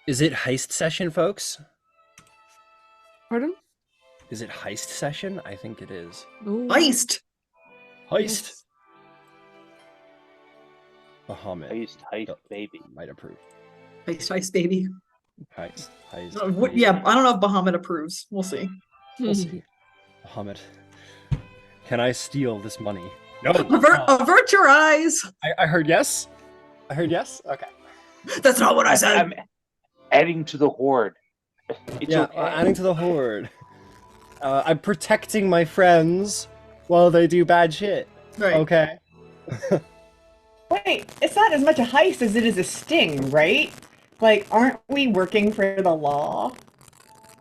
Is it heist session, folks? Pardon? Is it heist session? I think it is. Oh, Heist. Heist! yes. Bahamut. Heist, baby. Might approve. Heist, baby. Heist. Yeah, I don't know if Bahamut approves. We'll see. We'll see. Bahamut. Can I steal this money? No! Avert your eyes! I heard yes? I heard yes? Okay. That's not what I said! I'm adding to the horde. It's yeah, okay. adding to the horde. I'm protecting my friends while they do bad shit. Right. Okay. Wait, it's not as much a heist as it is a sting, right? Like, aren't we working for the law?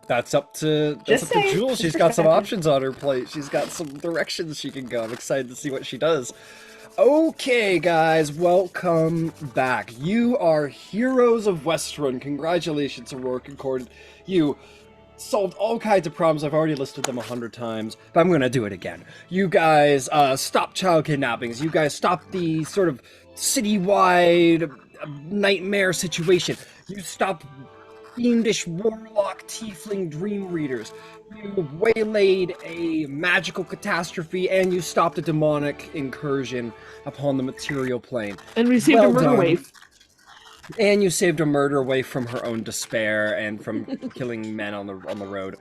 That's up to Just saying. Jules. She's got some options on her plate. She's got some directions she can go. I'm excited to see what she does. Okay, guys, welcome back. You are heroes of Westruun. Congratulations, Aurora and Cord. You solved all kinds of problems. I've already listed them 100 times, but I'm gonna do it again. You guys stopped child kidnappings. You guys stopped the sort of citywide nightmare situation. You stopped fiendish warlock tiefling dream readers. You waylaid a magical catastrophe, and you stopped a demonic incursion upon the material plane. And we saved a murder wave. And you saved a murder away from her own despair and from killing men on the road,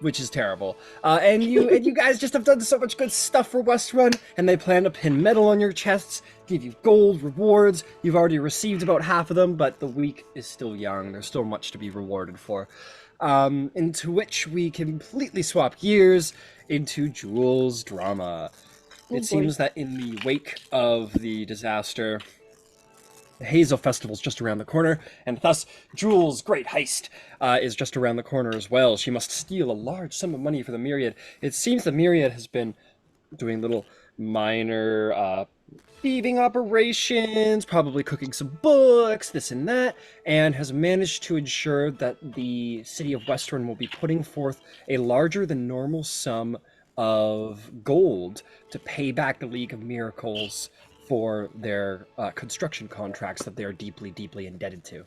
which is terrible. And you guys just have done so much good stuff for Westruun, and they plan to pin metal on your chests, give you gold rewards. You've already received about half of them, but the week is still young. There's still much to be rewarded for. Into which we completely swap gears into Jules' drama. It seems that in the wake of the disaster, the Hazel Festival's just around the corner, and thus Jules' great heist is just around the corner as well. She must steal a large sum of money for the myriad. It seems the myriad has been doing little minor thieving operations, probably cooking some books, this and that, and has managed to ensure that the city of Westruun will be putting forth a larger than normal sum of gold to pay back the League of Miracles for their construction contracts that they are deeply, deeply indebted to.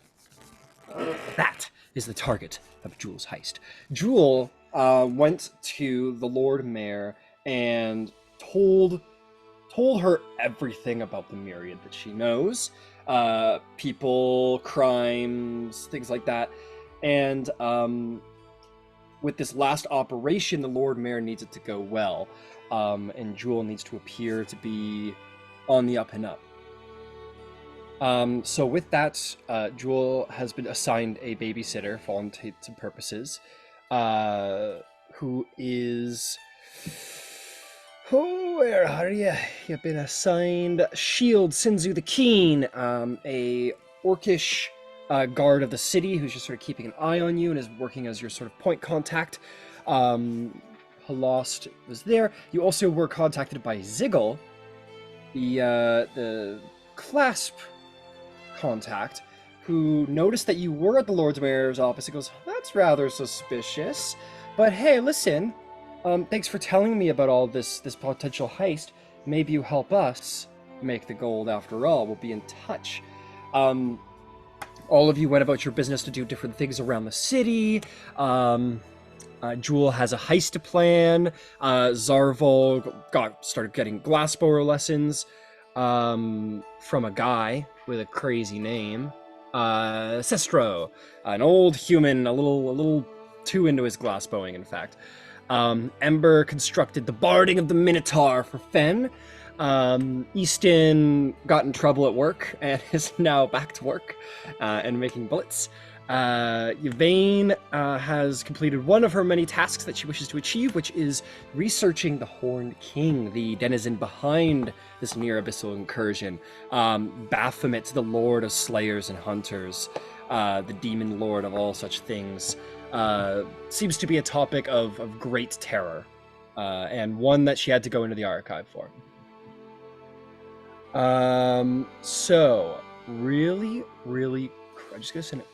That is the target of Jules' heist. Jewel went to the Lord Mayor and told her everything about the myriad that she knows. People, crimes, things like that. And with this last operation, the Lord Mayor needs it to go well. And Jewel needs to appear to be on the up and up. So with that, Jewel has been assigned a babysitter for all intents and purposes, who is... Oh, where are you? You've been assigned Shield Sinzu the Keen, a orcish guard of the city who's just sort of keeping an eye on you and is working as your sort of point contact. Halost was there. You also were contacted by Ziggle, the clasp contact, who noticed that you were at the Lord Mayor's office. He goes, "That's rather suspicious. But hey, listen, thanks for telling me about all this potential heist. Maybe you help us make the gold after all. We'll be in touch." All of you went about your business to do different things around the city. Jewel has a heist plan. Zarval started getting glassblower lessons from a guy with a crazy name. Sestro, an old human, a little too into his glassblowing, in fact. Ember constructed the barding of the Minotaur for Fen. Easton got in trouble at work and is now back to work and making bullets. Yvain has completed one of her many tasks that she wishes to achieve, which is researching the Horned King, the denizen behind this near abyssal incursion. Baphomet, the lord of slayers and hunters, the demon lord of all such things, seems to be a topic of great terror, and one that she had to go into the archive for. So, really, I'm just gonna send a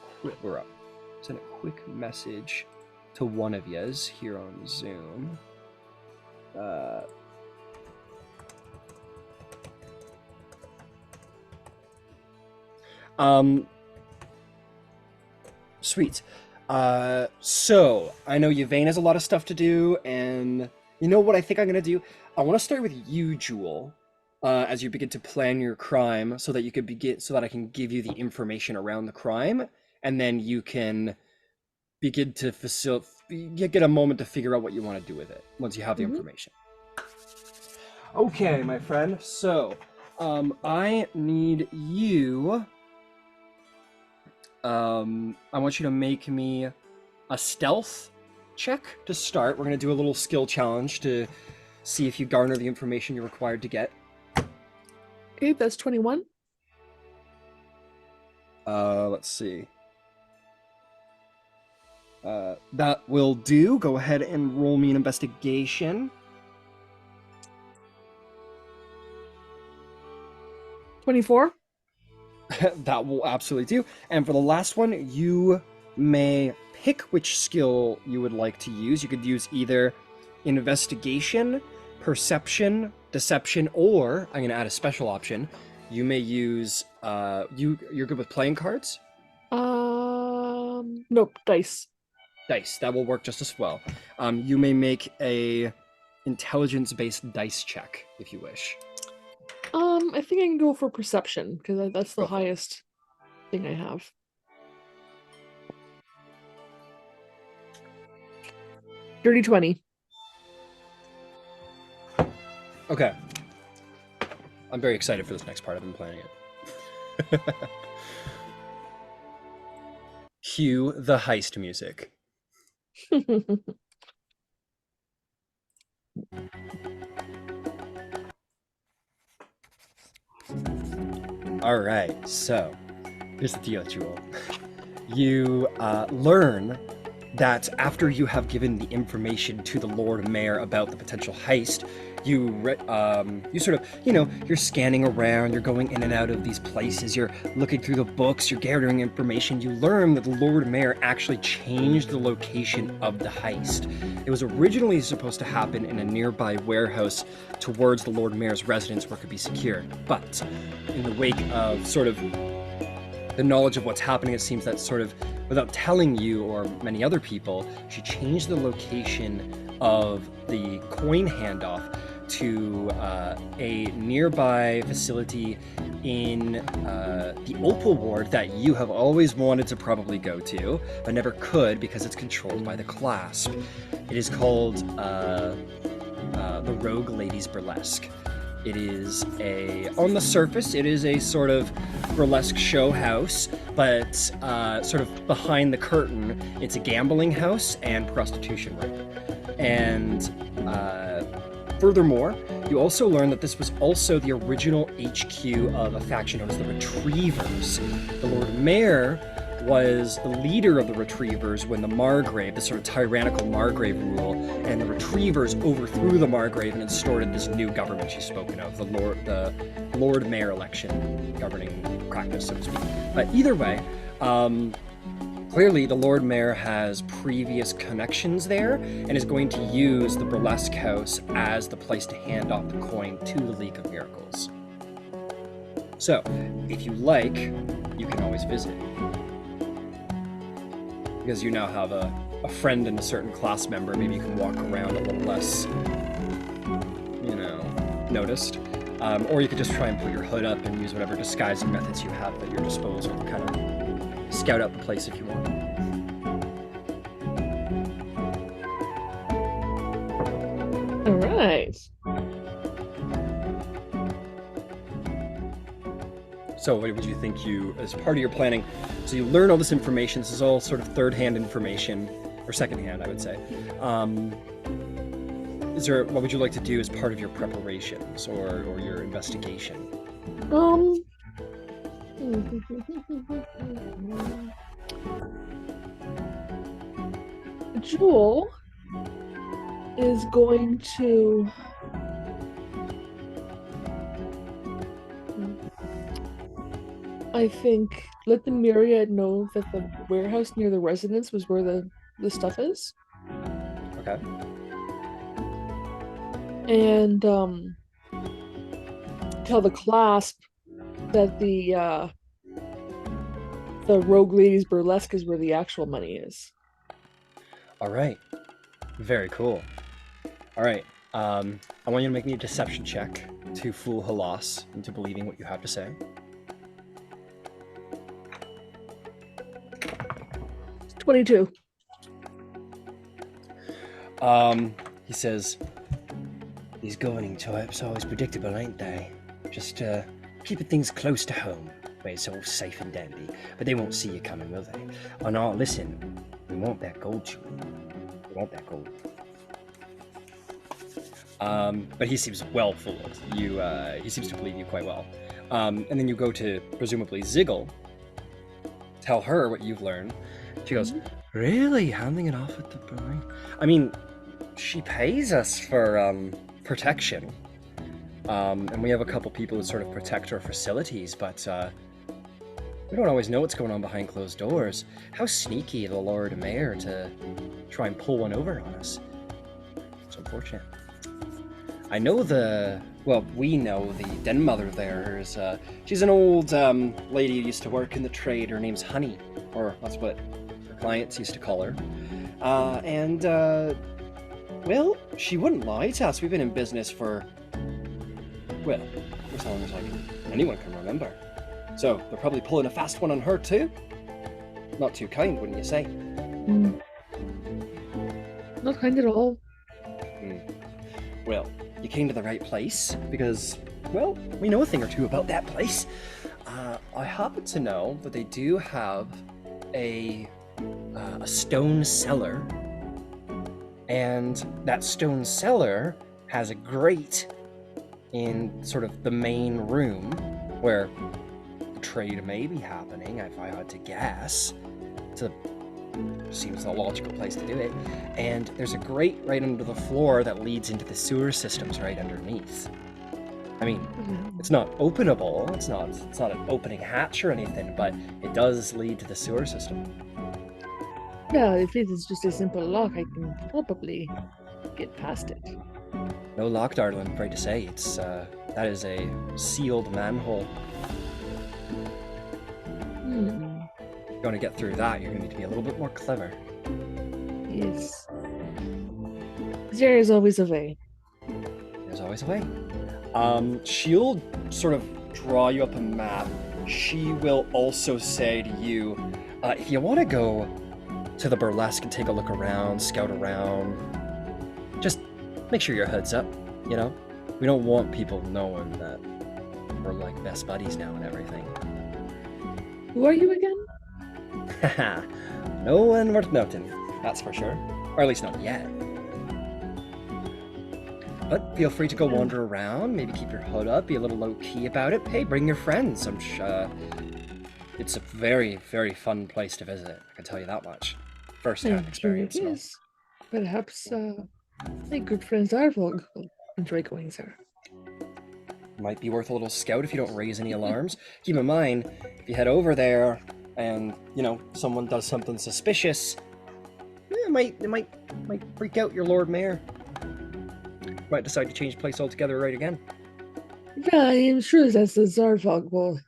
quick message to one of yous here on Zoom. Sweet. So I know Yvain has a lot of stuff to do, and you know what I think I'm gonna do? I want to start with you, Jewel, as you begin to plan your crime, so that you could begin, so that I can give you the information around the crime, and then you can begin to get a moment to figure out what you want to do with it once you have the information. Okay, my friend. So, I need you. I want you to make me a stealth check to start. We're going to do a little skill challenge to see if you garner the information you're required to get. Okay, that's 21. Let's see. That will do. Go ahead and roll me an investigation. 24. That will absolutely do. And for the last one, you may pick which skill you would like to use. You could use either investigation, perception, deception, or I'm going to add a special option. You may use you're good with playing cards? Nope, dice. Dice. That will work just as well. You may make a intelligence-based dice check if you wish. I think I can go for perception because that's the highest thing I have. Dirty 20. Okay. I'm very excited for this next part. I've been planning it. Cue the heist music. All right, so here's the deal, Jewel. You learn that after you have given the information to the Lord Mayor about the potential heist, you sort of, you're scanning around, you're going in and out of these places, you're looking through the books, you're gathering information. You learn that the Lord Mayor actually changed the location of the heist. It was originally supposed to happen in a nearby warehouse towards the Lord Mayor's residence where it could be secured. But in the wake of sort of the knowledge of what's happening, it seems that sort of without telling you or many other people, she changed the location of the coin handoff to a nearby facility in the Opal Ward that you have always wanted to probably go to, but never could because it's controlled by the Clasp. It is called the Rogue Ladies Burlesque. It is on the surface, it is a sort of burlesque show house, but sort of behind the curtain, it's a gambling house and prostitution ring. And furthermore, you also learn that this was also the original HQ of a faction known as the Retrievers. The Lord Mayor was the leader of the Retrievers when the Margrave, the sort of tyrannical Margrave rule, and the Retrievers overthrew the Margrave and instaured this new government she's spoken of, the Lord Mayor election governing practice, so to speak. But either way, clearly the Lord Mayor has previous connections there and is going to use the Burlesque House as the place to hand off the coin to the League of Miracles. So, if you like, you can always visit. Because you now have a friend and a certain class member, maybe you can walk around a little less, noticed. Or you could just try and put your hood up and use whatever disguising methods you have at your disposal to kind of scout out the place if you want. All right. So what would you think as part of your planning, so you learn all this information, this is all sort of third-hand information, or second-hand, I would say. What would you like to do as part of your preparations or your investigation? Jewel is going to I think let the myriad know that the warehouse near the residence was where the stuff is. Okay. And tell the Clasp that the the Rogue Ladies Burlesque is where the actual money is. All right. Very cool. All right. I want you to make me a deception check to fool Halas into believing what you have to say. 22. He says, "These governing types are always predictable, ain't they? Just keeping things close to home, where it's all safe and dandy. But they won't see you coming, will they? Oh no, listen, we want that gold, Chewie. We want that gold." But he seems well fooled. He seems to believe you quite well. And then you go to presumably Ziggle, tell her what you've learned. She goes, "Really? Handing it off at the bar? I mean, she pays us for protection. And we have a couple people who sort of protect our facilities, but we don't always know what's going on behind closed doors. How sneaky of the Lord Mayor to try and pull one over on us. It's unfortunate. I know we know the den mother there. She's an old lady who used to work in the trade. Her name's Honey, or that's what her clients used to call her. Well, she wouldn't lie to us. We've been in business for, well, as long as anyone can remember. So they're probably pulling a fast one on her too? Not too kind, wouldn't you say? Not kind at all. Well, you came to the right place because, well, we know a thing or two about that place. I happen to know that they do have a stone cellar, and that stone cellar has a grate in sort of the main room where the trade may be happening, if I had to guess. Seems the logical place to do it. And there's a grate right under the floor that leads into the sewer systems right underneath. I mean, it's not openable, it's not an opening hatch or anything, but it does lead to the sewer system. Yeah, if it is just a simple lock, I can probably get past it. No lock, darling, I'm afraid to say. It's that is a sealed manhole. If you're going to get through that, you're going to need to be a little bit more clever. Yes. There is always a way. There's always a way. She'll sort of draw you up a map. She will also say to you, if you want to go to the burlesque and take a look around, scout around, just make sure your hood's up, you know? We don't want people knowing that we're like best buddies now and everything. Who are you again? Haha, no one worth noting, that's for sure. Or at least not yet. But feel free to go wander around, maybe keep your hood up, be a little low-key about it. Hey, bring your friends. It's a very, very fun place to visit, I can tell you that much. First-hand experience. Sure it is. Perhaps my good friends Arvog will enjoy going there. Might be worth a little scout if you don't raise any alarms. Keep in mind, if you head over there and, you know, someone does something suspicious, it might freak out your Lord Mayor. Might decide to change place altogether right again. Yeah, I am sure that the Zarvog will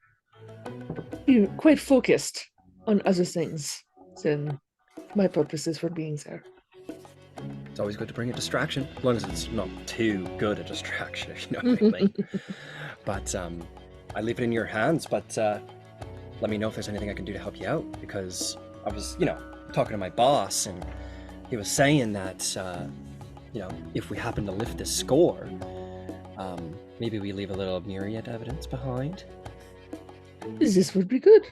be quite focused on other things than my purposes for being there. It's always good to bring a distraction, as long as it's not too good a distraction, if you know what I mean. But I leave it in your hands, but let me know if there's anything I can do to help you out, because I was, you know, talking to my boss, and he was saying that, you know, if we happen to lift this score, maybe we leave a little myriad evidence behind. This would be good.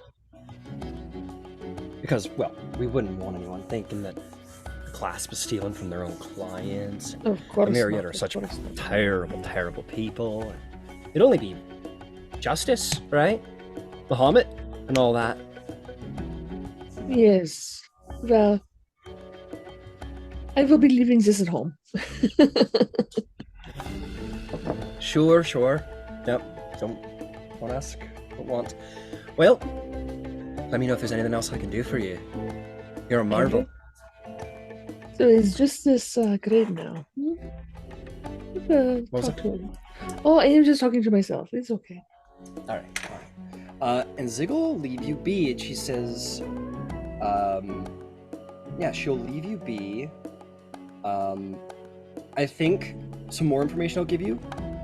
Because, well, we wouldn't want anyone thinking that the class was stealing from their own clients. Of course The myriad not, are of such course not. terrible, terrible people. It'd only be justice, right? Bahamut and all that. Yes. Well, I will be leaving this at home. Sure. Yep. Don't ask. Don't want. Well, let me know if there's anything else I can do for you. You're a marvel. So it's just this grade now. What was Talk to him. Oh, I am just talking to myself. It's okay. All right. And Ziggle will leave you be, and she says, yeah, she'll leave you be. I think some more information I'll give you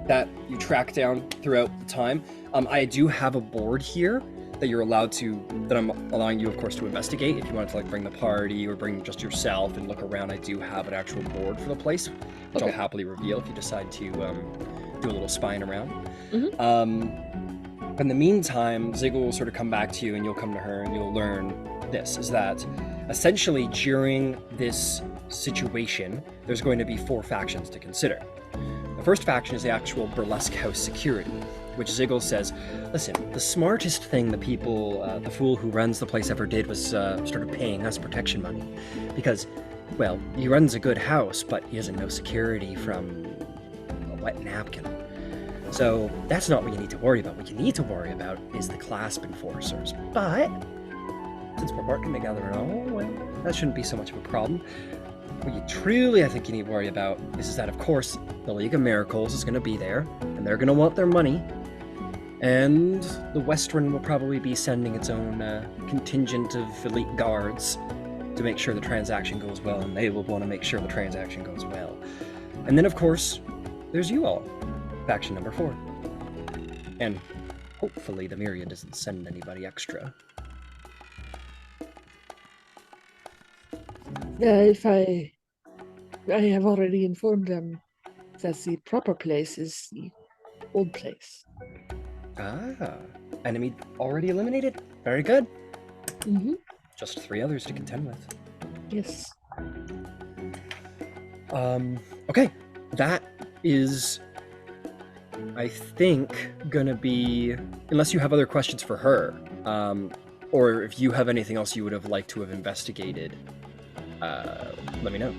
that you track down throughout the time. I do have a board here that you're allowed to, that I'm allowing you, of course, to investigate. If you wanted to like bring the party or bring just yourself and look around, I do have an actual board for the place, which I'll happily reveal if you decide to do a little spying around. In the meantime, Ziggle will sort of come back to you and you'll come to her and you'll learn this, is that essentially during this situation, there's going to be 4 factions to consider. The first faction is the actual Burlesque House security, which Ziggle says, listen, the smartest thing the people, the fool who runs the place ever did was started paying us protection money. Because, well, he runs a good house, but he doesn't know security from a wet napkin. So that's not what you need to worry about. What you need to worry about is the clasp enforcers. But since we're working together and all, well, that shouldn't be so much of a problem. What you truly, I think, you need to worry about is that, of course, the League of Miracles is going to be there, and they're going to want their money. And the Westruun will probably be sending its own contingent of elite guards to make sure the transaction goes well, and they will want to make sure the transaction goes well. And then, of course, there's you all, faction number 4. And hopefully the Myriad doesn't send anybody extra. If I have already informed them that the proper place is the old place. Ah, enemy already eliminated. Very good. Just 3 others to contend with. Yes. Okay, that is, I think, gonna be, unless you have other questions for her, or if you have anything else you would have liked to have investigated, let me know.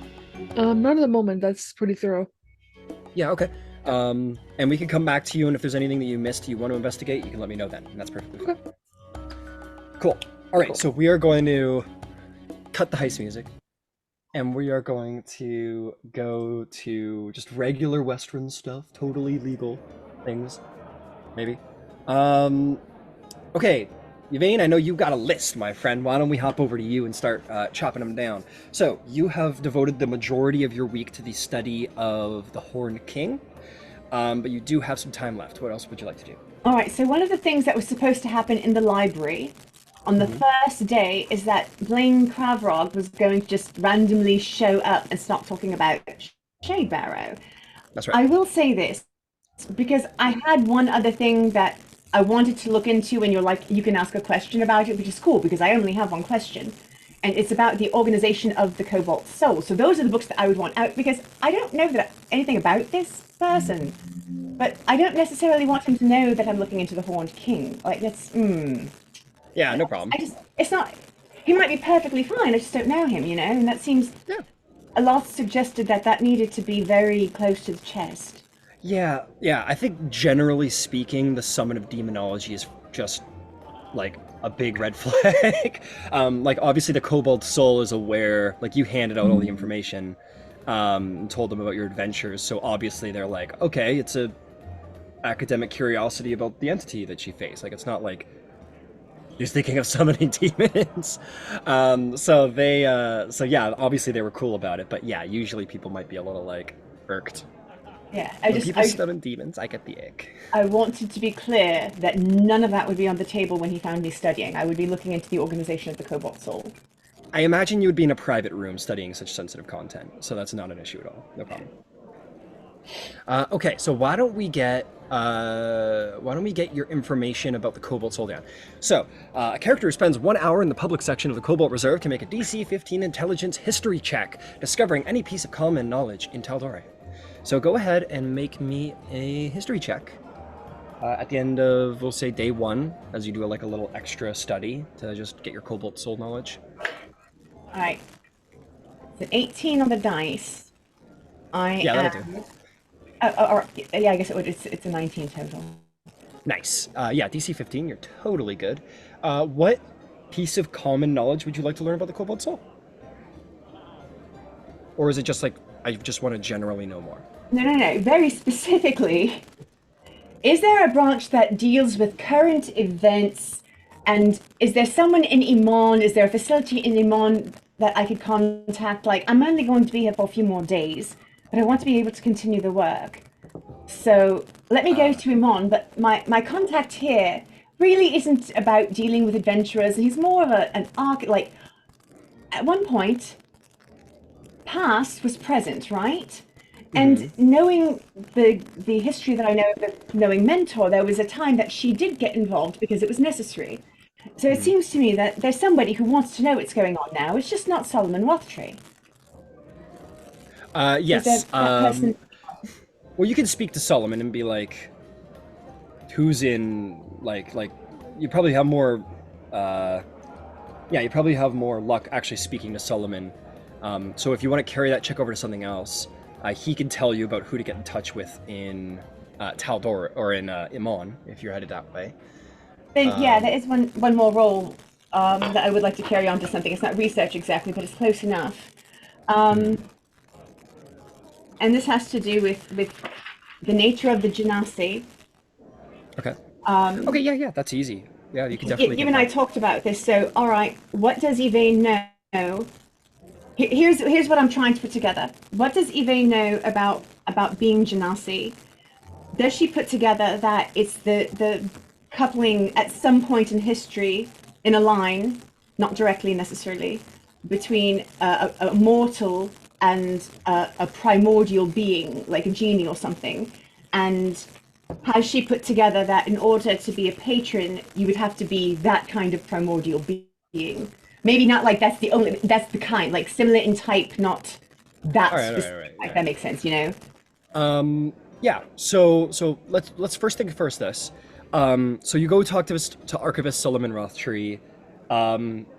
Not at the moment. That's pretty thorough. Yeah, okay. And we can come back to you, and if there's anything that you missed you want to investigate, you can let me know then, and that's perfectly fine. Okay. Cool. All right, so we are going to cut the heist music, and we are going to go to just regular Westruun stuff, totally legal things, maybe. Okay, Yvain, I know you've got a list, my friend. Why don't we hop over to you and start chopping them down? So, you have devoted the majority of your week to the study of the Horned King, but you do have some time left. What else would you like to do? All right, so one of the things that was supposed to happen in the library on the first day is that Blaine Cravrog was going to just randomly show up and start talking about Shade Barrow. That's right. I will say this, because I had one other thing that I wanted to look into, and you're like, you can ask a question about it, which is cool, because I only have one question. And it's about the organization of the Cobalt Soul. So those are the books that I would want out, because I don't know anything about this person. But I don't necessarily want him to know that I'm looking into the Horned King. Like, that's, Yeah, no problem. it's not, he might be perfectly fine, I just don't know him, you know? And that seems, a lot suggested that needed to be very close to the chest. Yeah, I think generally speaking, the summon of demonology is just, like, a big red flag. Like, obviously the Cobalt Soul is aware, like, you handed out all the information, and told them about your adventures, so obviously they're like, okay, it's a academic curiosity about the entity that she faced. Like, it's not like you're thinking of summoning demons. So yeah, obviously they were cool about it, but yeah, usually people might be a little, like, irked. Yeah, When people summon demons, I get the ick. I wanted to be clear that none of that would be on the table when he found me studying. I would be looking into the organization of the Cobalt Soul. I imagine you would be in a private room studying such sensitive content, so that's not an issue at all. No problem. Okay, so why don't we get your information about the Cobalt Soul down? So, a character who spends 1 hour in the public section of the Cobalt Reserve can make a DC 15 intelligence history check, discovering any piece of common knowledge in Tal'Dorei. So go ahead and make me a history check. At the end of, we'll say, day 1, as you do a little extra study to just get your Cobalt Soul knowledge. All right. It's an 18 on the dice. That'll do. Yeah, I guess it would. It's a 19 total. Nice. Yeah, DC 15, you're totally good. What piece of common knowledge would you like to learn about the Cobalt Soul? Or is it just like, I just want to generally know more? No. Very specifically, Is there a branch that deals with current events? And is there someone in Iman? Is there a facility in Iman that I could contact? Like, I'm only going to be here for a few more days, but I want to be able to continue the work. So let me go to Iman, but my contact here really isn't about dealing with adventurers. He's more of an arc. Like, at one point, past was present, right? And knowing the history that I know, knowing Mentor, there was a time that she did get involved because it was necessary. So it seems to me that there's somebody who wants to know what's going on now. It's just not Solomon Rothtree. Yes. Is there that person? Well, you can speak to Solomon and be like, who's in, like, you probably have more, you probably have more luck actually speaking to Solomon. So if you want to carry that check over to something else, he can tell you about who to get in touch with in Tal'Dorei, or in Iman, if you're headed that way. Yeah, there is one more role that I would like to carry on to something. It's not research exactly, but it's close enough. And this has to do with the nature of the Genasi. Okay. Okay, yeah, that's easy. Yeah, you can definitely. You and I talked about this. So, all right, what does Yvain know? Here's what I'm trying to put together. What does Yvain know about being Genasi? Does she put together that it's the coupling at some point in history in a line, not directly necessarily, between a mortal and a primordial being, like a genie or something? And has she put together that in order to be a patron, you would have to be that kind of primordial being? Maybe not like that's the kind, like similar in type, not that specific. Like, that makes sense, you know? Yeah. So let's first thing first. So you go talk to Archivist Solomon Rothtree,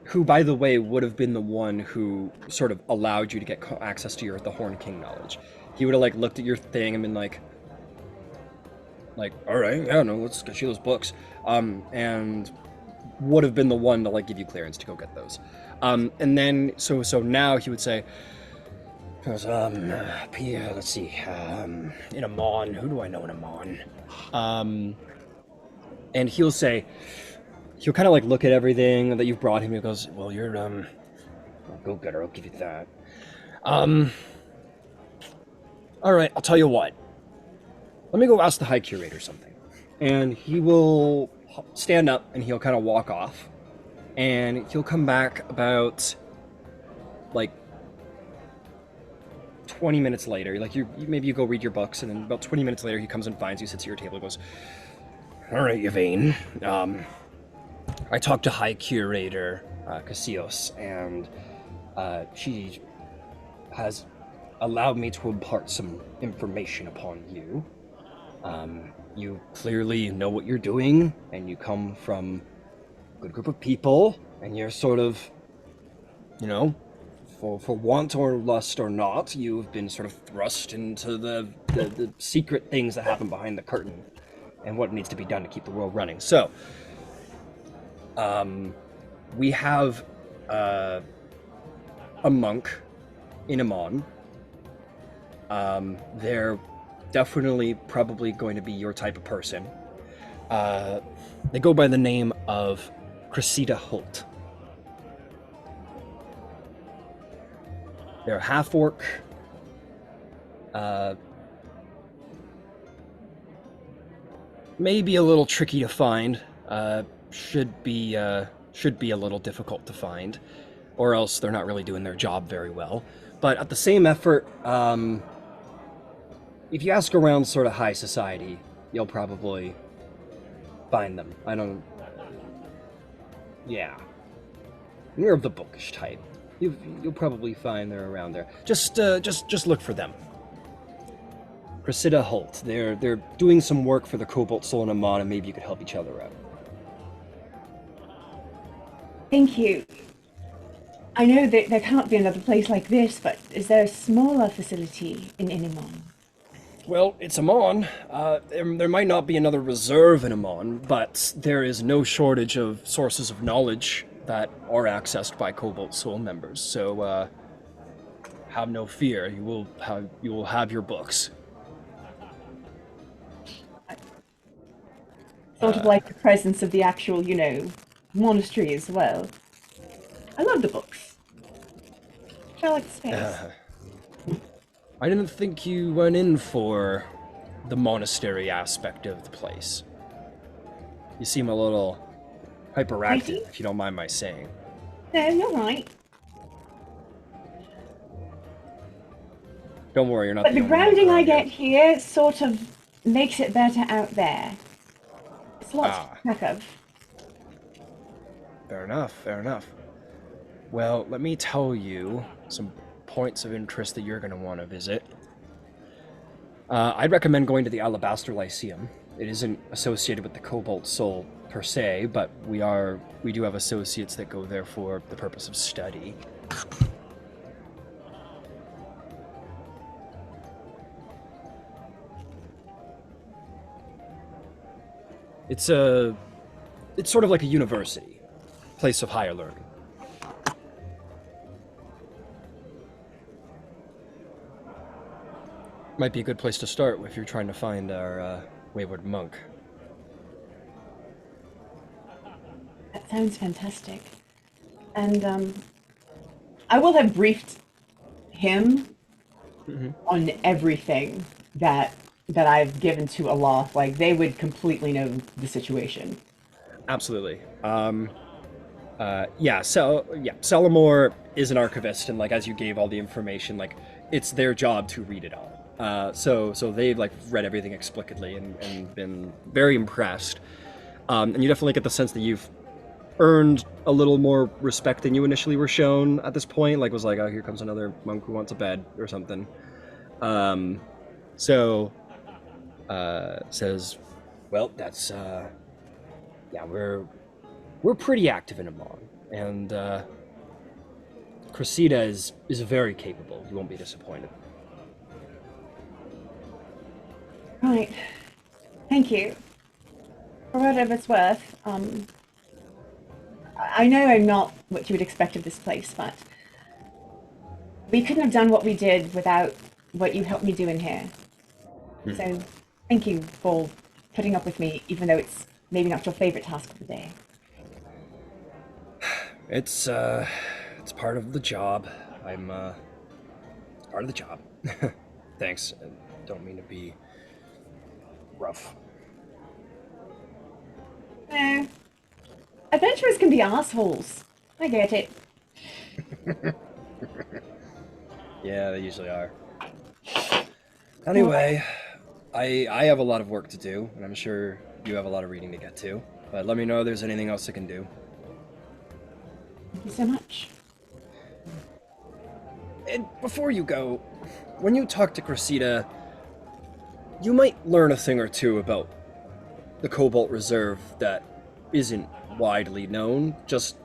who, by the way, would have been the one who sort of allowed you to get access to the Horn King knowledge. He would have like looked at your thing and been like, all right, yeah, no, let's get you those books, and would have been the one to like give you clearance to go get those. And then so now he would say, let's see, in Amon, who do I know in Amon? And he'll kind of like look at everything that you've brought him. He goes, well, you're go getter, I'll give you that. All right, I'll tell you what. Let me go ask the High Curator something. And he will stand up and he'll kind of walk off. And he'll come back about like 20 minutes later. Like maybe you go read your books, and then about 20 minutes later he comes and finds you, sits at your table, and goes, all right, Yvain. I talked to High Curator Casillas, and she has allowed me to impart some information upon you. You clearly know what you're doing, and you come from a good group of people, and you're sort of, you know, for want or lust or not, you've been sort of thrust into the secret things that happen behind the curtain, and what needs to be done to keep the world running. So, we have a monk in Amon. They're definitely probably going to be your type of person. They go by the name of Cressida Holt. They're half-orc. Maybe a little tricky to find. Should be a little difficult to find, or else they're not really doing their job very well. But at the same effort, if you ask around sort of high society, you'll probably find them. Yeah. You're of the bookish type. You'll probably find they're around there. Just look for them. Cressida Holt. They're doing some work for the Cobalt Soul and Amon, and maybe you could help each other out. Thank you. I know that there can't be another place like this, but is there a smaller facility in Amon? Well, it's Amon. There might not be another reserve in Amon, but there is no shortage of sources of knowledge that are accessed by Cobalt Soul members. So have no fear. You will have your books. Sort of like the presence of the actual, you know, monastery as well. I love the books. I like the space. I didn't think you went in for the monastery aspect of the place. You seem a little hyperactive, if you don't mind my saying. No, you're right. Don't worry, you're not But the only monk grounding I around get here. here sort of makes it better out there. It's a lot to keep track of. Fair enough, fair enough. Well, let me tell you some points of interest that you're going to want to visit. I'd recommend going to the Alabaster Lyceum. It isn't associated with the Cobalt Soul per se, but we do have associates that go there for the purpose of study. It's sort of like a university, place of higher learning. Might be a good place to start if you're trying to find our wayward monk. That sounds fantastic. And I will have briefed him on everything that I've given to Allah. Like, they would completely know the situation. Absolutely. Salamore is an archivist, and like as you gave all the information, like it's their job to read it all. So they've like read everything explicitly and been very impressed. And you definitely get the sense that you've earned a little more respect than you initially were shown at this point. Like was like, oh, here comes another monk who wants a bed or something. Says, well, that's we're pretty active in Amon, and Cressida is very capable. You won't be disappointed. Right. Thank you. For whatever it's worth, I know I'm not what you would expect of this place, but we couldn't have done what we did without what you helped me do in here. So thank you for putting up with me, even though it's maybe not your favorite task of the day. It's part of the job. I'm part of the job. Thanks. I don't mean to be rough. No. Adventurers can be assholes. I get it. Yeah, they usually are. Anyway, I have a lot of work to do, and I'm sure you have a lot of reading to get to. But let me know if there's anything else I can do. Thank you so much. And before you go, when you talk to Cressida, you might learn a thing or two about the Cobalt Reserve that isn't widely known. Just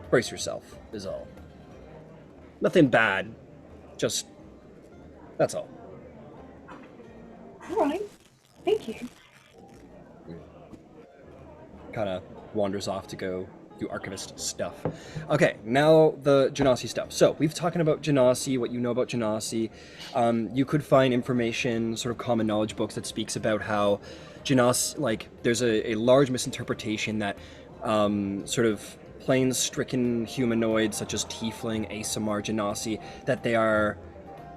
brace yourself, is all. Nothing bad, just that's all. All right. Thank you. Kind of wanders off to go do archivist stuff. Okay, now the Genasi stuff. So we've talking about Genasi, what you know about Genasi. You could find information, sort of common knowledge books that speaks about how Genasi, like there's a large misinterpretation that sort of plane-stricken humanoids such as Tiefling, Asamar, Genasi, that they are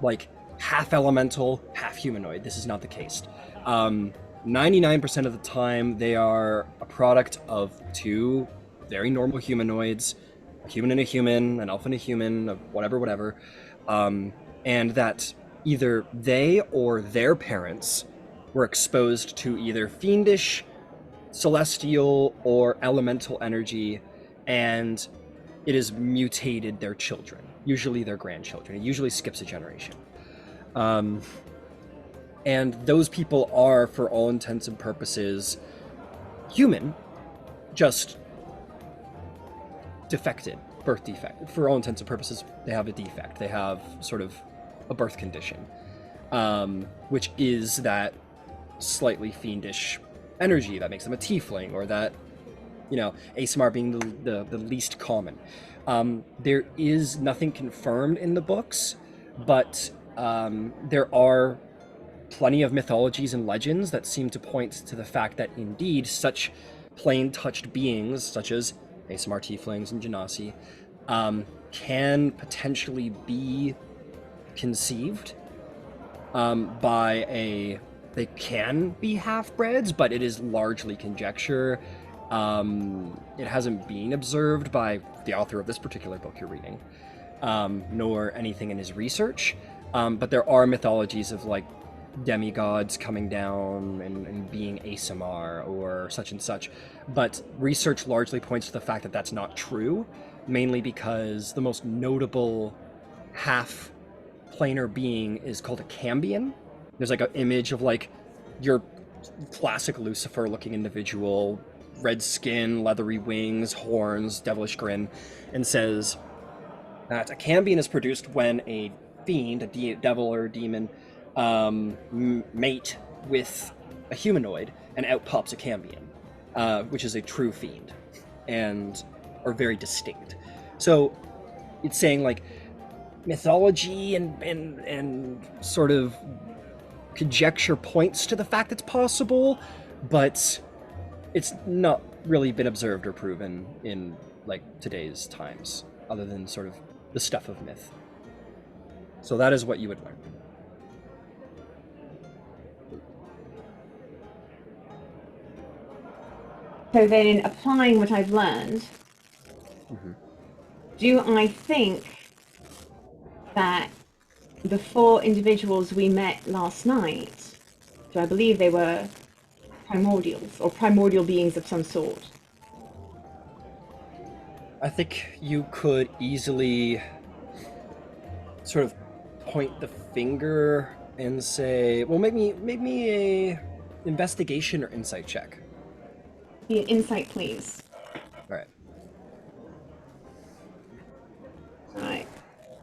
like half elemental, half humanoid. This is not the case. 99% of the time, they are a product of two very normal humanoids, a human and a human, an elf and a human, whatever, and that either they or their parents were exposed to either fiendish, celestial, or elemental energy, and it has mutated their children, usually their grandchildren. It usually skips a generation. And those people are, for all intents and purposes, human, just defected, birth defect. For all intents and purposes, they have a defect. They have sort of a birth condition, which is that slightly fiendish energy that makes them a tiefling, or that, you know, Asamar being the least common. There is nothing confirmed in the books, but there are plenty of mythologies and legends that seem to point to the fact that indeed such plane-touched beings, such as ASMR tieflings and genasi, can potentially be conceived by a... They can be half-breds, but it is largely conjecture. It hasn't been observed by the author of this particular book you're reading, nor anything in his research. But there are mythologies of like demigods coming down and being ASMR or such and such. But research largely points to the fact that that's not true, mainly because the most notable half-planar being is called a Cambion. There's like an image of like your classic Lucifer-looking individual, red skin, leathery wings, horns, devilish grin, and says that a Cambion is produced when a fiend, a devil or a demon, mate with a humanoid, and out pops a Cambion, which is a true fiend, and are very distinct. So it's saying like mythology and sort of conjecture points to the fact it's possible, but it's not really been observed or proven in like today's times, other than sort of the stuff of myth. So that is what you would learn. So then, in applying what I've learned, do I think that the 4 individuals we met last night, do I believe they were primordials or primordial beings of some sort? I think you could easily sort of point the finger and say, well, make me a investigation or insight check. Be an insight, please. All right. All right.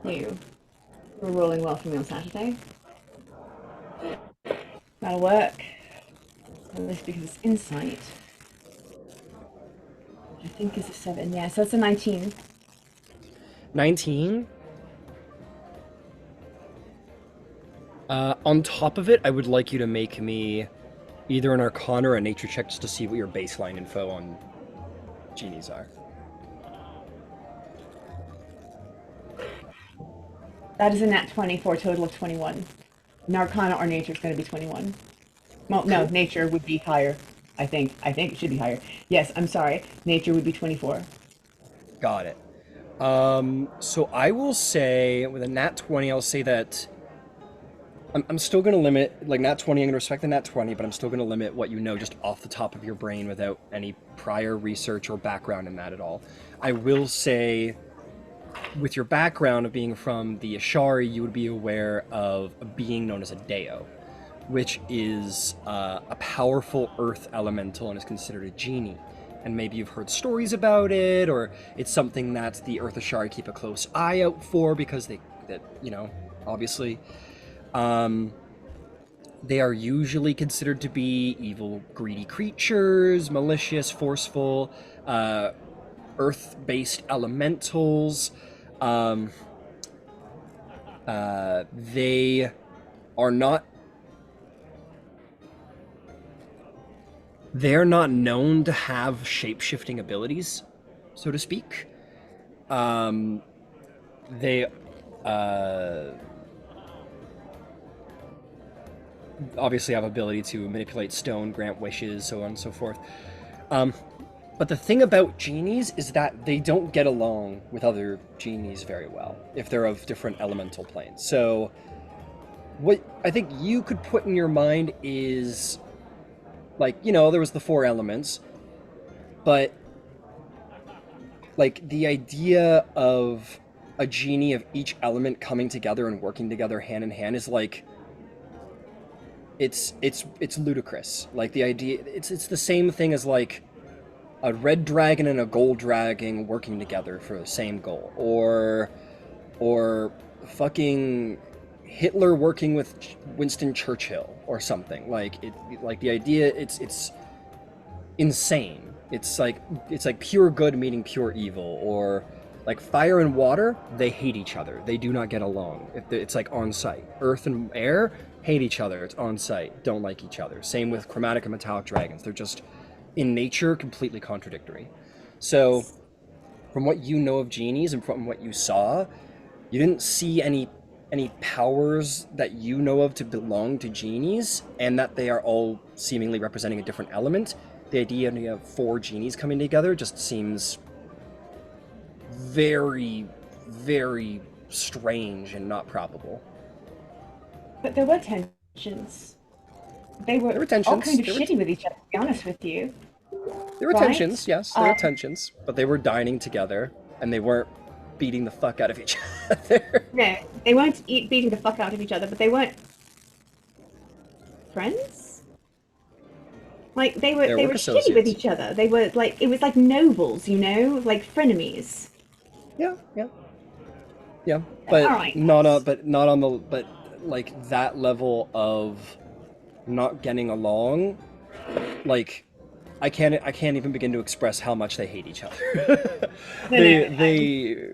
You were rolling well for me on Saturday. That'll work. At least because it's insight. Which I think is a 7. Yeah, so it's a 19. 19. On top of it, I would like you to make me either an Arcana or a Nature check just to see what your baseline info on genies are. That is a nat 20 for a total of 21. And Arcana or Nature is going to be 21. Well, no, Nature would be higher. I think it should be higher. Yes, I'm sorry. Nature would be 24. Got it. So I will say, with a nat 20, I'll say that I'm still going to limit, like nat 20, I'm going to respect the nat 20, but I'm still going to limit what you know just off the top of your brain without any prior research or background in that at all. I will say, with your background of being from the Ashari, you would be aware of a being known as a Deo, which is a powerful earth elemental and is considered a genie. And maybe you've heard stories about it, or it's something that the Earth Ashari keep a close eye out for because obviously. They are usually considered to be evil, greedy creatures, malicious, forceful, earth-based elementals. They are not... They're not known to have shape-shifting abilities, so to speak. They obviously have ability to manipulate stone, grant wishes, so on and so forth. But the thing about genies is that they don't get along with other genies very well if they're of different elemental planes. So what I think you could put in your mind is, like, there was the 4 elements, but like the idea of a genie of each element coming together and working together hand in hand is like, it's ludicrous. Like the idea, it's the same thing as like a red dragon and a gold dragon working together for the same goal, or fucking Hitler working with Winston Churchill or something. Like the idea, it's insane. It's like pure good meeting pure evil, or like fire and water, they hate each other. They do not get along. It's like on site. Earth and air hate each other. It's on site. Don't like each other. Same with chromatic and metallic dragons. They're just, in nature, completely contradictory. So, from what you know of genies and from what you saw, you didn't see any powers that you know of to belong to genies, and that they are all seemingly representing a different element. The idea of 4 genies coming together just seems very, very strange and not probable. But there were tensions. They were There were all tensions. kind of There were shitty with each other, to be honest with you. There were Right? tensions, yes, there were tensions, but they were dining together, and they weren't beating the fuck out of each other. No, they weren't beating the fuck out of each other, but they weren't friends. Like they were They're work shitty with associates. each other. They were like, it was like nobles, you know, like frenemies. Yeah, but Alright. not on the like that level of not getting along. Like, I can't even begin to express how much they hate each other. No, they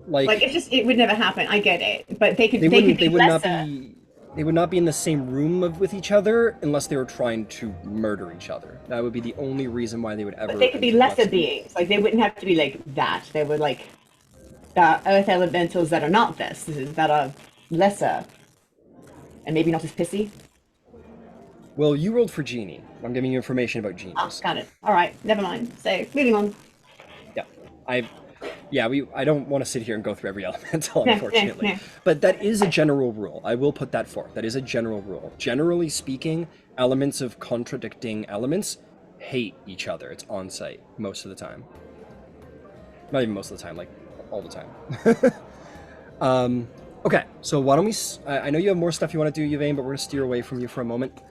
like it's just, it would never happen. I get it, but they could be they would not be in the same room with each other unless they were trying to murder each other. That would be the only reason why they would ever. But they could be lesser beings. Like they wouldn't have to be like that. They were like the earth elementals that are not this, that are lesser, and maybe not as pissy. Well, you rolled for genie. I'm giving you information about genies. Oh, got it. All right, never mind. So moving on. Yeah, I don't want to sit here and go through every elemental, unfortunately. No. But that is a general rule. I will put that forth. That is a general rule. Generally speaking, elements of contradicting elements hate each other. It's on site most of the time. Not even most of the time, like all the time. Okay, so why don't we... I know you have more stuff you want to do, Yvain, but we're going to steer away from you for a moment.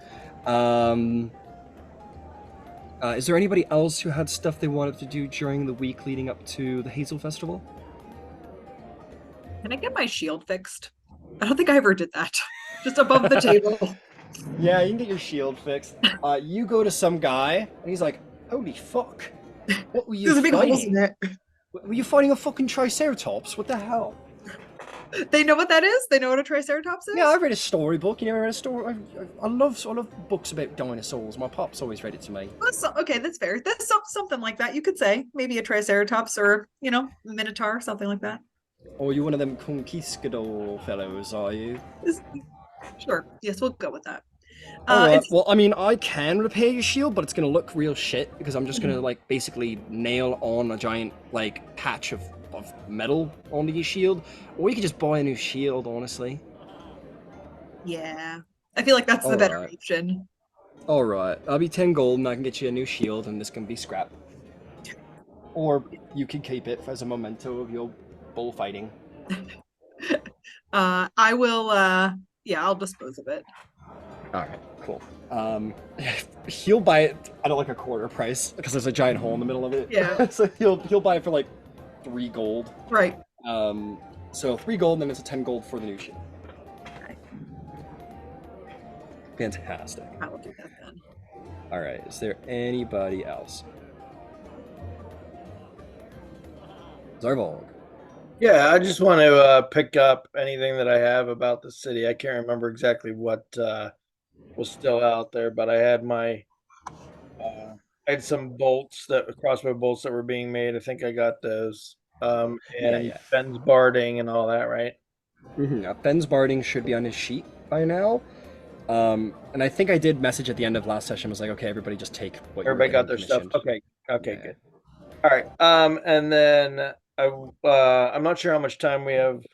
Is there anybody else who had stuff they wanted to do during the week leading up to the Hazel Festival? Can I get my shield fixed? I don't think I ever did that. Just above the table. Yeah, you can get your shield fixed. You go to some guy, and he's like, "Holy fuck! What were you There's a big holes in fighting? it. Were you fighting a fucking Triceratops? What the hell?" They know what that is? They know what a Triceratops is? Yeah, I read a storybook. You never read a story? I love books about dinosaurs. My pop's always read it to me. Okay, that's fair. That's something like that. You could say maybe a Triceratops or, a Minotaur, something like that. Or you one of them conquistador fellows, are you? Sure. Yes, we'll go with that. Alright, well, I mean, I can repair your shield, but it's gonna look real shit because I'm just gonna, like, basically nail on a giant, like, patch of metal onto your shield. Or you could just buy a new shield, honestly. Yeah. I feel like that's the better Alright. option. Alright, I'll be 10 gold and I can get you a new shield and this can be scrap. Or you can keep it as a memento of your bullfighting. I will, I'll dispose of it. Alright, cool. He'll buy it at like a quarter price because there's a giant hole in the middle of it. Yeah. So he'll buy it for like 3 gold. Right. So 3 gold, and then it's a 10 gold for the new shield. Okay. Fantastic. I will do that then. Alright, is there anybody else? Zarvolg. Yeah, I just want to pick up anything that I have about the city. I can't remember exactly what was still out there, but I had I had some crossbow bolts that were being made. I think I got those. And Ben's barding and all that, right? Mm-hmm. Ben's barding should be on his sheet by now. And I think I did message at the end of last session. I was like, okay, everybody just take what Everybody got their stuff. Okay, good. All right. And then I'm not sure how much time we have.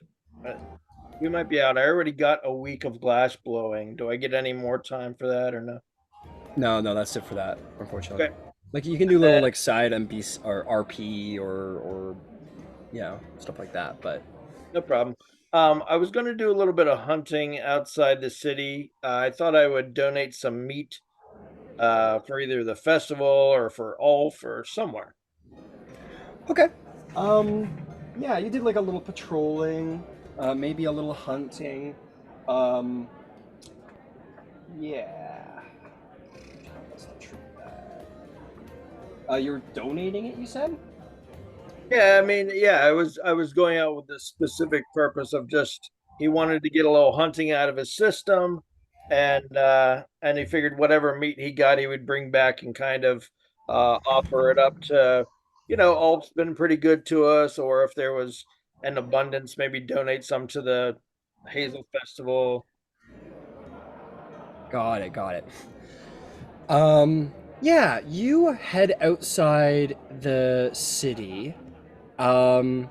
We might be out. I already got a week of glass blowing. Do I get any more time for that or no? No, that's it for that, unfortunately. Okay. Like you can do little like side MB or RP or stuff like that, but no problem. I was going to do a little bit of hunting outside the city. I thought I would donate some meat for either the festival or for Ulf or somewhere. Okay. Yeah, you did like a little patrolling, maybe a little hunting. Yeah. What's the truth of that? You're donating it, you said? Yeah, I mean, I was going out with the specific purpose of just he wanted to get a little hunting out of his system, and he figured whatever meat he got, he would bring back and kind of offer it up to, Alp's been pretty good to us, or if there was an abundance, maybe donate some to the Hazel Festival. Got it. Yeah, you head outside the city. And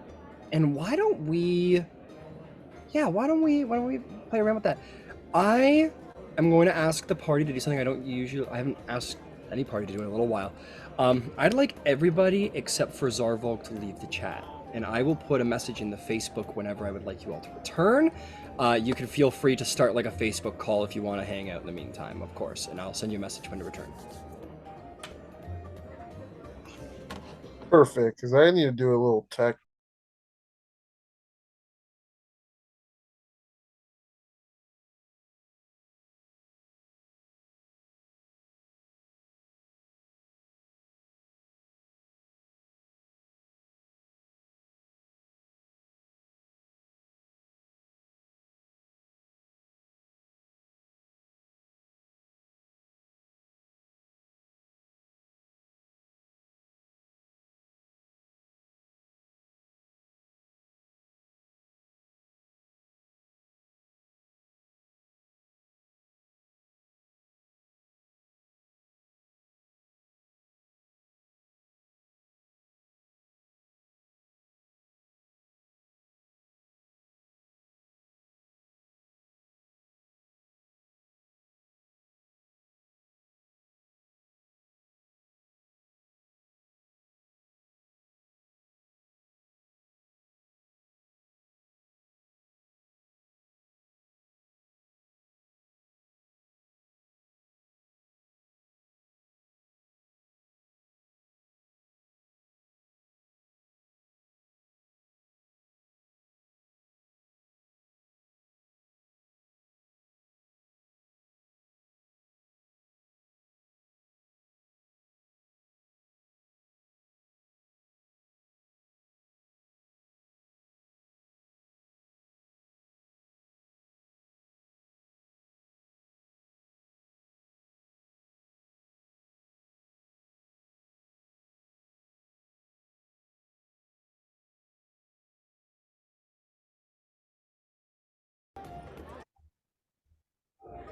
why don't we play around with that? I am going to ask the party to do something I haven't asked any party to do in a little while. I'd like everybody except for Zarvolk to leave the chat, and I will put a message in the Facebook whenever I would like you all to return. You can feel free to start like a Facebook call if you want to hang out in the meantime, of course, and I'll send you a message when to return. Perfect, because I need to do a little tech.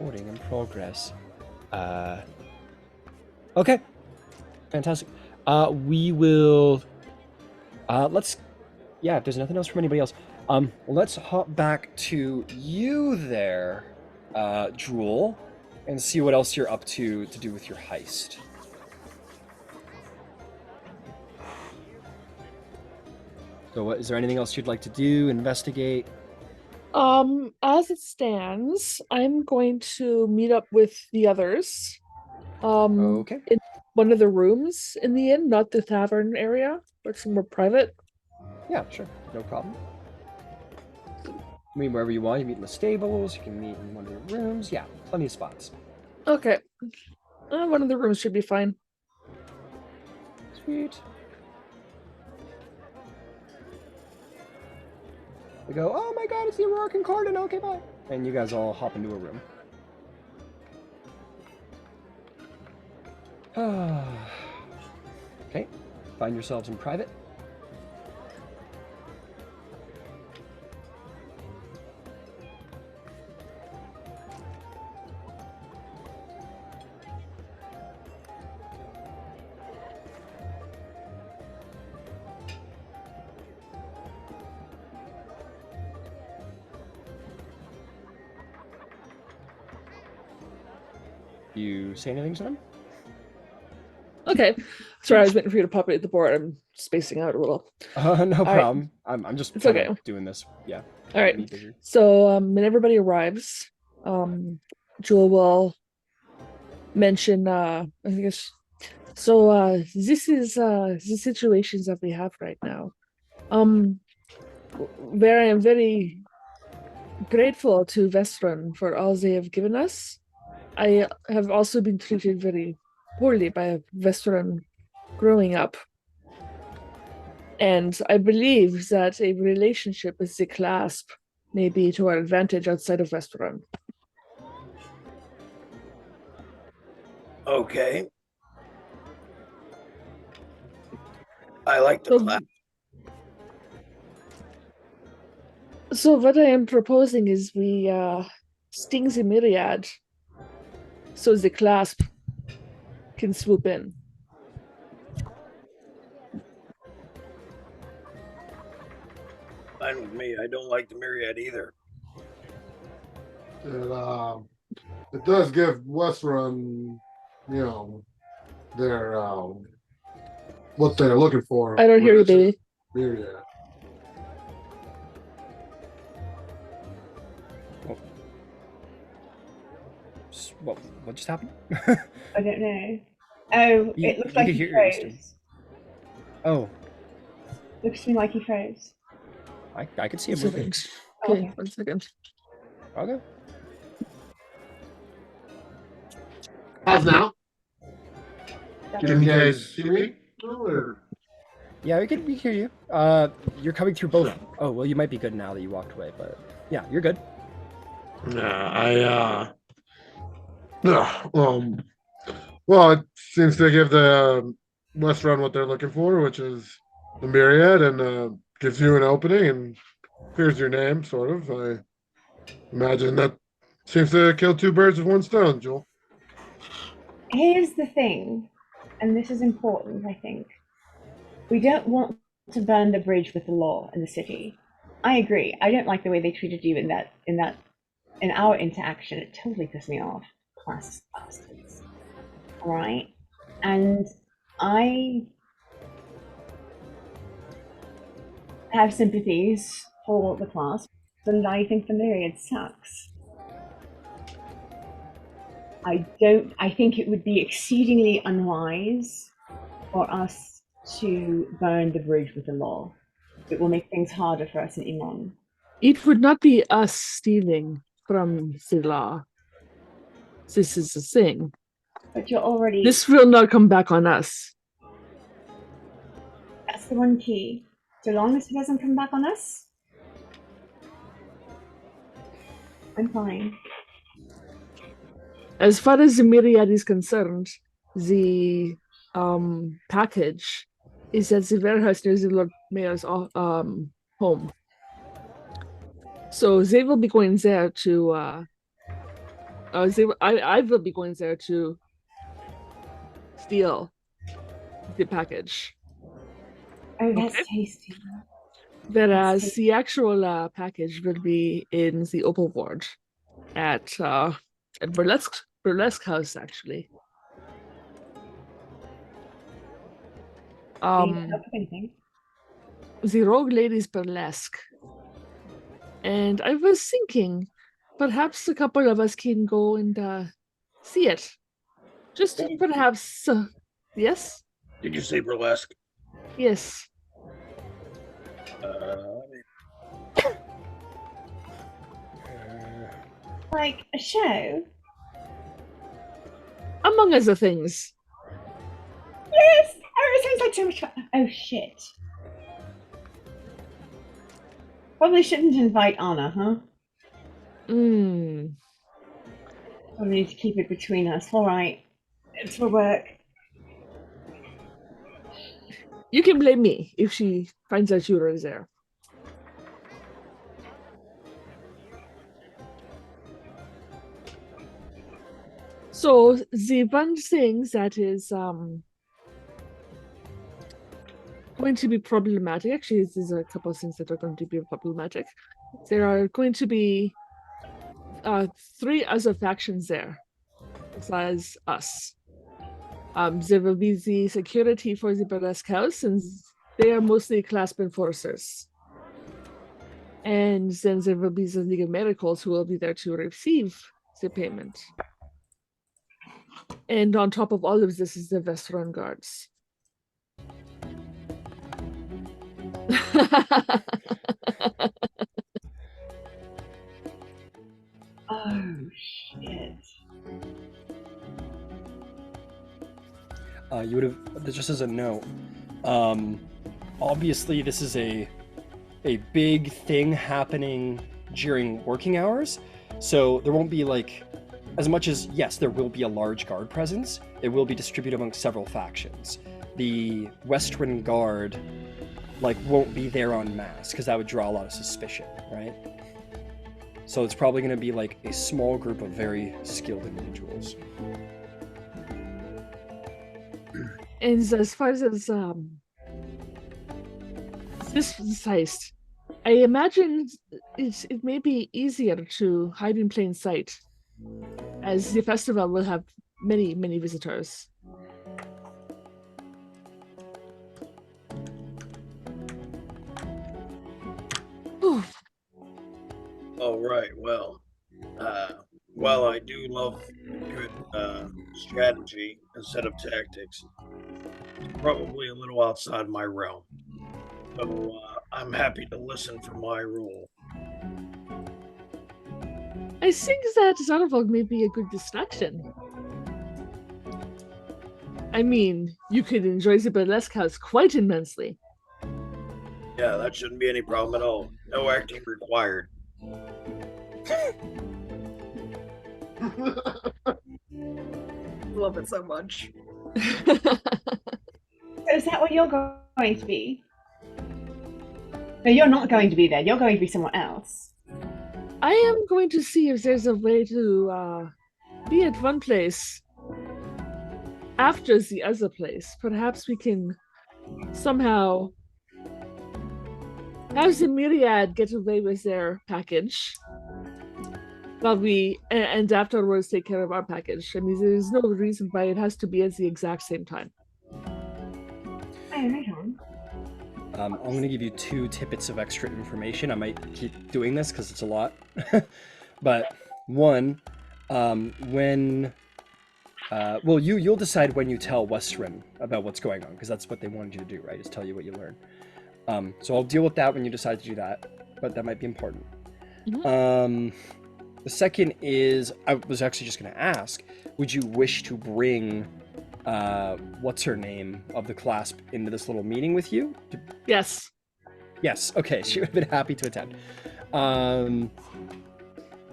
Recording in progress. Okay. Fantastic. We will. If there's nothing else from anybody else, let's hop back to you there, Drool, and see what else you're up to do with your heist. So, is there anything else you'd like to do? Investigate? As it stands, I'm going to meet up with the others. Okay. In one of the rooms in the inn, not the tavern area, but somewhere private. Yeah, sure. No problem. Meet wherever you want. You meet in the stables. You can meet in one of the rooms. Yeah, plenty of spots. Okay. One of the rooms should be fine. Sweet. They go, oh my god, it's the Aurora Concordant. Okay, bye. And you guys all hop into a room. Okay, find yourselves in private. You say anything to them? Okay. Sorry, I was waiting for you to populate the board. I'm spacing out a little. No right. problem. I'm just It's okay. doing this. Yeah. All right. So when everybody arrives, Jewel will mention I guess so this is the situations that we have right now. Where I am very grateful to Westruun for all they have given us. I have also been treated very poorly by Westruun growing up. And I believe that a relationship is the clasp maybe to our advantage outside of Westruun. Okay. I like the So, class. so what I am proposing is we sting the myriad so the clasp can swoop in. Fine with me. I don't like the myriad either. It does give Westruun, their what they're looking for. I don't hear you, which is baby. myriad. What just happened? I don't know. Oh, You- it looks you like could he hear your Eastern. froze. Oh, Looks to me like he froze. I could see One him moving. second. Okay, Okay. 1 second. Okay. How's now? That's Can you guys see me? Or- Yeah, we can hear you. You're coming through both. Oh, well, you might be good now that you walked away, but yeah, you're good. Yeah, well, it seems to give the Westruun what they're looking for, which is the myriad, and gives you an opening and clears your name, sort of. I imagine that seems to kill two birds with one stone, Joel. Here's the thing, and this is important, I think. We don't want to burn the bridge with the law in the city. I agree. I don't like the way they treated you in our interaction. It totally pissed me off. Class bastards. All right, and I have sympathies for the class, and I think the myriad sucks. I think it would be exceedingly unwise for us to burn the bridge with the law. It will make things harder for us in Iman. It would not be us stealing from the law. This is the thing. But you're already. This will not come back on us. That's the one key. So long as it doesn't come back on us, I'm fine. As far as the myriad is concerned, the package is at the warehouse near the Lord Mayor's home. So they will be going there to I will be going there to steal the package. Oh, that's Okay. tasty. Whereas the actual package will be in the Opal Ward at Burlesque House, actually. Anything. The Rogue Lady's Burlesque. And I was thinking, perhaps a couple of us can go and see it. Just perhaps, yes? Did you say burlesque? Yes. Like a show? Among other things. Yes! Oh, it sounds like so much fun. Oh, shit. Probably shouldn't invite Anna, huh? Mm. Probably need to keep it between us. All right. It's for work. You can blame me if she finds out you were there. So the one thing that is going to be problematic, actually there's a couple of things that are going to be problematic. There are going to be 3 other factions there besides us. There will be the security for the Burlesque House, and they are mostly clasp enforcers. And then there will be the League of Miracles who will be there to receive the payment. And on top of all of this is the Westruun guards. Oh, shit. You would have, just as a note, obviously this is a big thing happening during working hours, so there won't be like as much as, yes, there will be a large guard presence. It will be distributed among several factions. The Westruun guard like won't be there en masse because that would draw a lot of suspicion, right? So it's probably going to be like a small group of very skilled individuals. And as far as this heist, I imagine it may be easier to hide in plain sight, as the festival will have many, many visitors. Whew. All right. Well, while I do love good strategy instead of tactics, it's probably a little outside my realm. So I'm happy to listen for my rule. I think that Zarvog may be a good distraction. I mean, you could enjoy the burlesque house quite immensely. Yeah, that shouldn't be any problem at all. No acting required. Love it so much. So is that what you're going to be? No, you're not going to be there. You're going to be someone else. I am going to see if there's a way to be at one place after the other place. Perhaps we can somehow have the myriad get away with their package while we and afterwards take care of our package. I mean, there's no reason why it has to be at the exact same time. I'm going to give you 2 tidbits of extra information. I might keep doing this because it's a lot. But one, when... well, you'll decide when you tell Westruun about what's going on, because that's what they wanted you to do, right? Is tell you what you learn. So I'll deal with that when you decide to do that, but that might be important. Mhm. The second is, I was actually just going to ask, would you wish to bring what's her name of the clasp into this little meeting with you? Yes. Yes, okay, she would have been happy to attend.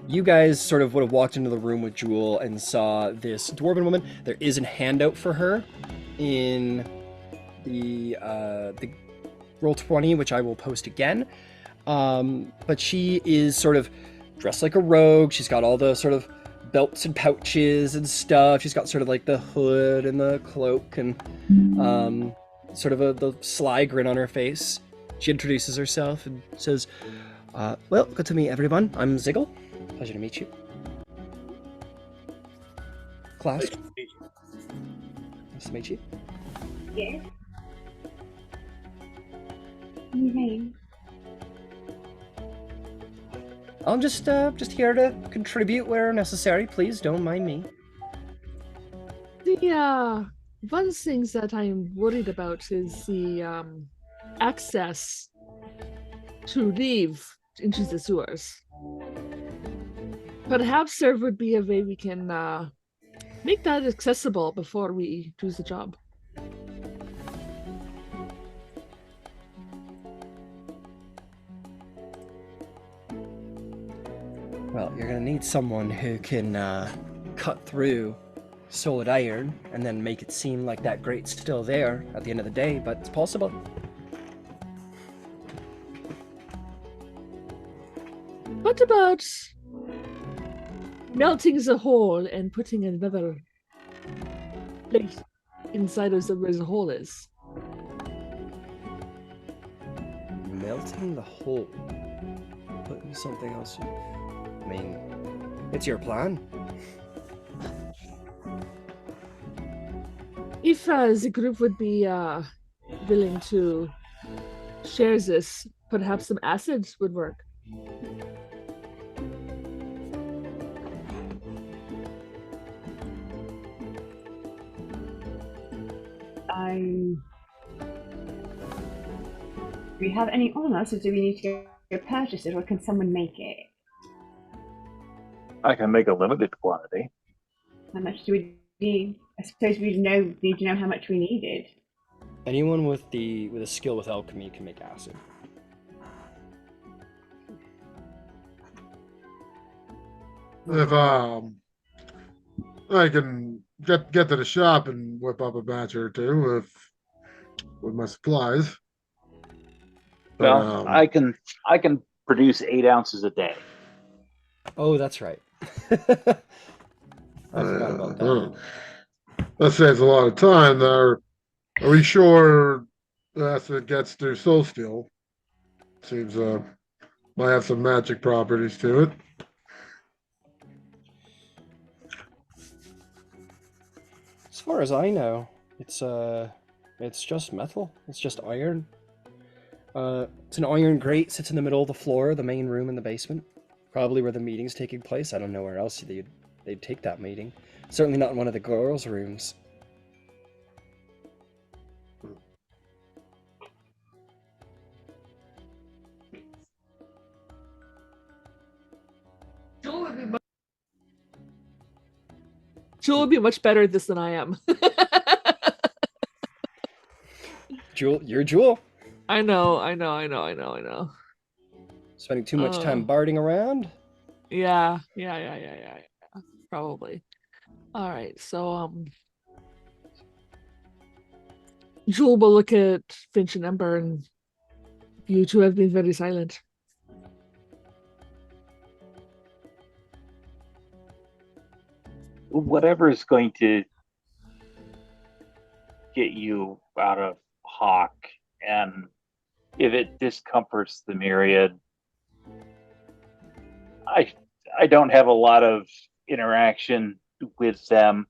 You guys sort of would have walked into the room with Jewel and saw this dwarven woman. There is a handout for her in the Roll20, which I will post again. But she is sort of dressed like a rogue. She's got all the sort of belts and pouches and stuff. She's got sort of like the hood and the cloak and sort of the sly grin on her face. She introduces herself and says, well, good to meet everyone. I'm Ziggle. Pleasure to meet you. Class. Nice to meet you. Yeah. Okay. I'm just here to contribute where necessary. Please don't mind me. The one thing that I'm worried about is the access to leave into the sewers. Perhaps there would be a way we can make that accessible before we do the job. Well, you're gonna need someone who can cut through solid iron and then make it seem like that grate's still there at the end of the day, but it's possible. What about melting the hole and putting another plate inside of where the hole is? Melting the hole. Putting something else in. I mean, it's your plan. If the group would be willing to share this, perhaps some acids would work. Do we have any on us, or do we need to go purchase it, or can someone make it? I can make a limited quantity. How much do we need? I suppose we need to know how much we needed. Anyone with a skill with alchemy can make acid. if I can get to the shop and whip up a batch or two with my supplies. But, Well, I can produce 8 ounces a day. Oh, that's right. I forgot about that. That saves a lot of time. There, are we sure as it gets through Soul Steel? Seems might have some magic properties to it. As far as I know, it's just metal. It's just iron. It's an iron grate, sits in the middle of the floor, the main room in the basement. Probably where the meeting's taking place. I don't know where else they'd take that meeting. Certainly not in one of the girls' rooms. Jewel would be much better at this than I am. Jewel, you're Jewel. I know. Spending too much time barding around? Yeah. Probably. All right, so Jewel will look at Finch and Ember, and you two have been very silent. Whatever is going to get you out of Hawk, and if it discomforts the myriad, I don't have a lot of interaction with them.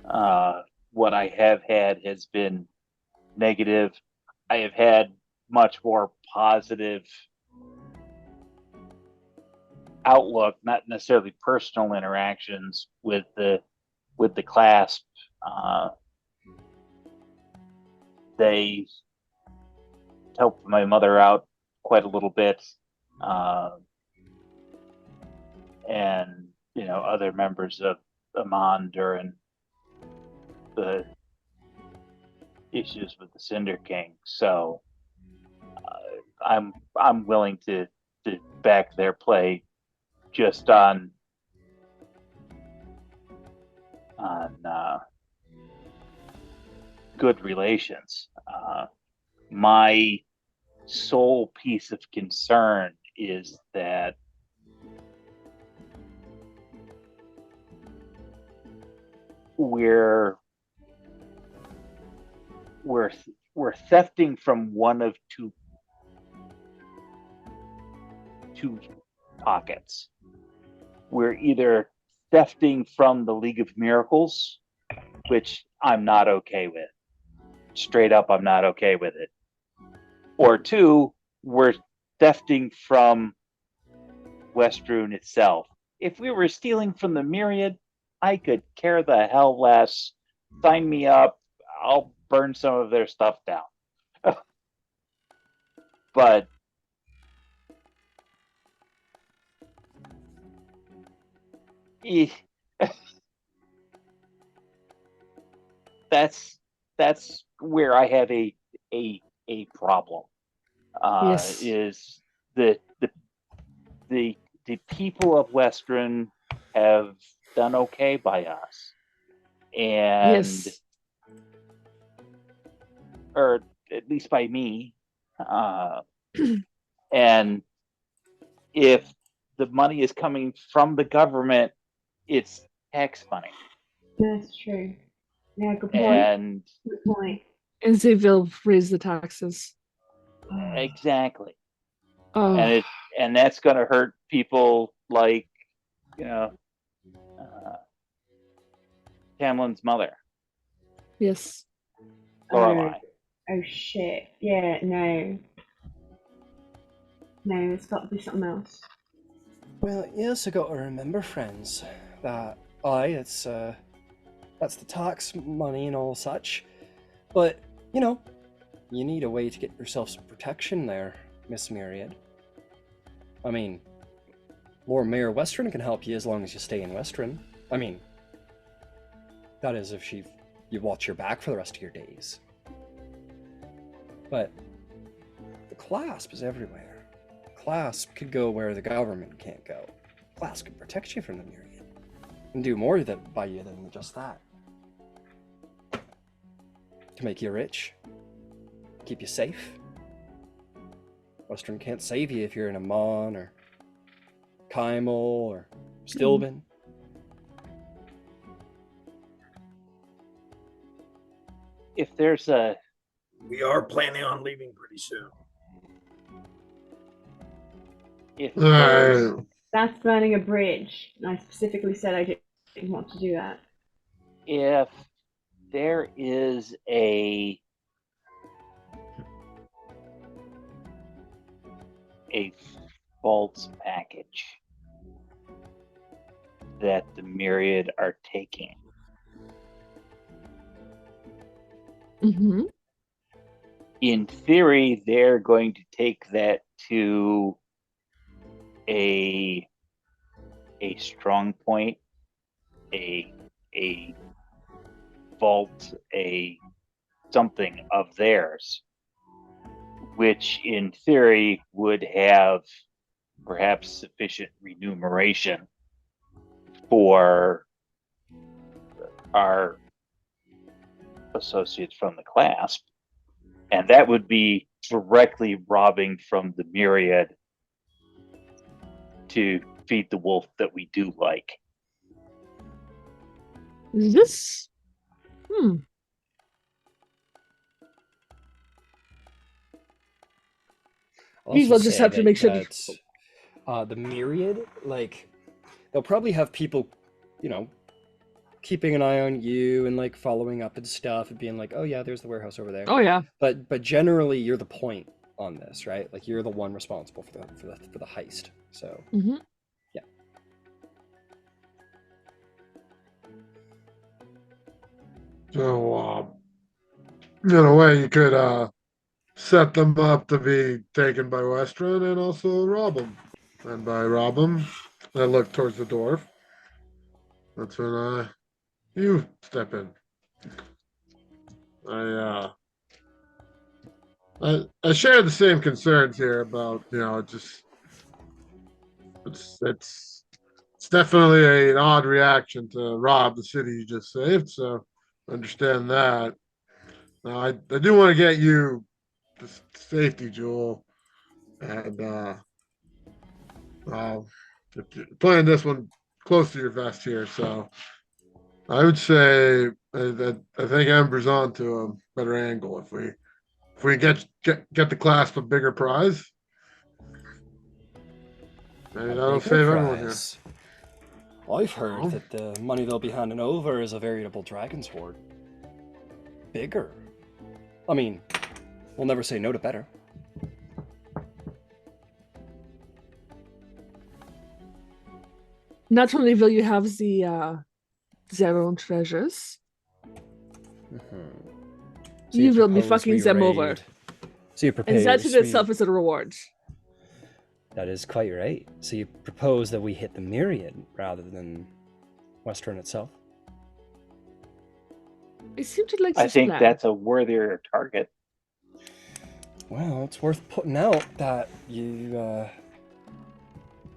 What I have had has been negative. I have had much more positive outlook, not necessarily personal interactions with the clasp. They helped my mother out quite a little bit, and other members of Amon during the issues with the Cinder King. So I'm willing to back their play just on good relations. My sole piece of concern is that we're thefting from one of two pockets. We're either thefting from the League of Miracles, which I'm not okay with. Straight up, I'm not okay with it. Or two, we're thefting from Westruun itself. If we were stealing from the myriad, I could care the hell less. Sign me up. I'll burn some of their stuff down. But that's where I have a problem. Yes. Is the people of Westruun have done okay by us, and Yes. or at least by me, and if the money is coming from the government, it's tax money. That's true. Yeah, good point. And Good point. And they will raise the taxes. exactly. Oh, And that's going to hurt people like Tamlin's mother, yes. Lorelai. Oh shit. Yeah, no. No, it's got to be something else. Well, you also got to remember, friends, that that's the tax money and all such. But, you need a way to get yourself some protection there, Miss Myriad. I mean, Lord Mayor Westruun can help you as long as you stay in Westruun. I mean, that is if you watch your back for the rest of your days. But the clasp is everywhere. The clasp could go where the government can't go. class can protect you from the myriad and do more by you than just that. Can make you rich, keep you safe. Westruun can't save you if you're in a Mon or Kymel or Stilben. If there's a We are planning on leaving pretty soon. if there's That's burning a bridge. And I specifically said I didn't want to do that. if there is a false package that the myriad are taking, Mm-hmm. in theory, they're going to take that to a strong point, a vault, a something of theirs, which in theory would have perhaps sufficient remuneration for our associates from the clasp. And that would be directly robbing from the myriad to feed the wolf that we do like. Is this? I'll We also will just say have to make sure that the myriad, like, they'll probably have people, you know, keeping an eye on you and like following up and stuff and being like, oh yeah, there's the warehouse over there. Oh yeah. But generally, you're the point on this, right? Like, you're the one responsible for the heist. So Mm-hmm. yeah. So, in a way, you could set them up to be taken by Westruun and also rob them. And by rob them, I look towards the dwarf. That's when you step in. I share the same concerns here about, you know, just it's definitely an odd reaction to rob the city you just saved, so understand that. Now I do want to get you the safety jewel, and playing this one close to your vest here, so I would say that I think Ember's on to a better angle if we get the clasp a bigger prize. Maybe that'll Bigger save everyone here. prize. I've heard Oh. that the money they'll be handing over is a veritable dragon's hoard. Bigger. I mean, we'll never say no to better. Not only will you have the their own treasures, you will be fucking them over. So you and propose that in itself is a reward. That is quite right. So you propose that we hit the myriad rather than Westruun itself. It seemed to like I this think plan. that's a worthier target. Well, it's worth putting out that you,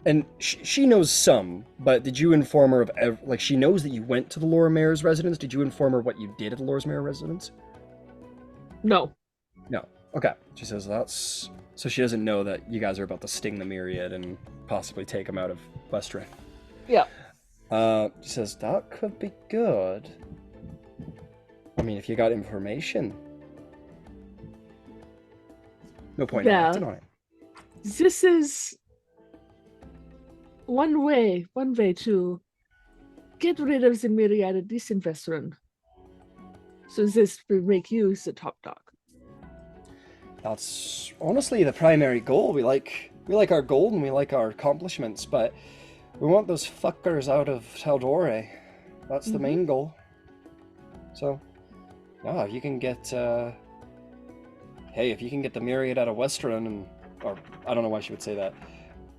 and she knows some, but did you inform her of, like, she knows that you went to the Lord Mayor's residence? Did you inform her what you did at the Lord Mayor's residence? No. No. Okay. She says that's... So she doesn't know that you guys are about to sting the myriad and possibly take him out of Westruun. Yeah. She says, that could be good. I mean, if you got information. No point in acting on it. This is one way to get rid of the myriad at this investment. So this will make you the top dog. That's honestly the primary goal. We like our gold and we like our accomplishments, but we want those fuckers out of Tal'Dorei. That's the main goal. So, yeah, if you can get, hey, if you can get the myriad out of Westruun, and, or I don't know why she would say that.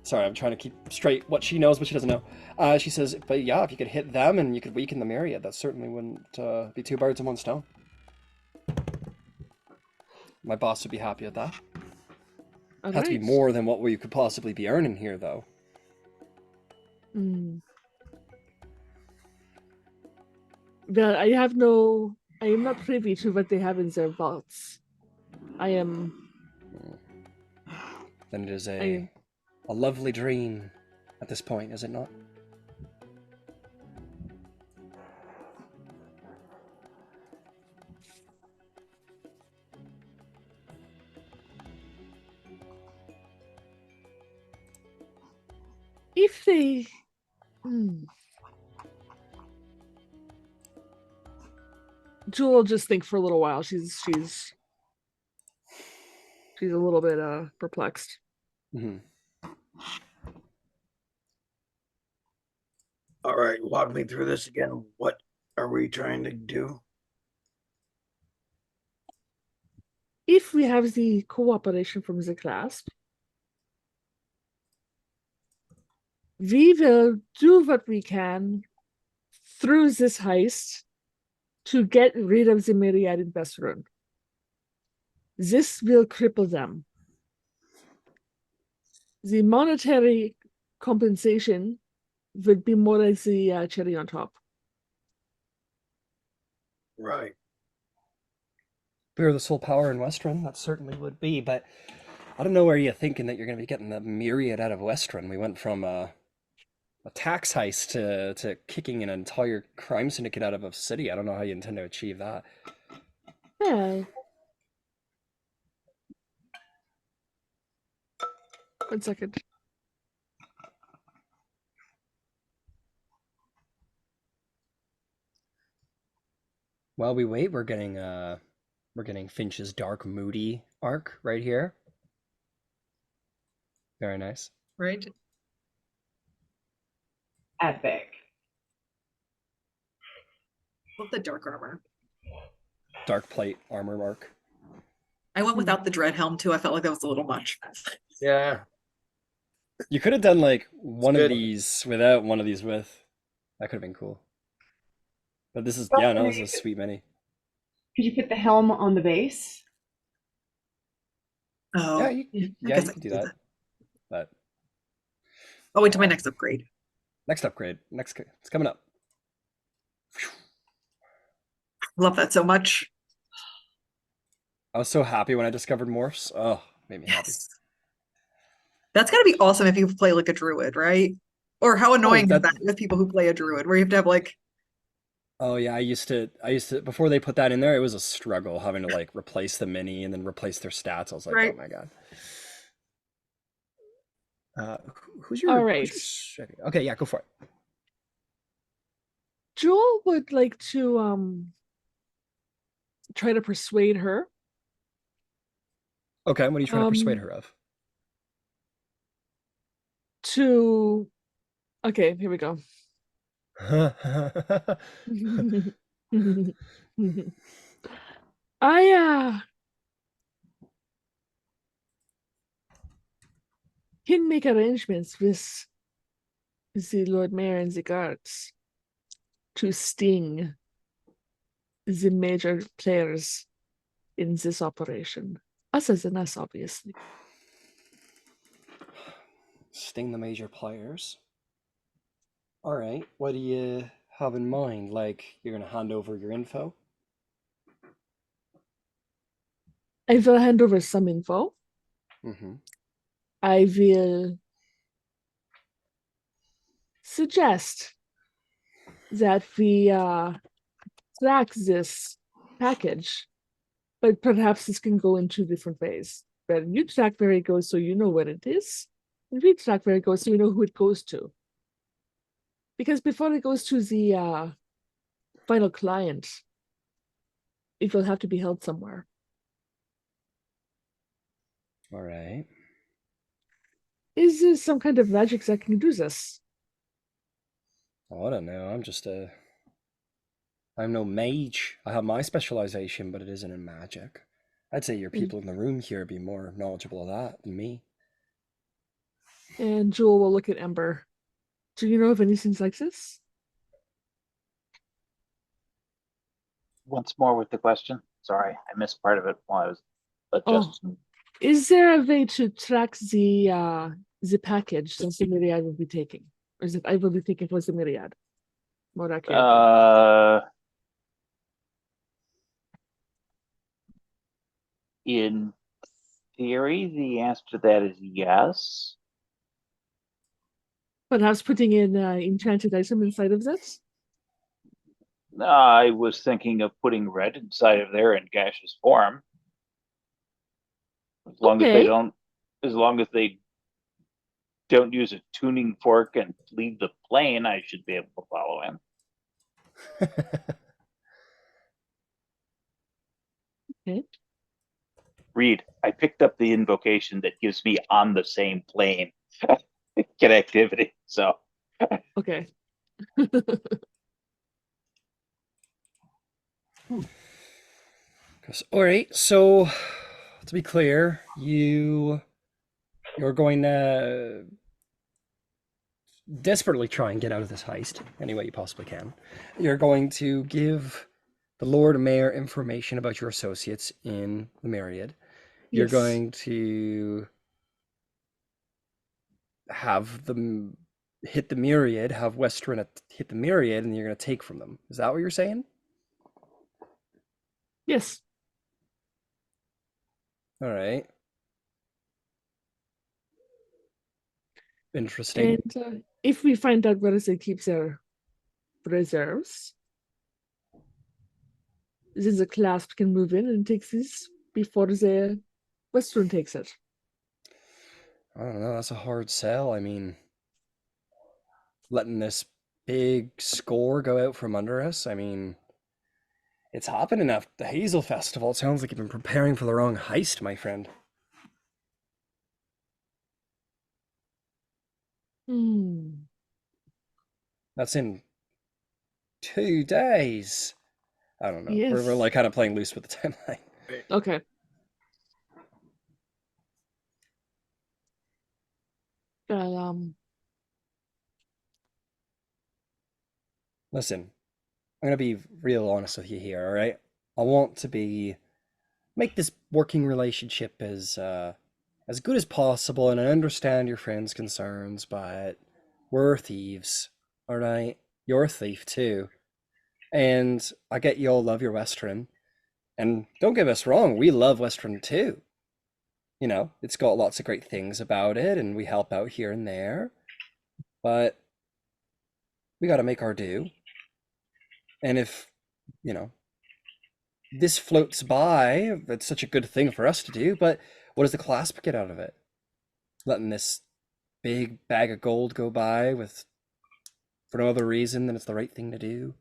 Sorry, I'm trying to keep straight what she knows, but she doesn't know. She says, but yeah, if you could hit them and you could weaken the myriad, that certainly wouldn't be two birds in one stone. My boss would be happy with that. Has to be more than what we could possibly be earning here, though. Mm. Well, I am not privy to what they have in their vaults. Then it is a lovely dream at this point, is it not? If they, hmm. Jewel will just think for a little while. She's a little bit perplexed. Mm-hmm. All right, walk me through this again. What are we trying to do? If we have the cooperation from the clasp, we will do what we can through this heist to get rid of the myriad in Westruun. This will cripple them. The monetary compensation would be more like the cherry on top. Right. If we were the sole power in Westruun, that certainly would be, but I don't know where you're thinking that you're going to be getting the myriad out of Westruun. We went from a tax heist to kicking an entire crime syndicate out of a city. I don't know how you intend to achieve that. Yeah. 1 second. While we wait, we're getting Finch's dark moody arc right here. Very nice. Right? Epic. Love the dark armor. Dark plate armor arc. I went without the dread helm too. I felt like that was a little much. Yeah. You could have done like one of good. these without, one of these with. That could have been cool. But this is, yeah, no, this is a sweet mini. Could you put the helm on the base? Oh, Yeah, I you guess I could do that. But I'll wait till my next upgrade. next upgrade, it's coming up. Love that so much. I was so happy when I discovered morphs. Oh, made me happy. Yes. That's gotta be awesome if you play like a druid, right? Or how annoying is that with people who play a druid, where you have to have like. Oh yeah, I used to before they put that in there, it was a struggle having to like replace the mini and then replace their stats. I was like, Right. oh my god. Who's your? All right. Okay, yeah, go for it. Jewel would like to try to persuade her. Okay, what are you trying to persuade her of? Okay, here we go. I can make arrangements with the Lord Mayor and the guards to sting the major players in this operation. Other than us, obviously. Sting the major players. All right, what do you have in mind? Like, you're gonna hand over your info? I will hand over some info. Mm-hmm. I will suggest that we track this package, but perhaps this can go in 2 different ways. But you track where it goes so you know where it is, and we track where it goes so we know who it goes to. Because before it goes to the final client, it will have to be held somewhere. All right. Is there some kind of magic that can do this? Oh, I don't know. I'm no mage. I have my specialization, but it isn't in magic. I'd say your people in the room here would be more knowledgeable of that than me. And Jewel will look at Ember. Do you know of anything like this? Once more with the question. Sorry, I missed part of it while I was adjusting. Is there a way to track the package that the myriad will be taking? Or is it I really think it was the myriad? More accurately. In theory, the answer to that is yes. Perhaps putting in enchanted item inside of this? I was thinking of putting red inside of there in gaseous form. As long as they don't use a tuning fork and leave the plane, I should be able to follow him. Okay. Reed, I picked up the invocation that gives me on the same plane connectivity. So Okay. All right, so to be clear, you're going to desperately try and get out of this heist any way you possibly can. You're going to give the Lord Mayor information about your associates in the Myriad. You're Yes. going to have them hit the Myriad, have Westruun hit the Myriad, and you're going to take from them. Is that what you're saying? Yes. All right. Interesting. And if we find out where they keep their reserves, then the clasp can move in and take this before the Westruun takes it. I don't know. That's a hard sell. I mean, letting this big score go out from under us. I mean, it's happening at the Hazel Festival. It sounds like you've been preparing for the wrong heist, my friend. That's in 2 days. I don't know. Yes. We're like kind of playing loose with the timeline. Okay. Listen, I'm gonna be real honest with you here, all right? I want to make this working relationship as good as possible, and I understand your friend's concerns, but we're thieves, all right? You're a thief too, and I get you all love your Westruun, and don't get us wrong, we love Westruun too. You know, it's got lots of great things about it, and we help out here and there, but we got to make our due. And if, you know, this floats by, it's such a good thing for us to do, but what does the clasp get out of it? Letting this big bag of gold go by for no other reason than it's the right thing to do?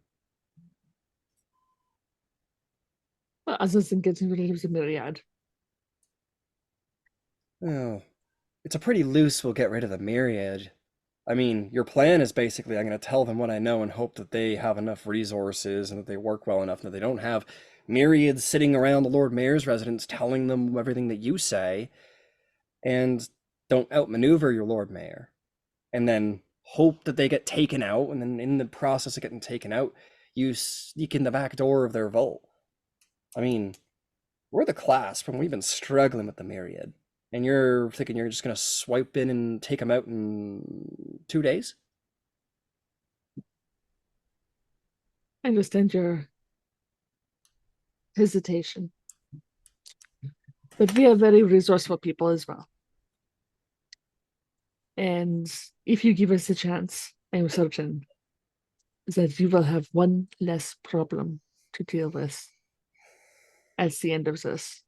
Well, other than getting rid of the myriad. Oh, it's a pretty loose we'll get rid of the myriad. I mean, your plan is basically I'm going to tell them what I know and hope that they have enough resources and that they work well enough and that they don't have myriads sitting around the Lord Mayor's residence telling them everything that you say, and don't outmaneuver your Lord Mayor. And then hope that they get taken out, and then in the process of getting taken out, you sneak in the back door of their vault. I mean, we're the clasp and we've been struggling with the myriad. And you're thinking you're just going to swipe in and take them out in 2 days? I understand your hesitation. But we are very resourceful people as well. And if you give us a chance, I'm certain that you will have one less problem to deal with at the end of this.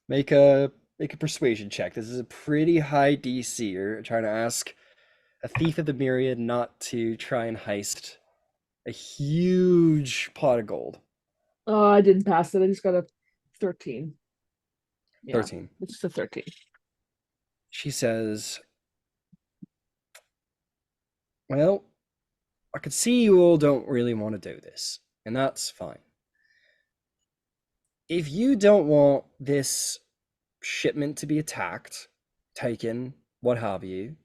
Make a persuasion check. This is a pretty high DC. You're trying to ask a thief of the myriad not to try and heist a huge pot of gold. Oh, I didn't pass it. I just got a 13. Yeah, 13. It's just a 13. She says, well, I could see you all don't really want to do this, and that's fine. If you don't want this shipment to be attacked, taken, what have you,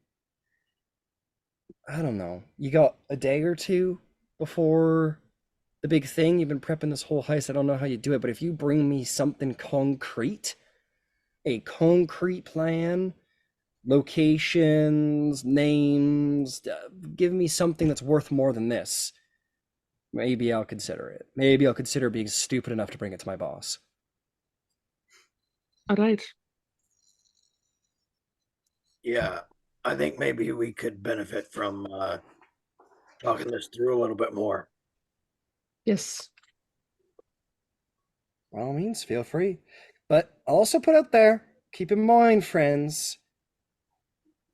I don't know. You got a day or two before the big thing. You've been prepping this whole heist. I don't know how you do it, but if you bring me something concrete, a concrete plan locations, names. Give me something that's worth more than this. Maybe I'll consider it. Maybe I'll consider being stupid enough to bring it to my boss. All right. Yeah, I think maybe we could benefit from talking this through a little bit more. Yes. By all means, feel free. But I'll also put out there, keep in mind, friends,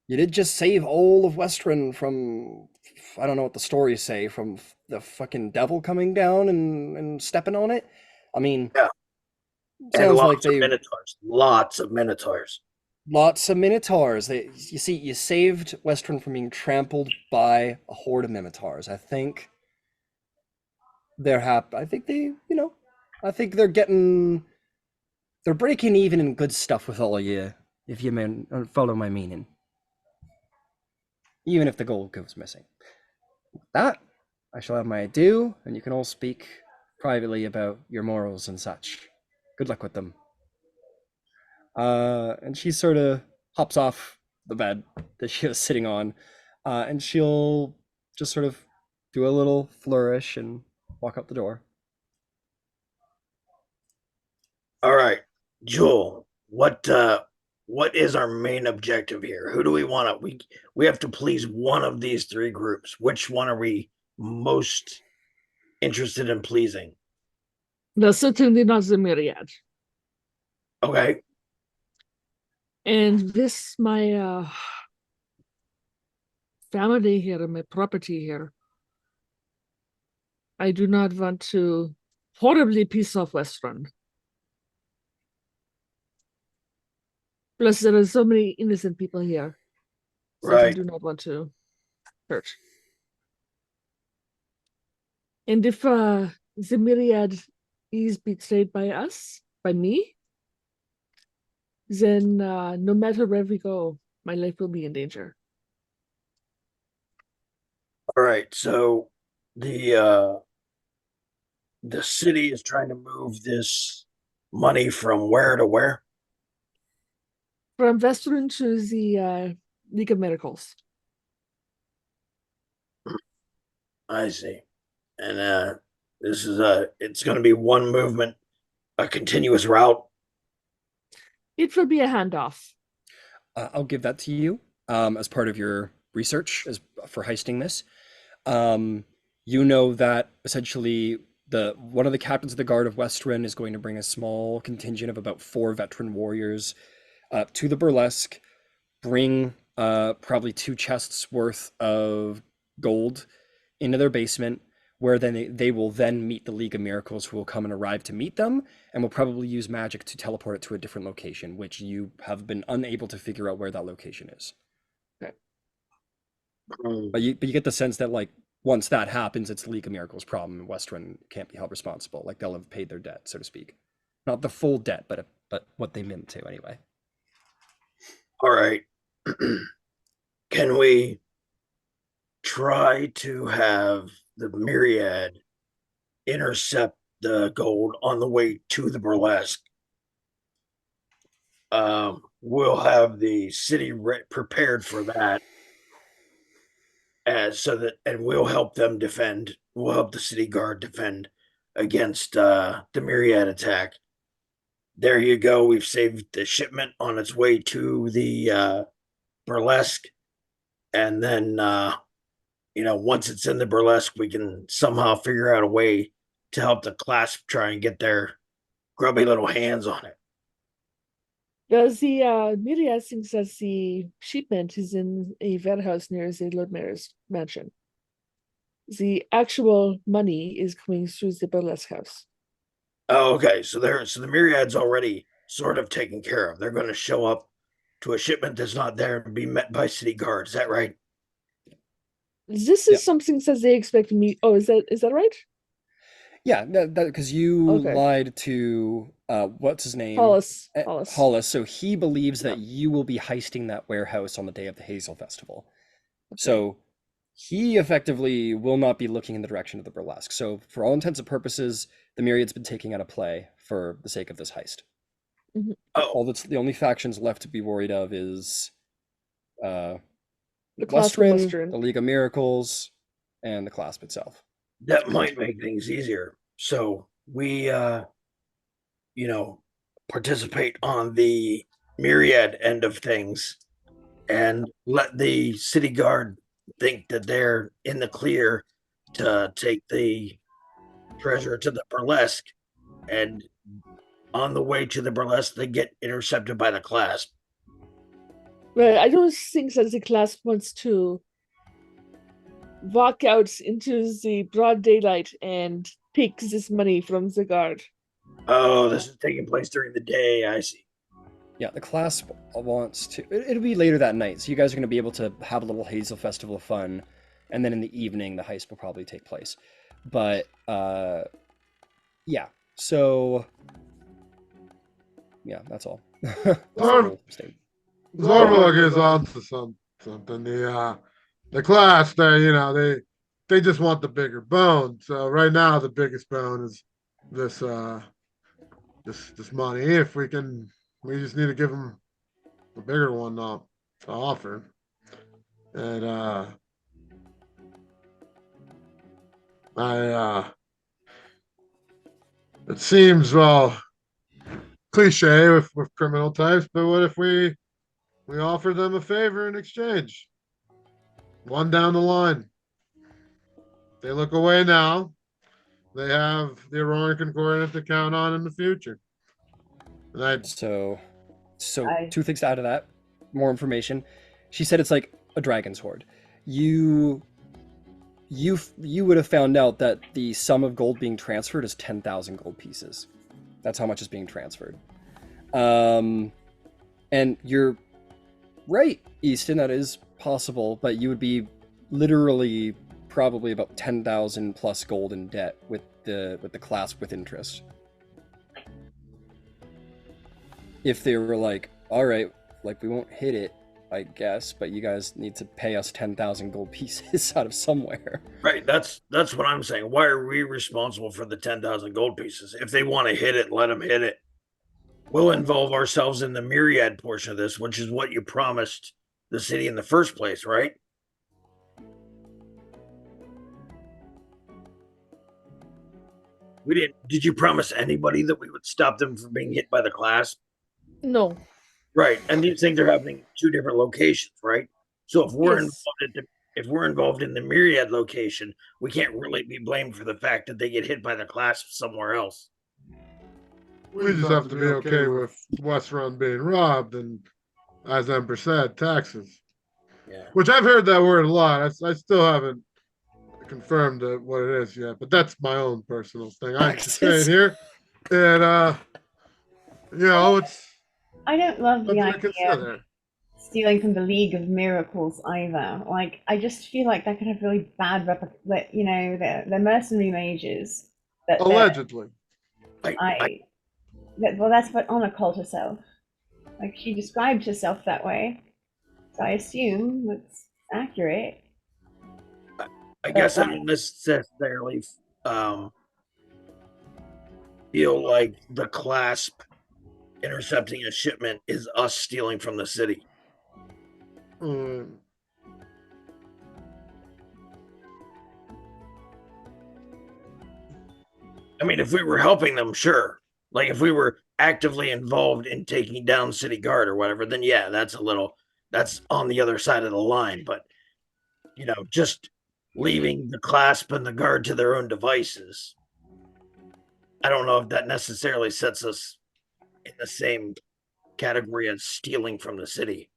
you did just save all of Westruun from, I don't know what the stories say, from the fucking devil coming down and stepping on it. I mean, Yeah. And sounds like lots of minotaurs. Lots of minotaurs. lots of minotaurs. You see, you saved Westruun from being trampled by a horde of minotaurs. I think they're happy. I think I think they're breaking even in good stuff with all of you, if you follow my meaning. Even if the gold goes missing. With that, I shall have my adieu, and you can all speak privately about your morals and such. Good luck with them. And she sort of hops off the bed that she was sitting on, and she'll just sort of do a little flourish and walk out the door. All right, Joel, what is our main objective here? Who do we want to we have to please one of these three groups. Which one are we most interested in pleasing? No, certainly not the myriad. Okay. And this my family here, my property here. I do not want to horribly piss off Westruun. Plus, there are so many innocent people here that I Right. do not want to hurt. And if the myriad is betrayed by us, by me, then no matter where we go, my life will be in danger. All right. So the city is trying to move this money from where to where? From Westruun to the League of Miracles. I see. And this is it's going to be one movement, a continuous route. It will be a handoff. I'll give that to you as part of your research for heisting this. You know that essentially one of the captains of the Guard of Westruun is going to bring a small contingent of about 4 veteran warriors to the burlesque, bring probably 2 chests worth of gold into their basement, where then they will then meet the League of Miracles, who will come and arrive to meet them, and will probably use magic to teleport it to a different location, which you have been unable to figure out where that location is. Okay. But you get the sense that, like, once that happens, it's the League of Miracles' problem, and Westruun can't be held responsible. Like, they'll have paid their debt, so to speak. Not the full debt, but what they meant to anyway. All right. Can we try to have the myriad intercept the gold on the way to the burlesque? We'll have the city prepared for that, and we'll help them defend. We'll help the city guard defend against the myriad attack. There you go. We've saved the shipment on its way to the burlesque, and then once it's in the burlesque, we can somehow figure out a way to help the clasp try and get their grubby little hands on it. Does the myriad thinks that the shipment is in a warehouse near the Lord Mayor's mansion? The actual money is coming through the burlesque house. Oh, okay. So the myriad's already sort of taken care of. They're going to show up to a shipment that's not there and be met by city guards. Is that right? This is something that they expect me. Oh, is that right? Yeah, because you lied to what's his name? Hollis. Hollis. So he believes that you will be heisting that warehouse on the day of the Hazel Festival. Okay. So he effectively will not be looking in the direction of the burlesque. So for all intents and purposes, the myriad's been taken out of play for the sake of this heist. Mm-hmm. The only factions left to be worried of is The clasp of Westruun, Westruun. the League of Miracles, and the clasp itself. That might make things easier. So we, participate on the myriad end of things and let the city guard think that they're in the clear to take the treasure to the burlesque. And on the way to the burlesque, they get intercepted by the clasp. Well, I don't think that the clasp wants to walk out into the broad daylight and take this money from the guard. Oh, this is taking place during the day. I see. Yeah, the clasp wants to. It'll be later that night, so you guys are going to be able to have a little Hazel Festival of fun, and then in the evening, the heist will probably take place. But yeah, so yeah, that's all. Zorvog is on to something. The class, they just want the bigger bone. So right now, the biggest bone is this this money. If we just need to give them a bigger one to offer. And it seems cliche with criminal types, but what if we offer them a favor in exchange? One down the line. They look away now. They have the Aurora Concordance to count on in the future. And So two things out of that. More information. She said it's like a dragon's hoard. You would have found out that the sum of gold being transferred is 10,000 gold pieces. That's how much is being transferred. And you're right, Easton, that is possible, but you would be literally probably about 10,000 plus gold in debt with the clasp with interest. If they were like, all right, like we won't hit it, I guess, but you guys need to pay us 10,000 gold pieces out of somewhere. Right. That's what I'm saying. Why are we responsible for the 10,000 gold pieces? If they want to hit it, let them hit it. We'll involve ourselves in the myriad portion of this, which is what you promised the city in the first place, right? We didn't. Did you promise anybody that we would stop them from being hit by the clasp? No. Right, and these things are happening in two different locations, right? So if we're Yes. involved in the myriad location, we can't really be blamed for the fact that they get hit by the clasp somewhere else. we just have to be okay with Westruun being robbed and, as Ember said, taxes. Yeah. Which I've heard that word a lot. I still haven't confirmed what it is yet, but that's my own personal thing. I just say it here, and it's. I don't love the something to idea of consider. stealing from the League of Miracles either. Like, I just feel like that could have really bad they're mercenary mages. That Allegedly. well, that's what Anna called herself. Like, she described herself that way. So I assume that's accurate. I guess I don't necessarily feel like the clasp intercepting a shipment is us stealing from the city. Mm. I mean, if we were helping them, sure. Like if we were actively involved in taking down city guard or whatever, then yeah, that's on the other side of the line. But just leaving the clasp and the guard to their own devices, I don't know if that necessarily sets us in the same category as stealing from the city.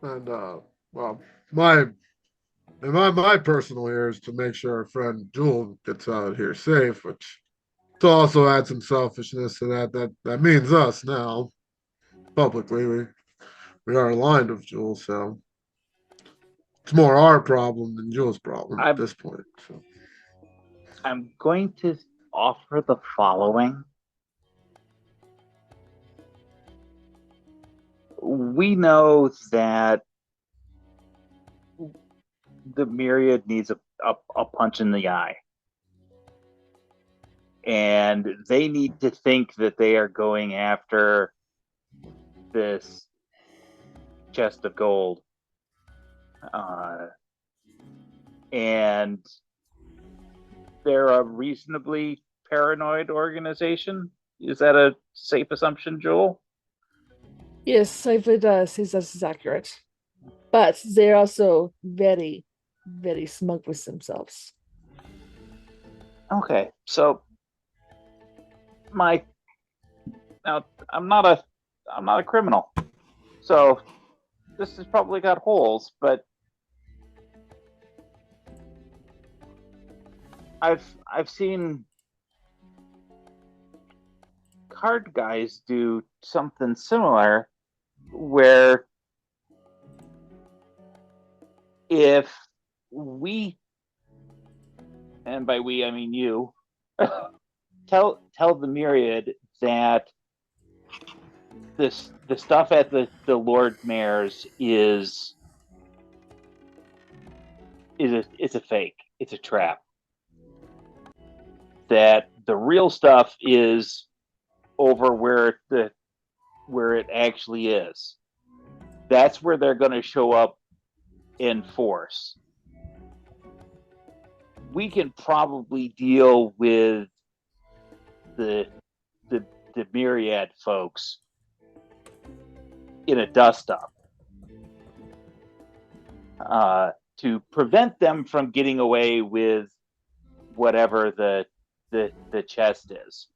And my personal here is to make sure our friend Jewel gets out of here safe, which to also add some selfishness to that means us now. Publicly, we are aligned with Jewel, so it's more our problem than Jewel's problem at this point. So I'm going to offer the following. We know that the myriad needs a punch in the eye. And they need to think that they are going after this chest of gold. And they're a reasonably paranoid organization. Is that a safe assumption, Joel? Yes, I would say that is accurate. But they're also very, very smug with themselves. Okay, so now I'm not a criminal, so this has probably got holes, but I've seen card guys do something similar where if we, and by we I mean you, tell the myriad that the stuff at the Lord Mayor's is a fake. It's a trap. That the real stuff is over where it actually is. That's where they're going to show up in force. We can probably deal with the myriad folks in a dust up to prevent them from getting away with whatever the chest is.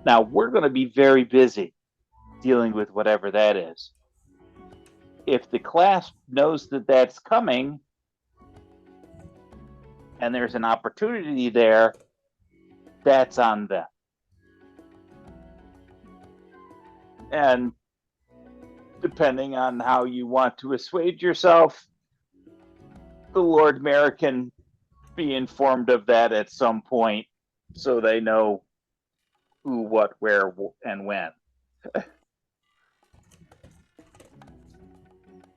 Now we're going to be very busy dealing with whatever that is. If the class knows that that's coming and there's an opportunity there, that's on them. And depending on how you want to assuage yourself, the Lord Mayor can be informed of that at some point so they know who, what, where, and when.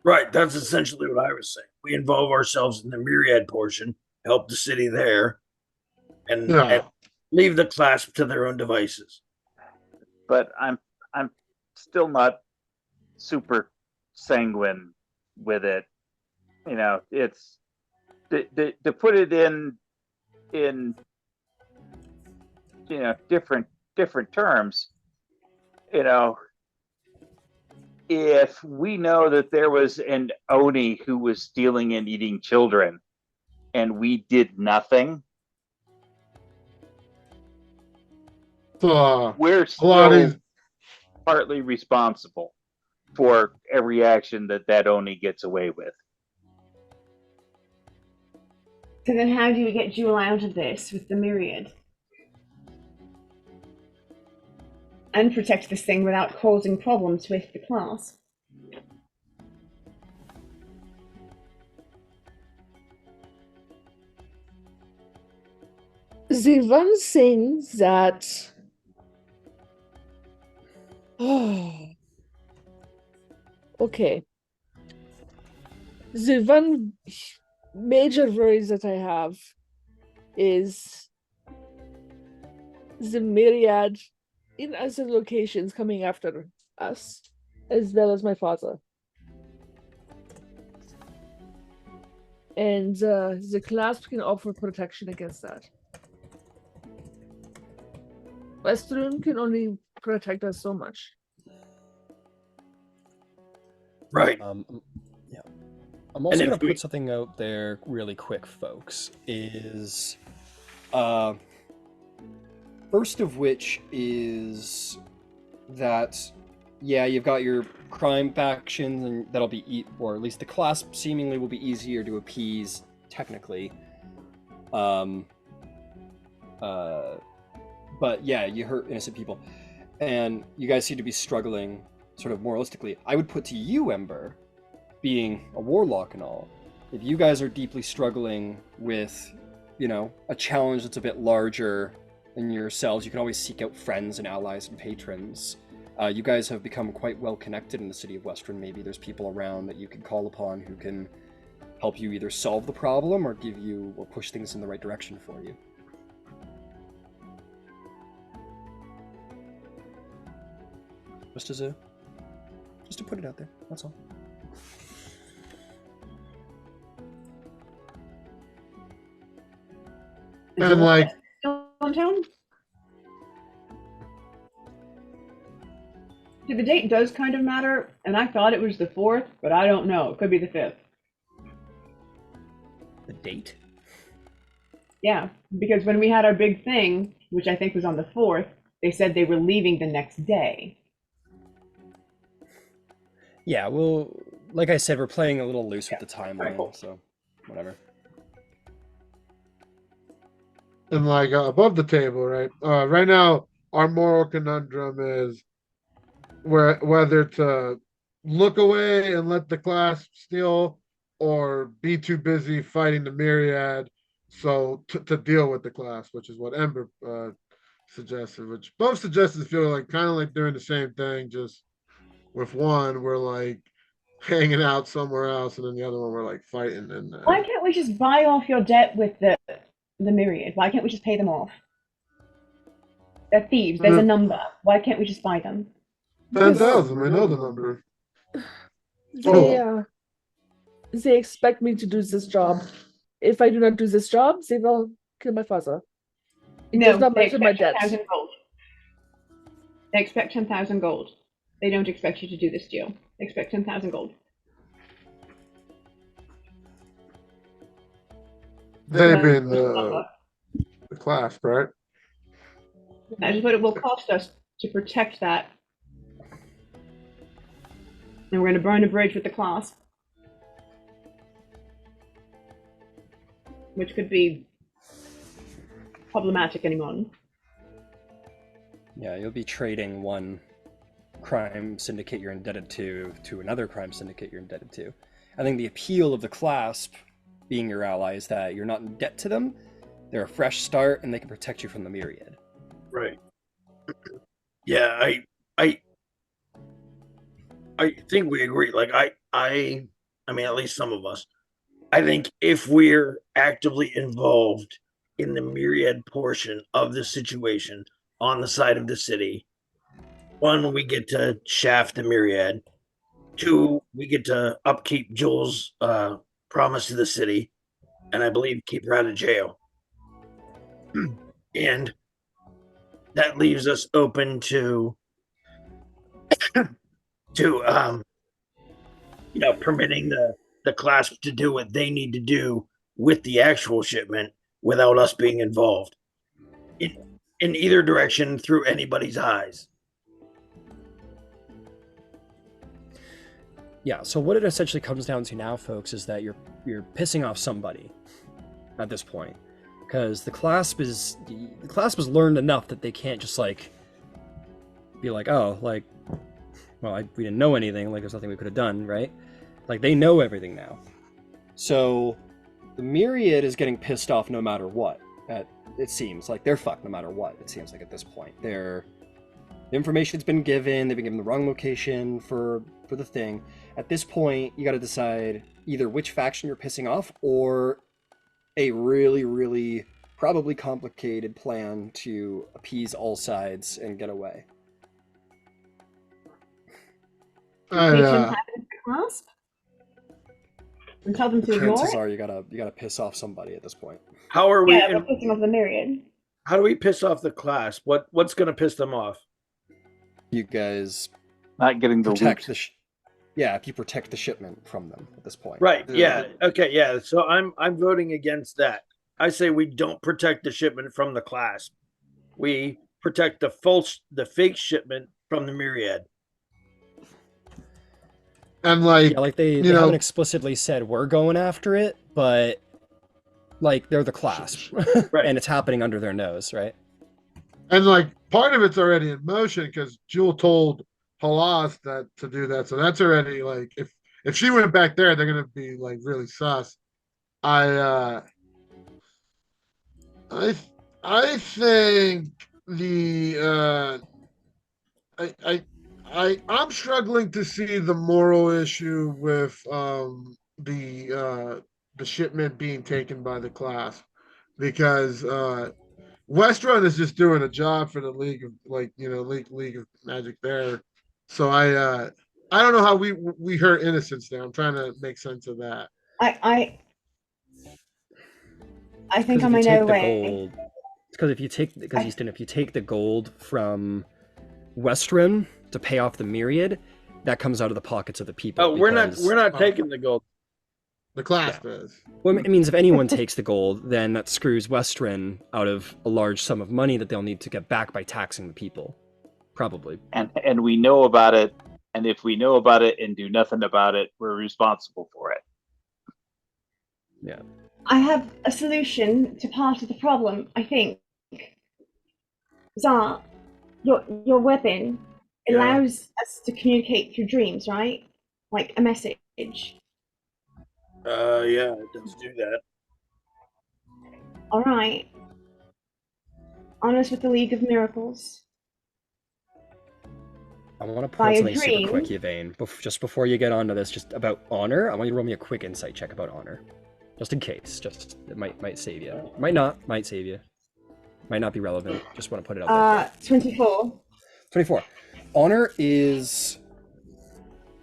Right, that's essentially what I was saying. We involve ourselves in the myriad portion, help the city there, and leave the class to their own devices. But I'm still not super sanguine with it. You know, it's to put it in you know different terms. You know, if we know that there was an Oni who was stealing and eating children, and we did nothing, we're still partly responsible for every action that Oni gets away with. So then how do we get Jewel out of this with the myriad? And protect this thing without causing problems with the class? The one thing that okay. The one major worry that I have is the myriad in other locations coming after us, as well as my father. And the clasp can offer protection against that. Westruun can only protect us so much. Right. Yeah. I'm also going to put something out there really quick, folks. Is first of which is that, yeah, you've got your crime factions, and that'll be or at least the class seemingly will be easier to appease technically. But yeah, you hurt innocent people, and you guys seem to be struggling sort of moralistically. I would put to you, Ember, being a warlock and all, if you guys are deeply struggling with, you know, a challenge that's a bit larger than yourselves, you can always seek out friends and allies and patrons. You guys have become quite well connected in the city of Westruun. Maybe there's people around that you can call upon who can help you either solve the problem or give you or push things in the right direction for you. just to put it out there. That's all. And like, Still in town? See, the date does kind of matter, and I thought it was the 4th, but I don't know. It could be the 5th. The date? Yeah, because when we had our big thing, which I think was on the 4th, they said they were leaving the next day. Yeah, well, like I said, we're playing a little loose with the timeline, Alright, cool. so whatever. and like above the table, right? Right now, our moral conundrum is whether to look away and let the class steal, or be too busy fighting the myriad, so to deal with the class, which is what Ember suggested. Which both suggestions feel like kind of like doing the same thing, just with one we're like hanging out somewhere else, and then the other one we're like fighting. And Why can't we just buy off your debt with the myriad? Why can't we just pay them off? They're thieves. There's a number. Why can't we just buy them? 10,000. We know the number. They expect me to do this job. If I do not do this job, they will kill my father. It does not mention my debt. 10,000 gold. They expect 10,000 gold. They don't expect you to do this deal. They expect 10,000 gold. They being the class, right? That is what it will cost us to protect that. And we're going to burn a bridge with the class. Which could be problematic anymore. Yeah, you'll be trading one crime syndicate you're indebted to another crime syndicate you're indebted to. I think the appeal of the clasp being your ally is that you're not in debt to them, they're a fresh start, and they can protect you from the myriad. Right. Yeah, I think we agree. Like I mean, at least some of us. I think if we're actively involved in the myriad portion of the situation on the side of the city, one, we get to shaft the myriad. Two, we get to upkeep Jules' promise to the city, and I believe keep her out of jail. And that leaves us open to permitting the class to do what they need to do with the actual shipment without us being involved in either direction through anybody's eyes. Yeah, so what it essentially comes down to now, folks, is that you're pissing off somebody at this point, because the clasp has learned enough that they can't just like be like, oh, like, well, we didn't know anything, like there's nothing we could have done, right? Like they know everything now. So the myriad is getting pissed off no matter what. It seems like they're fucked no matter what. It seems like at this point, the information's been given. They've been given the wrong location for the thing. At this point, you got to decide either which faction you're pissing off or a really, really probably complicated plan to appease all sides and get away. Clasp? And tell them to ignore Chances it? are you gotta piss off somebody at this point. How are we? Yeah, we're pissing off the myriad. How do we piss off the class? What's going to piss them off? You guys Not getting the protect loot. if you protect the shipment from them at this point. Right. Yeah. Okay. Yeah. So I'm voting against that. I say we don't protect the shipment from the class. We protect the fake shipment from the myriad. And like, Yeah, like they haven't explicitly said we're going after it, but like they're the clasp, Right. And it's happening under their nose, right? And like part of it's already in motion because Jewel told Halas that to do that, so that's already like if she went back there, they're gonna be like really sus. I think I'm struggling to see the moral issue with the shipment being taken by the class, because Westruun is just doing a job for the League of League of Magic there. So I don't know how we hurt innocents there. I'm trying to make sense of that. I think Because I'm if you in take no the way. gold, because Easton, if you take the gold from Westruun to pay off the myriad, that comes out of the pockets of the people. Oh, we're not Oh. taking the gold. The class does. Well, it means if anyone takes the gold, then that screws Westruun out of a large sum of money that they'll need to get back by taxing the people. Probably. And we know about it, and if we know about it and do nothing about it, we're responsible for it. Yeah. I have a solution to part of the problem, I think. Zar, your weapon Yeah. allows us to communicate through dreams, right? Like a message. Yeah, it does do that. All right. Honors with the League of Miracles. I want to By point a something super dream. quick, Yvain. Just before you get onto this, just about honor, I want you to roll me a quick insight check about honor. Just in case. Just it might save you. Might not. Might save you. Might not be relevant. Just want to put it out there. 24. 24. Honor is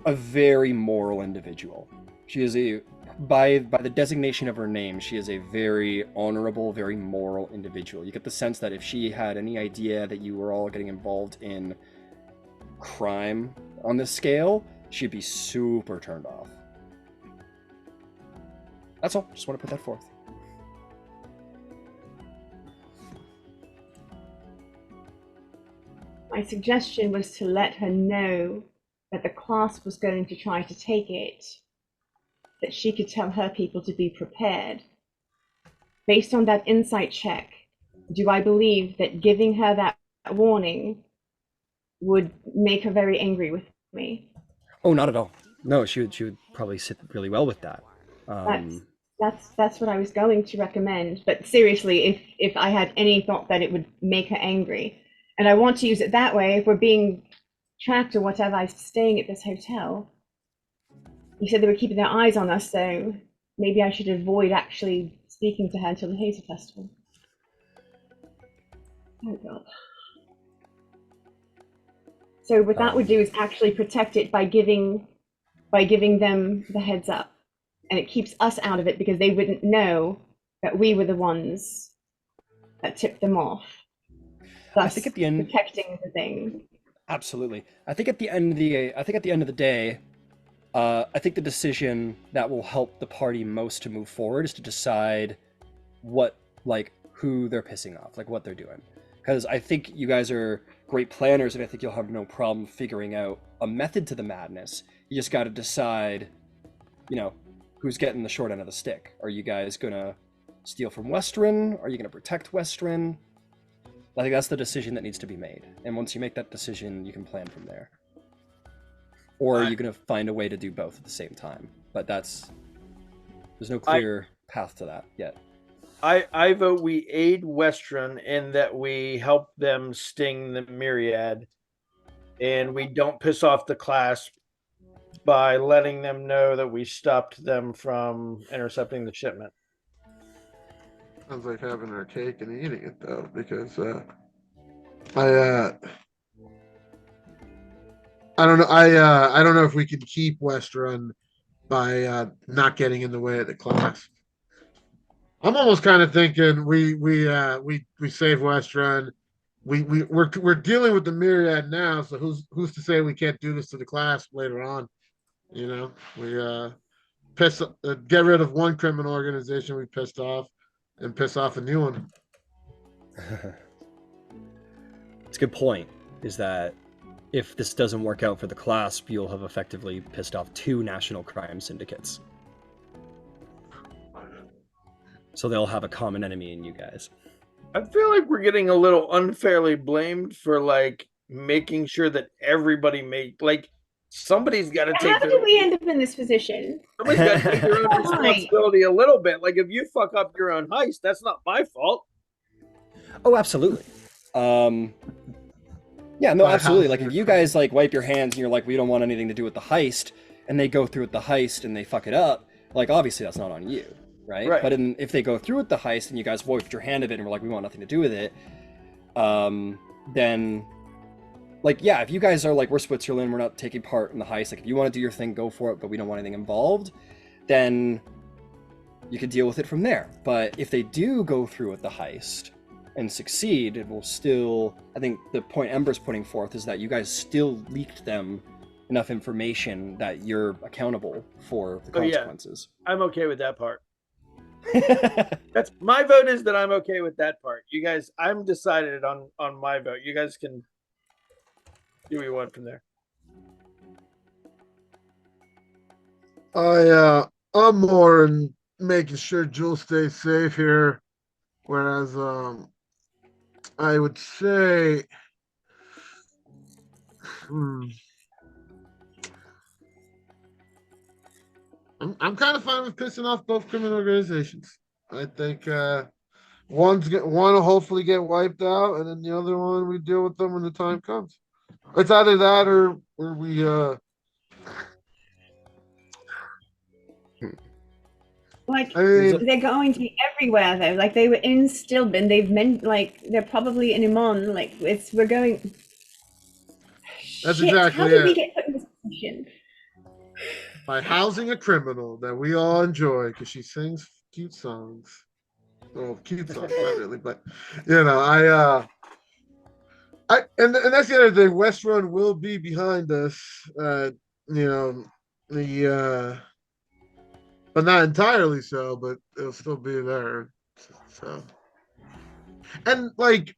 a very moral individual. She is by the designation of her name, she is a very honorable, very moral individual. You get the sense that if she had any idea that you were all getting involved in crime on this scale, she'd be super turned off. That's all. Just want to put that forth. My suggestion was to let her know that the class was going to try to take it, that she could tell her people to be prepared. Based on that insight check, do I believe that giving her that warning would make her very angry with me? Oh, not at all. No, she would probably sit really well with that. That's what I was going to recommend. But seriously, if I had any thought that it would make her angry, and I want to use it that way, if we're being tracked or whatever, I'm staying at this hotel. You said they were keeping their eyes on us, so maybe I should avoid actually speaking to her until the Hazel Festival. Oh god. So what that would do is actually protect it by giving them the heads up. And it keeps us out of it because they wouldn't know that we were the ones that tipped them off. Thus, I think at the end, protecting the thing. Absolutely. I think at the end of the day, I think the decision that will help the party most to move forward is to decide who they're pissing off, like what they're doing. Because I think you guys are great planners, and I think you'll have no problem figuring out a method to the madness. You just got to decide, who's getting the short end of the stick. Are you guys gonna steal from Westruun? Are you gonna protect Westruun? I think that's the decision that needs to be made. And once you make that decision, you can plan from there. Or are you going to find a way to do both at the same time? But there's no clear path to that yet. I vote we aid Westruun in that we help them sting the myriad, and we don't piss off the class by letting them know that we stopped them from intercepting the shipment. Sounds like having our cake and eating it though, because I don't know. I don't know if we can keep Westruun by not getting in the way of the class. I'm almost kind of thinking we save Westruun. We're dealing with the myriad now, so who's to say we can't do this to the class later on? We get rid of one criminal organization we pissed off, and piss off a new one. It's a good point, is that if this doesn't work out for the clasp, you'll have effectively pissed off 2 national crime syndicates. So they'll have a common enemy in you guys. I feel like we're getting a little unfairly blamed for making sure that everybody somebody's got to take How did we end up in this position? Somebody's got to take their own responsibility a little bit. Like, if you fuck up your own heist, that's not my fault. Oh, absolutely. Yeah, no, absolutely. Like, if you guys wipe your hands and you're like, we don't want anything to do with the heist, and they go through with the heist and they fuck it up, obviously that's not on you, right? But if they go through with the heist and you guys wiped your hand of it and were like, we want nothing to do with it, then like, yeah, if you guys are like, we're Switzerland, we're not taking part in the heist, like if you want to do your thing, go for it, but we don't want anything involved, then you could deal with it from there. But if they do go through with the heist and succeed, it will still, I think the point Ember's putting forth is that you guys still leaked them enough information that you're accountable for the consequences. I'm okay with that part. That's my vote, is that I'm okay with that part. You guys, I'm decided on my vote. You guys can do what you want from there. I'm more in making sure Jewel stays safe here, whereas I would say, I'm kind of fine with pissing off both criminal organizations. I think one will hopefully get wiped out, and then the other one we deal with them when the time comes. It's either that or we Like, I mean, they're going to be everywhere though. Like, they were in Stillben. They've meant, like, they're probably in Imon. Like, we're going. That's Shit, exactly how did we it. get put in this position? By housing a criminal that we all enjoy because she sings cute songs. Well, cute songs, not really, but you know, and that's the other thing. Westruun will be behind us. You know, but not entirely so, but it'll still be there. So, and like,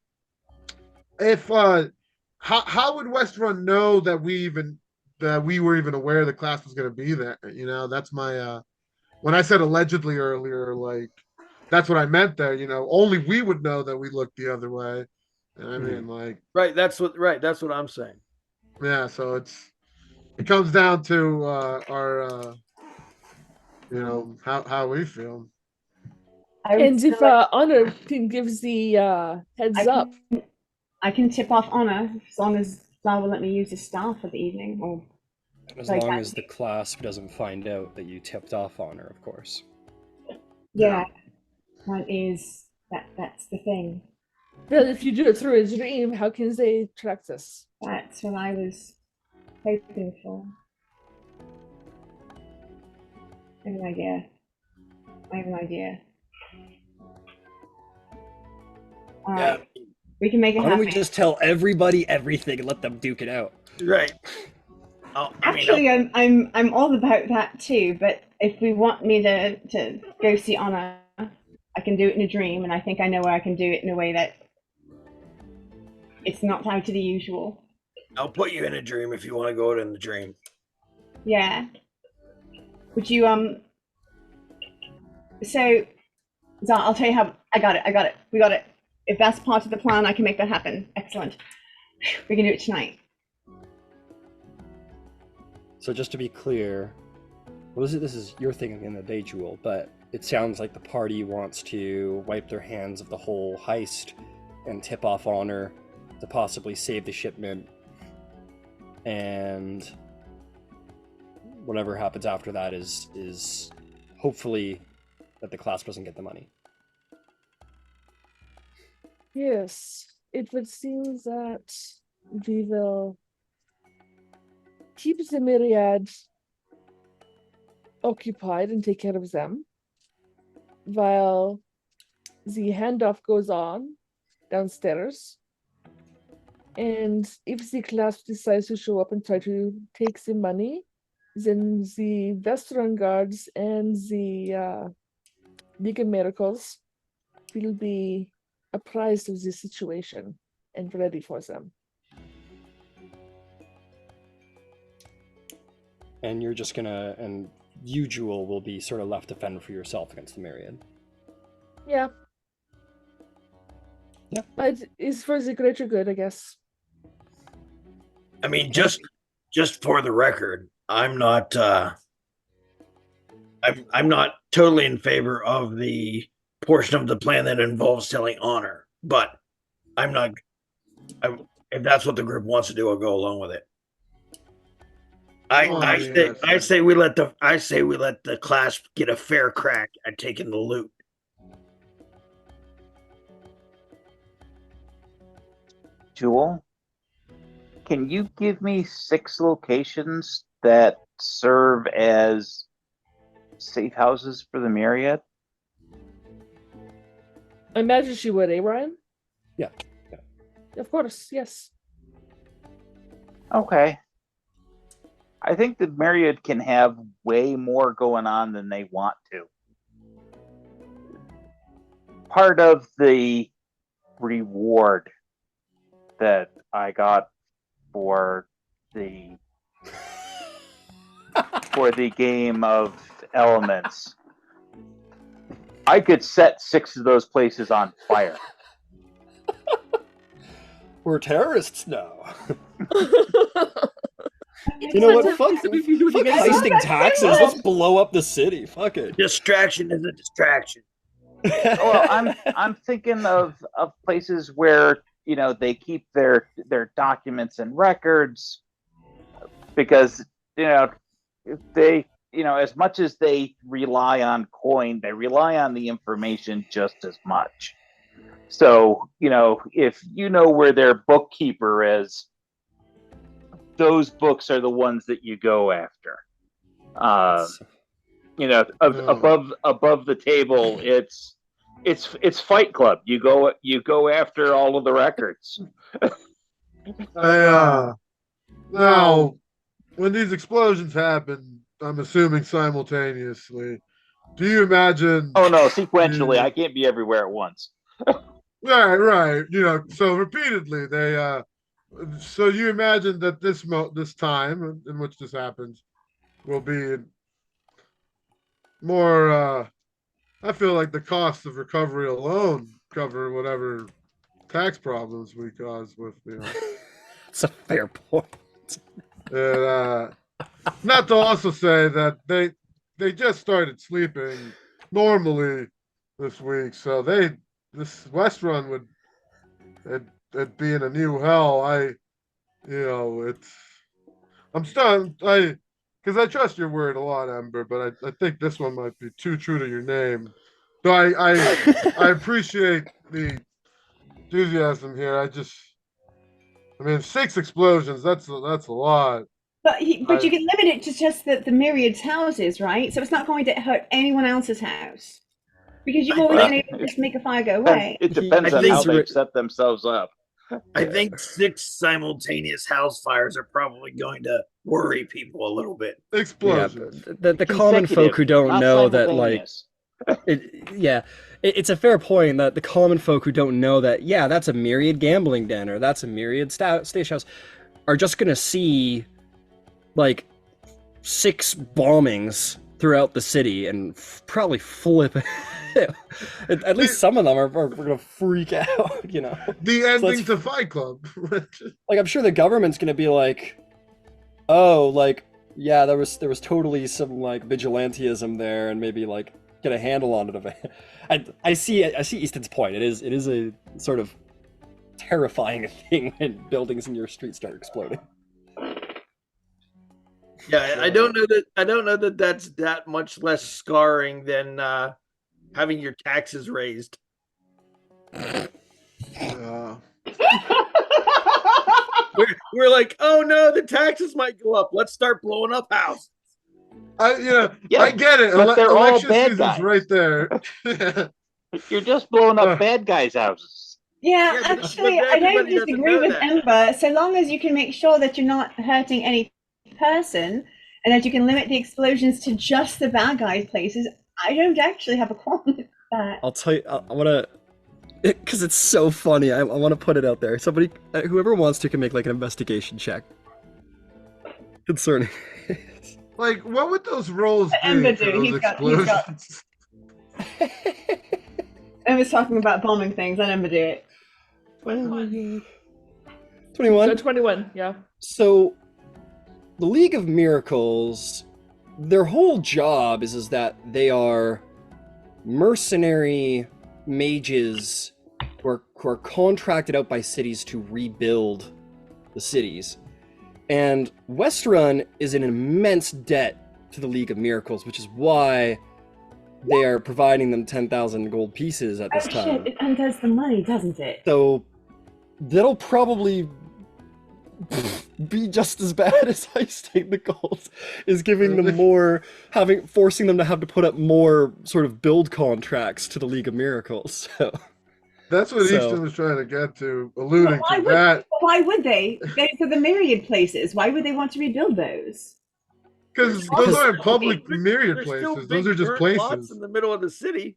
if how would Westruun know that we were even aware the class was going to be there? You know, that's my when I said allegedly earlier, like that's what I meant there. You know, only we would know that we looked the other way. And I mean, like, That's what I'm saying. Yeah, so it comes down to our you know how we feel. And if Honor can gives the heads up. I can tip off Honor as long as Flower will let me use his staff for the evening. Or as long as the clasp doesn't find out that you tipped off Honor, of course. Yeah, that's the thing. But if you do it through a dream, how can they track this? That's what I was hoping for. I have an idea. All right. We can make it happen. Why don't we just tell everybody everything and let them duke it out? Right. Actually, I'm all about that too. But if we want me to go see Honor, I can do it in a dream, and I think I know where I can do it in a way that it's not out to the usual. I'll put you in a dream if you want to go out in the dream. Yeah. Would you So I'll tell you how. I got it. We got it. If that's part of the plan, I can make that happen. Excellent. We can do it tonight. So just to be clear, this is your thing at the end of the day, Jewel, but it sounds like the party wants to wipe their hands of the whole heist and tip off Honor to possibly save the shipment, and whatever happens after that is hopefully that the class doesn't get the money. Yes, it would seem that we will keep the myriad occupied and take care of them while the handoff goes on downstairs. And if the class decides to show up and try to take the money, then the Westruun guards and the League of Miracles will be apprised of the situation and ready for them. And you're just gonna, and you, Jewel, will be sort of left to fend for yourself against the myriad. Yeah. Yeah. But it's for the greater good, I guess. I mean, just for the record, I'm not I'm not totally in favor of the portion of the plan that involves telling Honor, but if that's what the group wants to do, I'll go along with it. I say we let the class get a fair crack at taking the loot. Jewel, Can you give me 6 locations that serve as safe houses for the myriad? I imagine she would, eh, Ryan? Yeah. Of course, yes. Okay. I think the myriad can have way more going on than they want to. Part of the reward that I got for the game of elements, I could set 6 of those places on fire. We're terrorists now. You You know what? Fuck heisting taxes. Let's blow up the city. Fuck it. Distraction is a distraction. Well, I'm thinking of places where they keep their documents and records, because if they as much as they rely on coin, they rely on the information just as much. So if where their bookkeeper is, those books are the ones that you go after. Above the table, it's Fight Club. You go after all of the records. Now, when these explosions happen, I'm assuming simultaneously. Do you imagine? Oh no, sequentially. I can't be everywhere at once. Right. So repeatedly they. So you imagine that this time in which this happens will be more. I feel like the cost of recovery alone cover whatever tax problems we cause with It's a fair point. And not to also say that they just started sleeping normally this week, so this Westruun would it'd be in a new hell. I'm stunned. Because I trust your word a lot, Ember, but I think this one might be too true to your name. So I appreciate the enthusiasm here. I mean, 6 explosions, that's a lot. But you can limit it to just the myriad's houses, right? So it's not going to hurt anyone else's house. Because you've always been able to just make a fire go away. It depends on how they've set themselves up. I think 6 simultaneous house fires are probably going to worry people a little bit. Explosions. Yeah, the common folk who don't know that, like, it's a fair point that the common folk who don't know that, yeah, that's a myriad gambling den or that's a myriad station house, are just gonna see like 6 bombings throughout the city and probably flip at least some of them are gonna freak out, The ending to Fight Club. Like, I'm sure the government's gonna be like, oh, like, yeah, there was totally some like vigilantism there, and maybe like get a handle on it. I see Easton's point. It is a sort of terrifying thing when buildings in your street start exploding. Yeah, I don't know that that's that much less scarring than having your taxes raised. We're like, oh no, the taxes might go up. Let's start blowing up houses. I get it. But they're all bad season's guys. right there. You're just blowing up bad guys' houses. Yeah, Yeah, but actually, I don't everybody doesn't disagree know with that. Ember. So long as you can make sure that you're not hurting any person and that you can limit the explosions to just the bad guy places, I don't actually have a qualm with that. I'll tell you, I want to, because it's so funny, I want to put it out there. Somebody, whoever wants to, can make like an investigation check concerning it. Like, what would those rolls be Ember for do, those he's got- explosions? Ember's talking about bombing things, let Ember do it. 21. So 21, yeah. So, the League of Miracles, their whole job is that they are mercenary mages who are contracted out by cities to rebuild the cities. And Westruun is in immense debt to the League of Miracles, which is why they are providing them 10,000 gold pieces at this time. Shit, it undoes the money, doesn't it? So that'll probably be just as bad as heisting the gold is giving them more, forcing them to have to put up more sort of build contracts to the League of Miracles. So That's what Easton was trying to get to, alluding to that. Why would they? For the myriad places, why would they want to rebuild those? Because those aren't public myriad There's still places. big Those are just dirt lots places. in the middle of the city.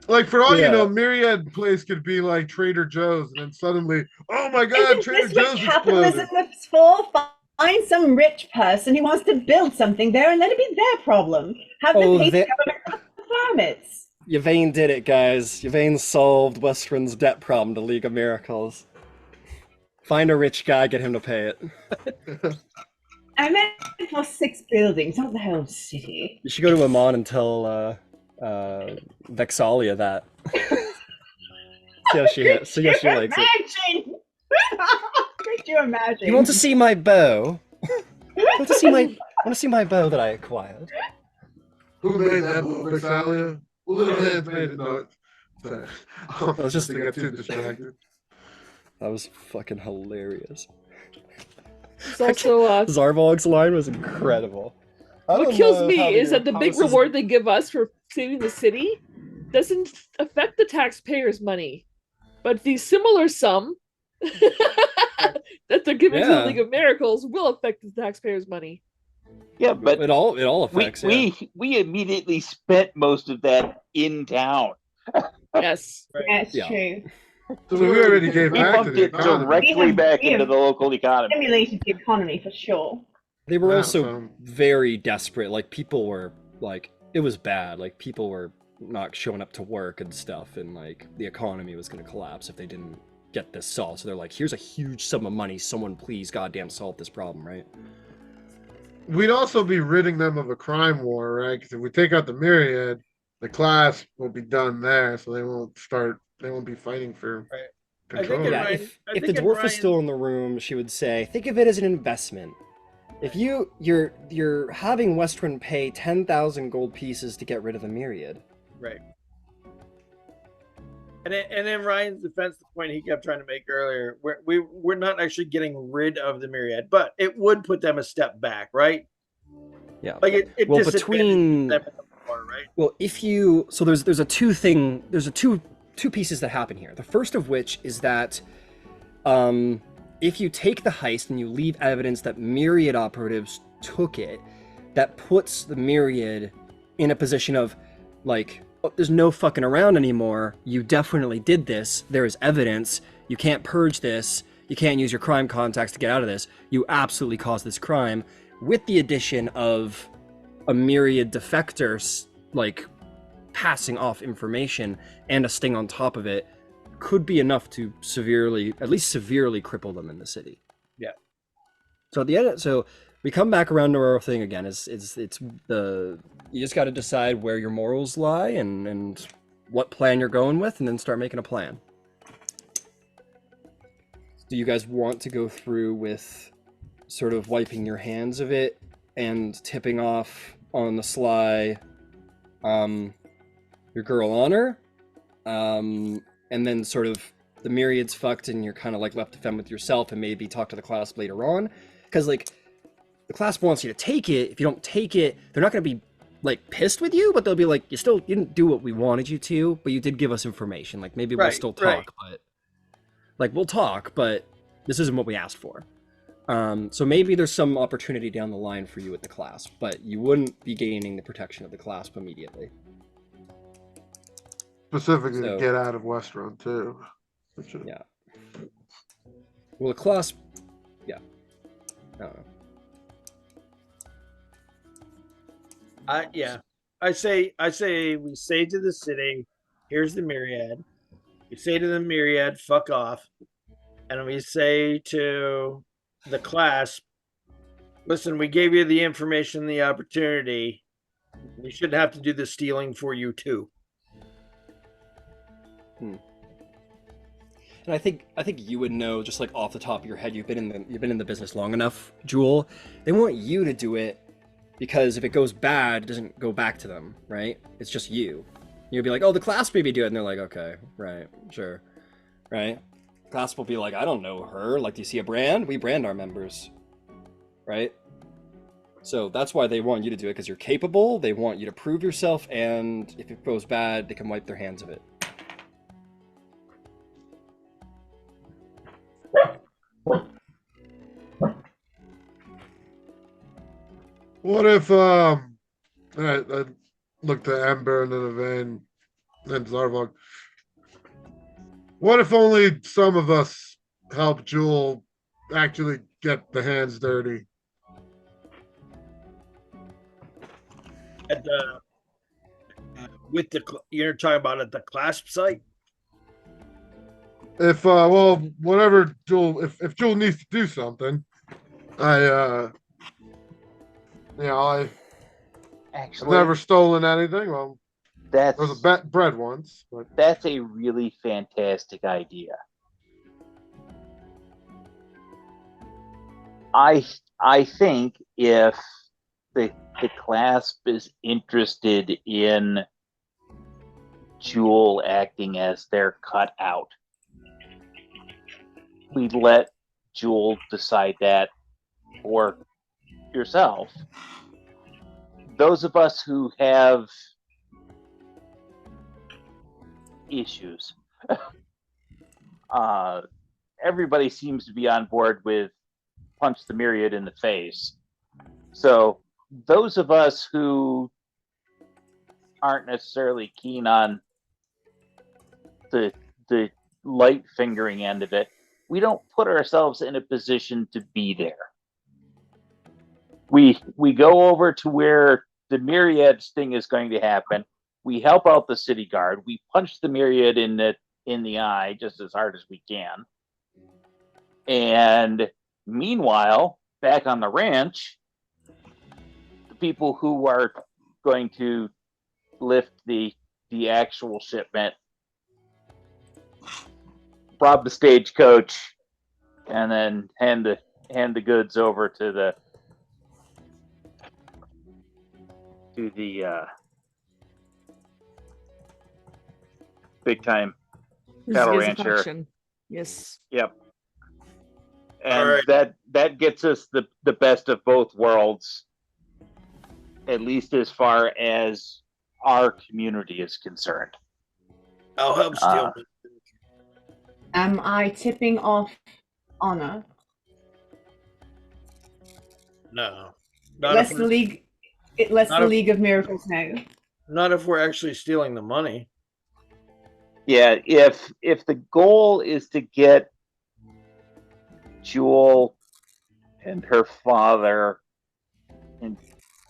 Like, for all you Yeah. know, myriad place could be like Trader Joe's, and then suddenly, oh my God, Isn't Trader this what Joe's capitalism exploded. is for? Find some rich person who wants to build something there and let it be their problem. Have them pay the government permits. Yvain did it, guys. Yvain solved Westruun's debt problem to League of Miracles. Find a rich guy, get him to pay it. I meant for 6 buildings, not the whole city. You should go to Amon and tell Vexalia that. See how she likes it. Could you imagine? You want to see my bow? Want to see my bow that I acquired? Who made that book, Salia? Little hands made it. No, I was just to get too distracted. That was fucking hilarious. It's also Zarvog's line was incredible. what kills me is that the big reward they give us for saving the city doesn't affect the taxpayers' money, but the similar sum that they're giving to the League of Miracles will affect the taxpayers' money. Yeah, but it all affects. We immediately spent most of that in town. Yes, that's true. So we already gave We back to pumped the it directly back into the local economy. Stimulated the economy for sure. They were also very desperate. Like, people were like, it was bad. Like, people were not showing up to work and stuff, and like the economy was going to collapse if they didn't get this solved. So they're like, here's a huge sum of money. Someone please goddamn solve this problem, right? We'd also be ridding them of a crime war, right? Because if we take out the myriad, the class will be done there, so they won't be fighting for control. If the dwarf was still in the room, she would say, think of it as an investment. If you're having Westruun pay 10,000 gold pieces to get rid of the myriad. Right. And in Ryan's defense, the point he kept trying to make earlier, we're not actually getting rid of the myriad, but it would put them a step back, right? Yeah. Like it well, just between them more, right? Well, if you there's two pieces that happen here. The first of which is that if you take the heist and you leave evidence that myriad operatives took it, that puts the myriad in a position of like, oh, there's no fucking around anymore. You definitely did this. There is evidence. You can't purge this. You can't use your crime contacts to get out of this. You absolutely caused this crime. With the addition of a myriad defector, like, passing off information and a sting on top of it, could be enough to at least severely cripple them in the city. Yeah. So at the end, so we come back around to our thing again. You just got to decide where your morals lie and what plan you're going with, and then start making a plan. Do you guys want to go through with sort of wiping your hands of it and tipping off on the sly your girl Honor, and then sort of the myriad's fucked and you're kind of like left to fend with yourself and maybe talk to the class later on? Because like the class wants you to take it. If you don't take it, they're not going to be like pissed with you, but they'll be like, you didn't do what we wanted you to, but you did give us information. Like, maybe we'll still talk, but like, we'll talk, but this isn't what we asked for. So maybe there's some opportunity down the line for you at the class, but you wouldn't be gaining the protection of the clasp immediately. Specifically to get out of Westruun too. Yeah. Well, the clasp, yeah. I don't know. I say we say to the city, here's the myriad. We say to the myriad, fuck off. And we say to the class, listen, we gave you the information, the opportunity. We shouldn't have to do the stealing for you too. And I think you would know, just like off the top of your head, you've been in the business long enough, Jewel. They want you to do it because if it goes bad, it doesn't go back to them, right? It's just you. You'll be like, oh, the class maybe do it, and they're like, okay, right, sure, right? Clasp will be like, I don't know her. Like, do you see a brand? We brand our members, right? So that's why they want you to do it, because you're capable. They want you to prove yourself, and if it goes bad, they can wipe their hands of it. What if I looked at Ember and then Evane and Zarvog. What if only some of us help Jewel actually get the hands dirty? At the with the you're talking about at the clasp site. If well, whatever Jewel, if Jewel needs to do something, I've Actually, never stolen anything. Well, there that's was a bread once, but that's a really fantastic idea. I think if the clasp is interested in Jewel acting as their cutout, we let Jewel decide that for yourself. Those of us who have issues, everybody seems to be on board with punch the myriad in the face. So those of us who aren't necessarily keen on the light fingering end of it, we don't put ourselves in a position to be there. We go over to where the myriad sting is going to happen. We help out the city guard. We punch the myriad in the eye just as hard as we can. And meanwhile, back on the ranch, the people who are going to lift the actual shipment rob the stagecoach and then hand the goods over to the big time cattle rancher. Yes. Yep. And that gets us the best of both worlds, at least as far as our community is concerned. I'll help steal. Am I tipping off honor? No. Lets the league. It lets the League of Miracles know. Not if we're actually stealing the money. Yeah, if the goal is to get Jewel and her father, in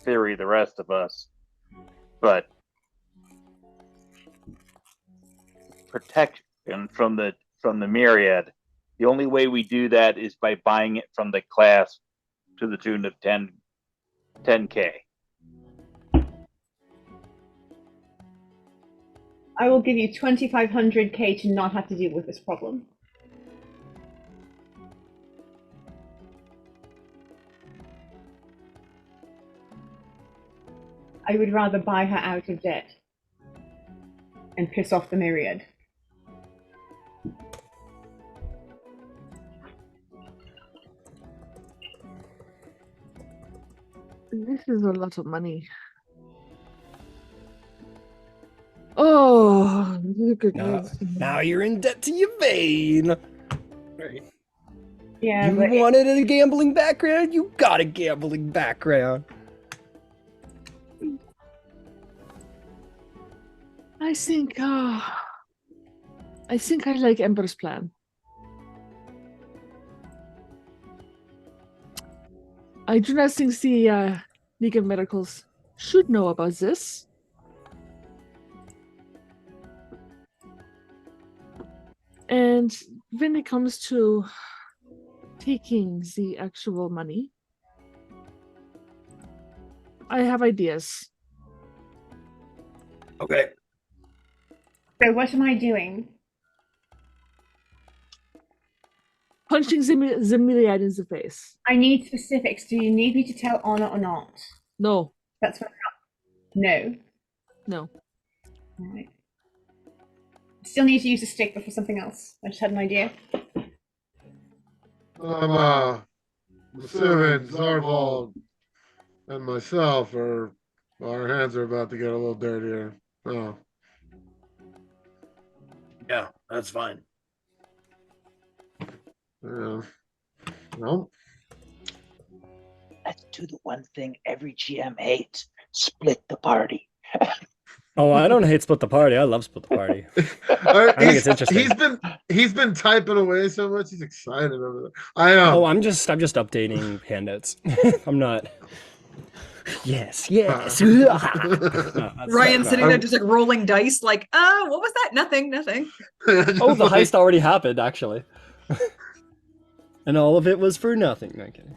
theory, the rest of us, but protection from the myriad, the only way we do that is by buying it from the class to the tune of 10K. I will give you 2,500K to not have to deal with this problem. I would rather buy her out of debt and piss off the myriad. This is a lot of money. Oh, now you're in debt to Yvain. Right. Yeah, you wanted a gambling background? You got a gambling background. I think I like Ember's plan. I do not think the League of Miracles should know about this. And when it comes to taking the actual money, I have ideas. Okay. So what am I doing? Punching the myriad in the face. I need specifics. Do you need me to tell Honor or not? No. That's what. No. No. All right. Still need to use a stick, but for something else. I just had an idea. I'm assuming Zarval and myself are our hands are about to get a little dirtier. Oh, Yeah, that's fine. yeah. Well, Let's do the one thing every GM hates: split the party. Oh, I don't hate split the party. I love split the party. I think it's interesting. He's been typing away so much. He's excited over there. Oh, I'm just updating handouts. I'm not. Yes, yes. No, Ryan sitting there just like rolling dice, like, what was that? Nothing. Oh, the heist already happened, actually. And all of it was for nothing. No, I'm kidding.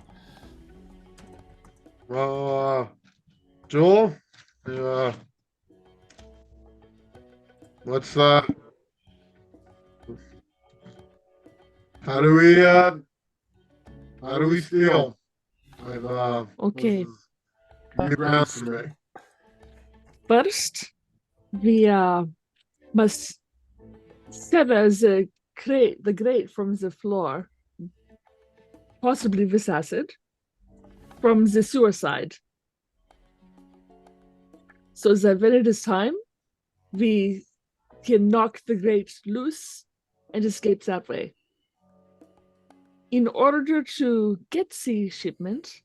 Well, Joel, let's how do we steal? Okay. New grounds for me. First, we must sever the grate from the floor, possibly with acid, from the sewer side, so that when it is time, we can knock the grate loose and escape that way. In order to get the shipment,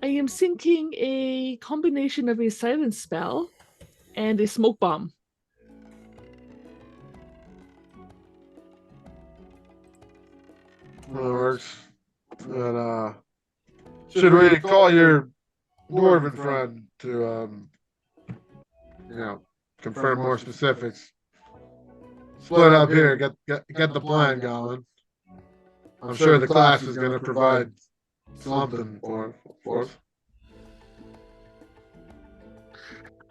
I am thinking a combination of a silence spell and a smoke bomb. That works. And should we call your dwarven friend to confirm more specifics? Split up here, get the plan going. I'm sure the class is going to provide something for us.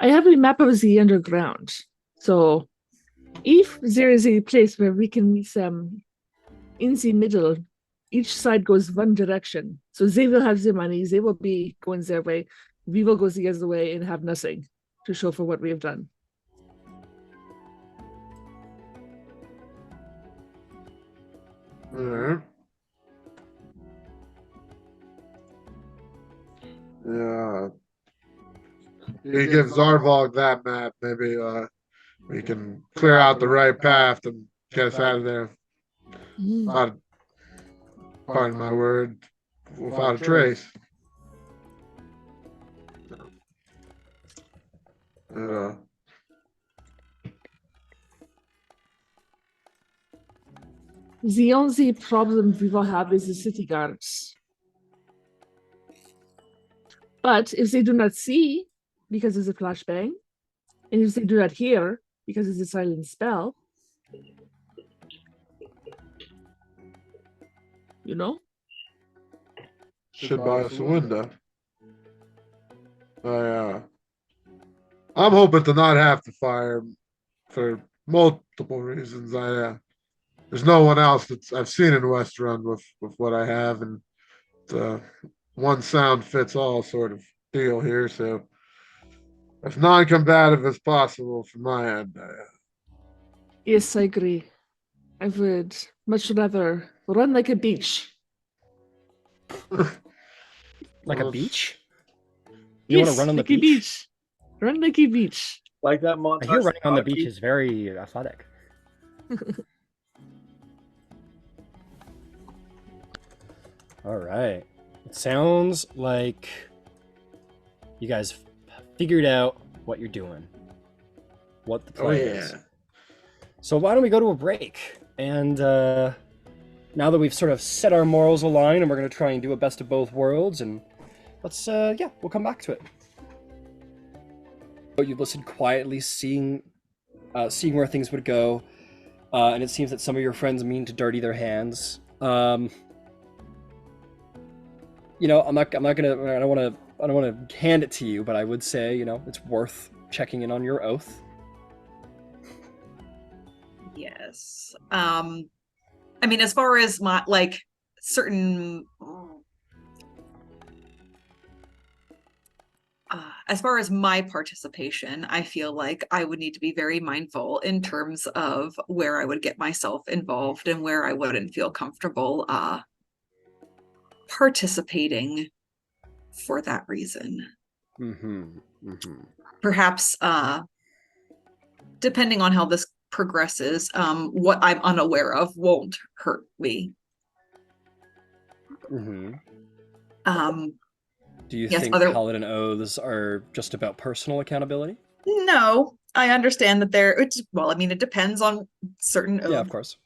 I have a map of the underground, so if there is a place where we can meet them in the middle, each side goes one direction. So they will have their money, they will be going their way, we will go the other way and have nothing to show for what we have done. Alright. Yeah. You give Zarvog that map, maybe we can clear out the right path and get us out of there. Without, pardon my word, without a trace. The only problem we will have is the city guards. But if they do not see, because it's a flashbang, and if they do not hear, because it's a silent spell, you know? Should buy us a window. I'm hoping to not have to fire for multiple reasons. There's no one else that I've seen in Westruun with what I have, and it's one sound fits all sort of deal here. So, as non-combative as possible from my end. Yes, I agree. I would much rather run like a beach. Like a beach? You want to run on the beach? Run like a beach. Like that montage. I hear running on the beach is very athletic. All right. It sounds like you guys figured out what you're doing, what the plan is. So why don't we go to a break? And now that we've sort of set our morals aligned, and we're going to try and do a best of both worlds, and let's we'll come back to it. You've listened quietly, seeing where things would go, and it seems that some of your friends mean to dirty their hands. You know, I don't want to hand it to you, but I would say, you know, it's worth checking in on your oath. Yes. I mean, as far as my certain as far as my participation, I feel like I would need to be very mindful in terms of where I would get myself involved and where I wouldn't feel comfortable participating for that reason. Perhaps depending on how this progresses, what I'm unaware of won't hurt me. Do you Yes, think paladin oaths are just about personal accountability? No, I understand that it depends on certain oaths. Yeah, of course.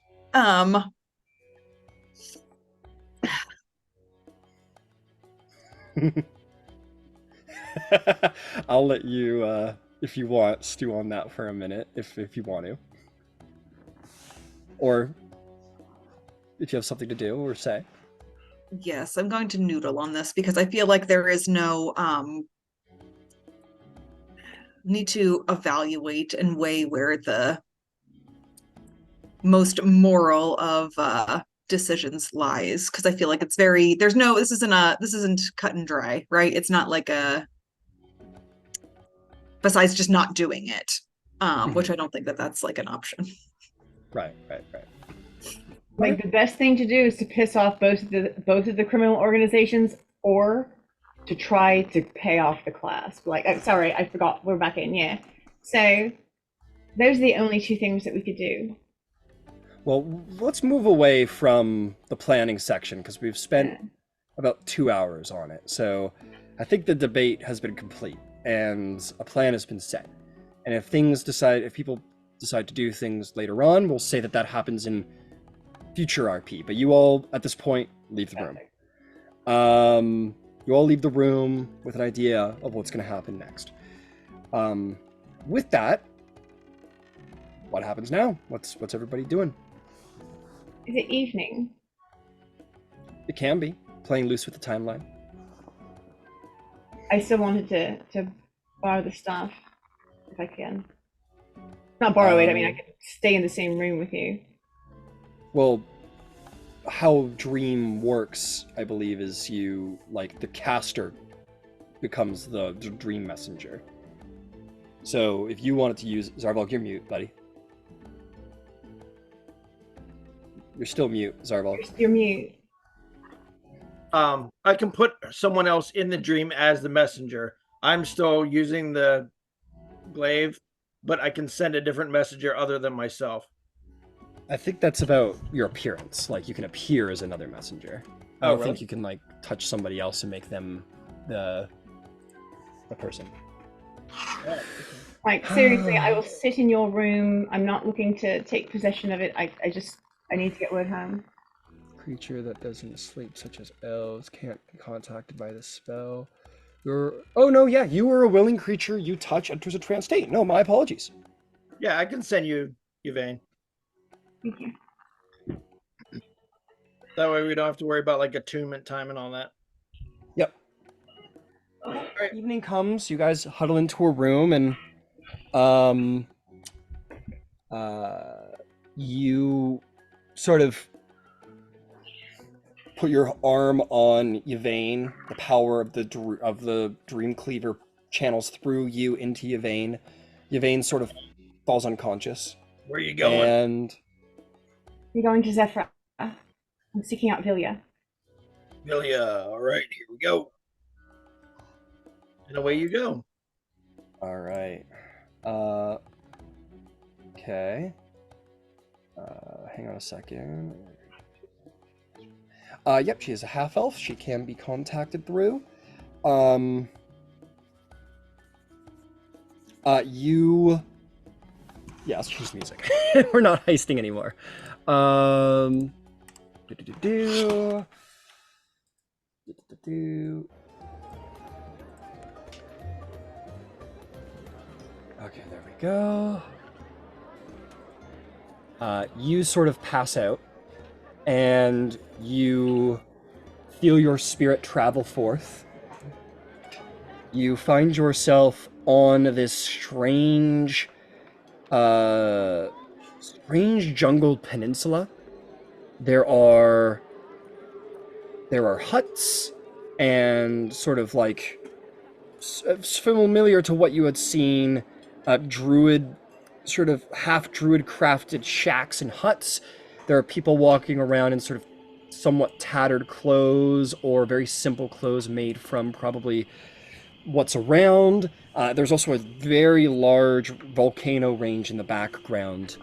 I'll let you, if you want, stew on that for a minute, if you want to. Or if you have something to do or say. Yes, I'm going to noodle on this because I feel like there is no need to evaluate and weigh where the most moral of decisions lies, because I feel like it's very this isn't cut and dry, right? It's not like besides just not doing it, which I don't think that's like an option. Right. Like the best thing to do is to piss off both of the criminal organizations, or to try to pay off the class. Like, oh, sorry, I forgot. We're back in, yeah. So those are the only two things that we could do. Well, let's move away from the planning section because we've spent about 2 hours on it. So I think the debate has been complete and a plan has been set. And if people decide to do things later on, we'll say that happens in future RP. But you all, at this point, leave the room. You all leave the room with an idea of what's going to happen next. With that, what happens now? What's everybody doing? Is it evening? It can be. Playing loose with the timeline. I still wanted to borrow the stuff, if I can. Not borrow it, I mean, I could stay in the same room with you. Well, how Dream works, I believe, is the caster becomes the Dream messenger. So if you wanted to use... Zarvalk, you're mute, buddy. You're still mute, Zarvalk. You're mute. I can put someone else in the dream as the messenger. I'm still using the glaive, but I can send a different messenger other than myself. I think that's about your appearance. Like, you can appear as another messenger. I don't think you can, touch somebody else and make them the person. Like, seriously, I will sit in your room. I'm not looking to take possession of it. I need to get word home. Creature that doesn't sleep, such as elves, can't be contacted by the spell. You were a willing creature. You touch, enters a trance state. No, my apologies. Yeah, I can send you, Yvain. Thank you. That way we don't have to worry about attunement time and all that. Yep. All right. Evening comes. You guys huddle into a room, and you sort of put your arm on Yvain. The power of the Dream Cleaver channels through you into Yvain. Yvain sort of falls unconscious. Where are you going? And you're going to Zephyr. I'm seeking out Vilya. Vilya, all right, here we go. And away you go. All right. Okay. Hang on a second. Yep, she is a half-elf. She can be contacted through. Yes, choose music. We're not heisting anymore. Okay, there we go. You sort of pass out, and you feel your spirit travel forth. You find yourself on this strange jungled peninsula. There are huts and sort of familiar to what you had seen, druid, sort of half druid crafted shacks and huts. There are people walking around in sort of somewhat tattered clothes or very simple clothes made from probably what's around. There's also a very large volcano range in the background.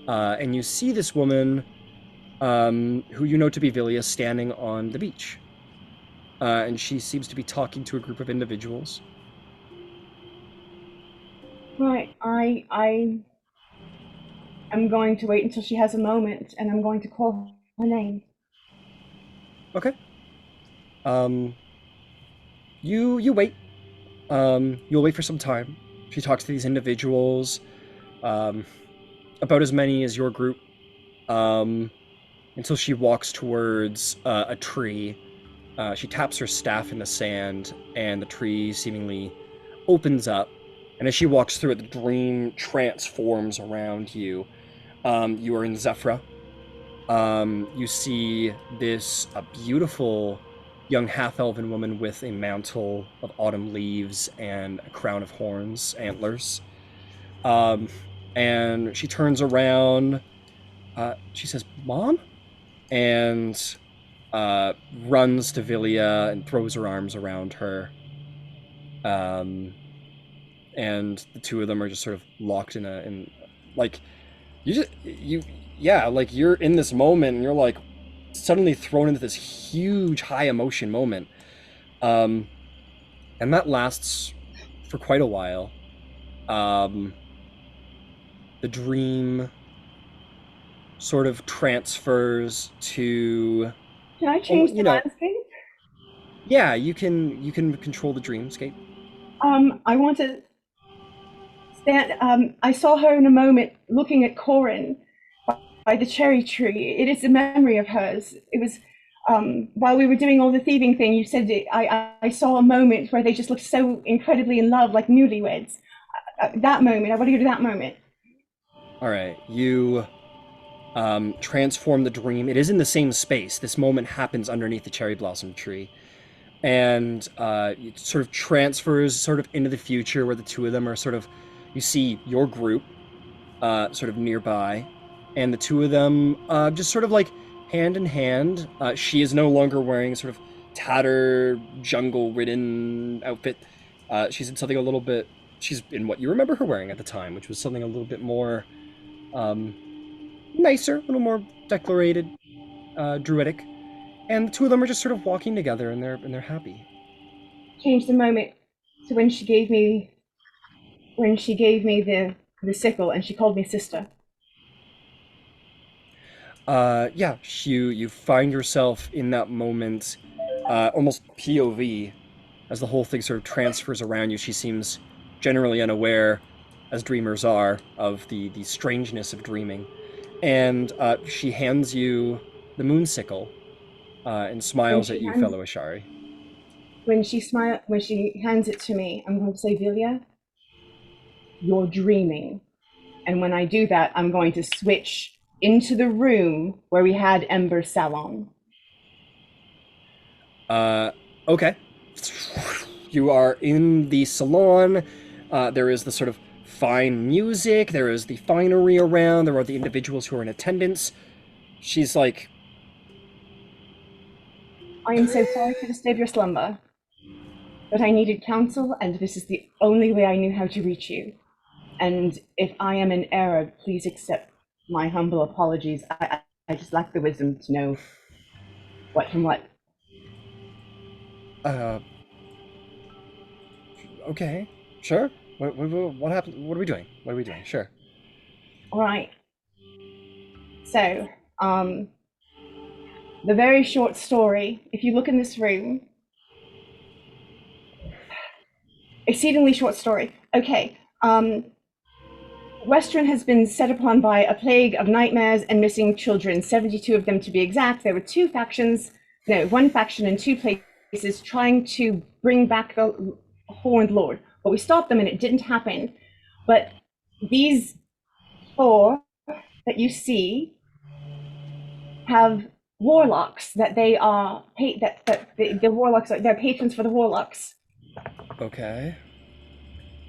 And you see this woman, who you know to be Villia, standing on the beach. And she seems to be talking to a group of individuals. Right. I am going to wait until she has a moment, and I'm going to call her name. Okay. You wait. You'll wait for some time. She talks to these individuals, um, about as many as your group, um, until she walks towards a tree. She taps her staff in the sand, and the tree seemingly opens up. And as she walks through it, the dream transforms around you. You are in Zephyra. You see this a beautiful young half-elven woman with a mantle of autumn leaves and a crown of horns, antlers. Um, and she turns around. She says, "Mom," and runs to Villia and throws her arms around her. Um, and the two of them are just sort of locked in like yeah, like you're in this moment and you're like suddenly thrown into this huge high emotion moment. Um, and that lasts for quite a while. Um, the dream sort of transfers to, Can I change you the know, landscape? yeah, you can control the dreamscape. I want to stand. I saw her in a moment looking at Corin by the cherry tree. It is a memory of hers. It was while we were doing all the thieving thing. You said I saw a moment where they just looked so incredibly in love, like newlyweds. That moment. I want to go to that moment. All right, you transform the dream. It is in the same space. This moment happens underneath the cherry blossom tree. And it sort of transfers sort of into the future where the two of them are sort of, you see your group sort of nearby, and the two of them just sort of like hand in hand. She is no longer wearing sort of tattered jungle-ridden outfit. She's in something a little bit. She's in what you remember her wearing at the time, which was something a little bit more um, nicer, a little more decorated, druidic. And the two of them are just sort of walking together, and they're happy. Change the moment to when she gave me the sickle and she called me sister. Yeah, you find yourself in that moment, almost POV, as the whole thing sort of transfers around you. She seems generally unaware, as dreamers are, of the strangeness of dreaming, and she hands you the moon sickle, and When smiles at she you, hands fellow Ashari. when she hands it to me, I'm going to say, Vilya, you're dreaming. And when I do that, I'm going to switch into the room where we had Ember's salon. Okay. You are in the salon. There is the sort of fine music. There is the finery around. There are the individuals who are in attendance. She's like, I am so sorry to disturb your slumber, but I needed counsel, and this is the only way I knew how to reach you. And if I am in error, please accept my humble apologies. I just lack the wisdom to know what from what. uh, okay, sure. What happened? What are we doing? What are we doing? Sure. All right. So, the very short story, if you look in this room, exceedingly short story. Okay. Westruun has been set upon by a plague of nightmares and missing children, 72 of them to be exact. There were one faction in two places trying to bring back the Horned Lord, but we stopped them and it didn't happen. But these four that you see have warlocks that they are the warlocks are they're patrons for the warlocks. Okay.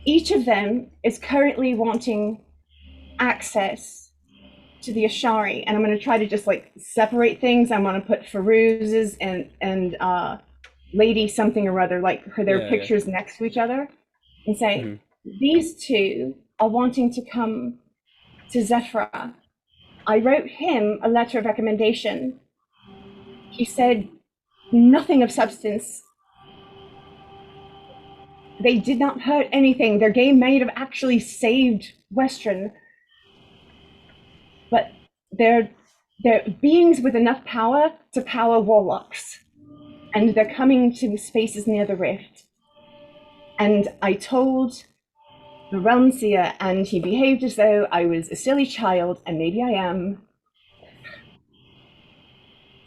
Each of them is currently wanting access to the Ashari, and I'm going to try to just like separate things. I'm going to put Farouz's and Lady something or other, like their pictures next to each other, and say, these two are wanting to come to Zephyra. I wrote him a letter of recommendation. He said nothing of substance. They did not hurt anything. Their game may have actually saved Westruun, but they're beings with enough power to power warlocks, and they're coming to spaces near the rift. And I told the realm seer, and he behaved as though I was a silly child, and maybe I am.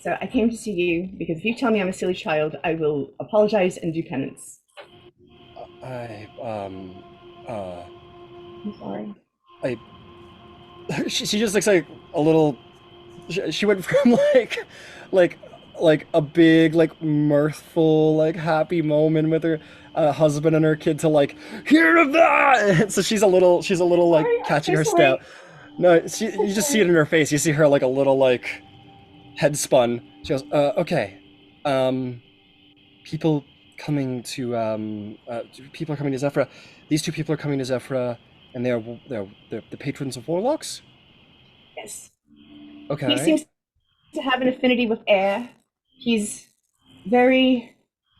So I came to see you because if you tell me I'm a silly child, I will apologize and do penance. I'm sorry. She just looks like a little. She went from like a big like mirthful like happy moment with her husband and her kid to like hear of that. So she's a little like Sorry, catching her sorry. step. No, you just see it in her face. You see her like a little like head spun. She goes, okay, people coming to people are coming to Zephyra. These two people are coming to Zephyra, and they're the patrons of warlocks. Yes. Okay. He seems to have an affinity with air. He's very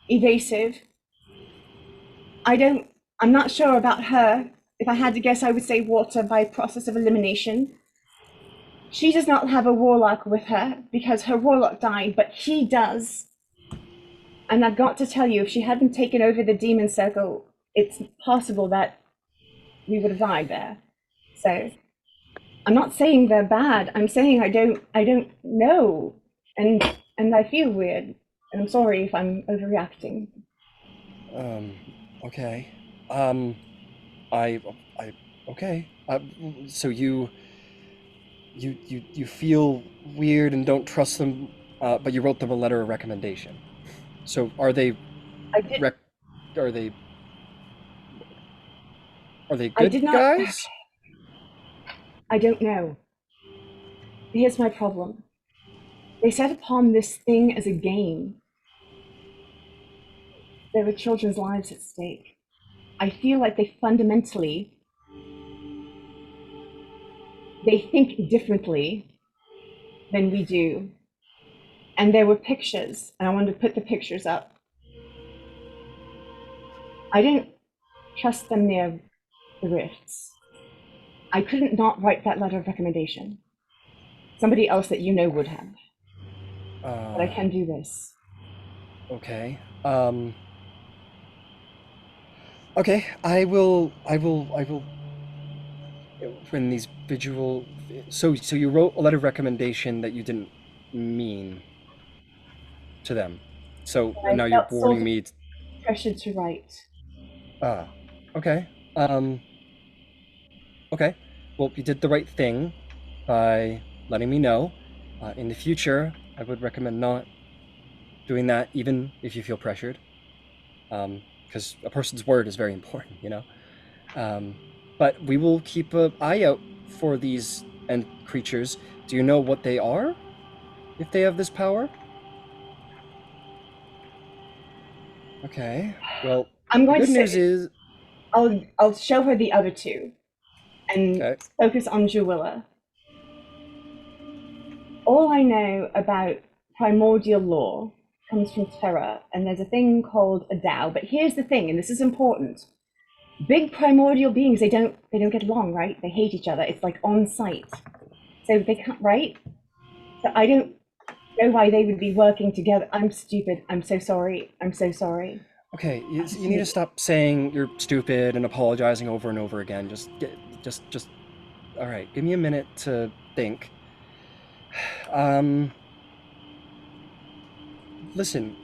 evasive. I'm not sure about her. If I had to guess, I would say water by process of elimination. She does not have a warlock with her because her warlock died, but he does. And I've got to tell you, if she hadn't taken over the demon circle, it's possible that we would have died there. So I'm not saying they're bad. I'm saying I don't know. And I feel weird. And I'm sorry if I'm overreacting. Okay. Okay. So you feel weird and don't trust them, but you wrote them a letter of recommendation. So are they? I did. Are they? Are they I good did not. guys? I don't know. Here's my problem. They set upon this thing as a game. There were children's lives at stake. I feel like they fundamentally, they think differently than we do. And there were pictures, and I wanted to put the pictures up. I didn't trust them near the rifts. I couldn't not write that letter of recommendation. Somebody else that you know would have. But I can do this. Okay. Okay, I will. When these visual, so you wrote a letter of recommendation that you didn't mean to them. So now you're warning me. Pressured to write. Okay. Okay. Well, you did the right thing by letting me know. In the future, I would recommend not doing that, even if you feel pressured. Because a person's word is very important, you know? But we will keep an eye out for these end creatures. Do you know what they are? If they have this power? Okay. Well, I'm going the to good news is... I'll show her the other two and focus on Jewilla. All I know about primordial law comes from Terra, and there's a thing called a Tao. But here's the thing, and this is important. Big primordial beings, they don't get along, right? They hate each other. It's like on site. So they can't, right? So I don't know why they would be working together. I'm stupid. I'm so sorry. I'm so sorry. Okay, you need to stop saying you're stupid and apologizing over and over again. Just all right, give me a minute to think. Listen,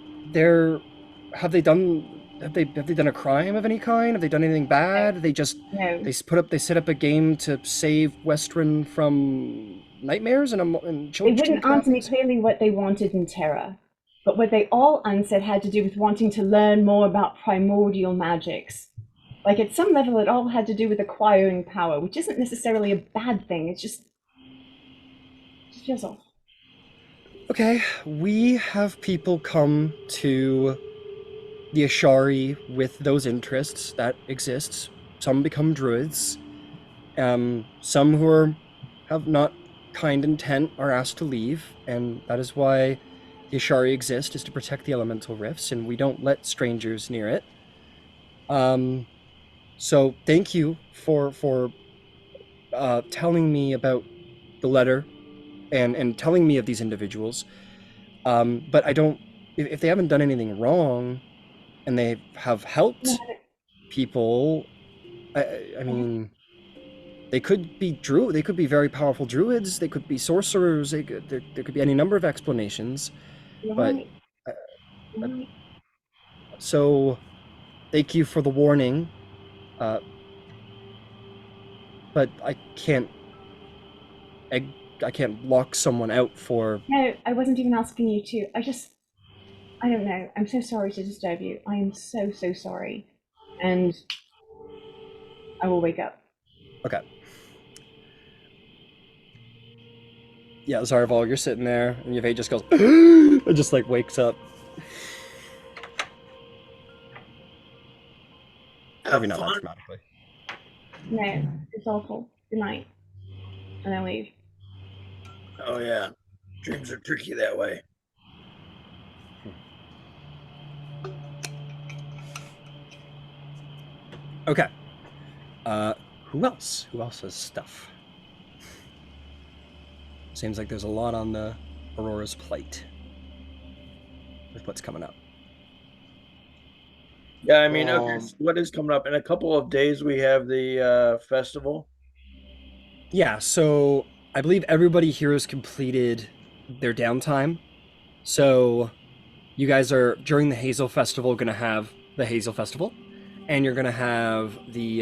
have they done a crime of any kind? Have they done anything bad? They just no. They set up a game to save Westruun from nightmares and children. They wouldn't answer me clearly what they wanted in Terra, but what they all answered had to do with wanting to learn more about primordial magics. Like at some level, it all had to do with acquiring power, which isn't necessarily a bad thing. It's just Mr. Jizzle. Okay, we have people come to the Ashari with those interests that exists. Some become druids. Some who have not kind intent are asked to leave, and that is why the Ashari exist, is to protect the elemental rifts, and we don't let strangers near it. So thank you for telling me about the letter and telling me of these individuals. But I don't. If they haven't done anything wrong, and they have helped people, I mean, they could be They could be very powerful druids. They could be sorcerers. There could be any number of explanations. You're But right. You're right. so, thank you for the warning. But I can't. I can't lock someone out for. No, I wasn't even asking you to. I don't know. I'm so sorry to disturb you. I am so, so sorry. And I will wake up. Okay. Yeah, Zarval, you're sitting there, and Yvette just goes, and just like wakes up. Maybe not that dramatically. No, it's awful. Good night. And then leave. Oh yeah, dreams are tricky that way. Okay. Who else? Who else has stuff? Seems like there's a lot on the Aurora's plate with what's coming up. Yeah, I mean, okay, so what is coming up? In a couple of days, we have the festival. Yeah, so I believe everybody here has completed their downtime. So you guys are, during the Hazel Festival, going to have the Hazel Festival, and you're going to have the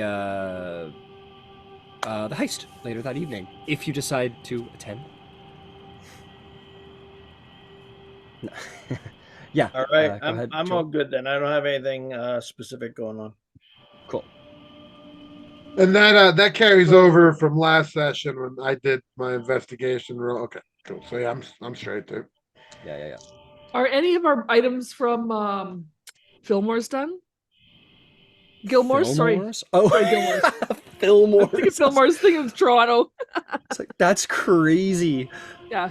heist later that evening, if you decide to attend. No. Yeah. All right, go ahead, I'm Joel. all good then. I don't have anything specific going on. Cool. And that carries over from last session when I did my investigation roll. Okay, cool. So yeah, I'm straight too. Yeah. Are any of our items from Fillmore's done? Gilmore's? Fillmore's? Oh, Sorry, Gilmore's. Fillmore's. I think of Fillmore's thing of Toronto. It's like, that's crazy. Yeah.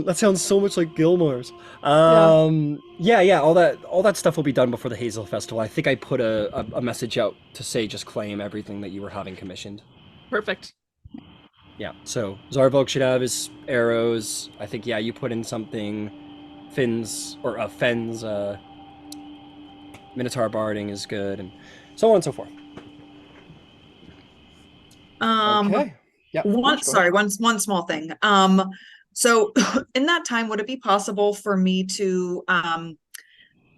That sounds so much like Gilmore's. Yeah. All that stuff will be done before the Hazel Festival. I think I put a message out to say just claim everything that you were having commissioned. Perfect. Yeah. So Zarvok should have his arrows. I think you put in something. Fenn's Minotaur barding is good, and so on and so forth. Okay. Yeah. One small thing. So in that time, would it be possible for me to, I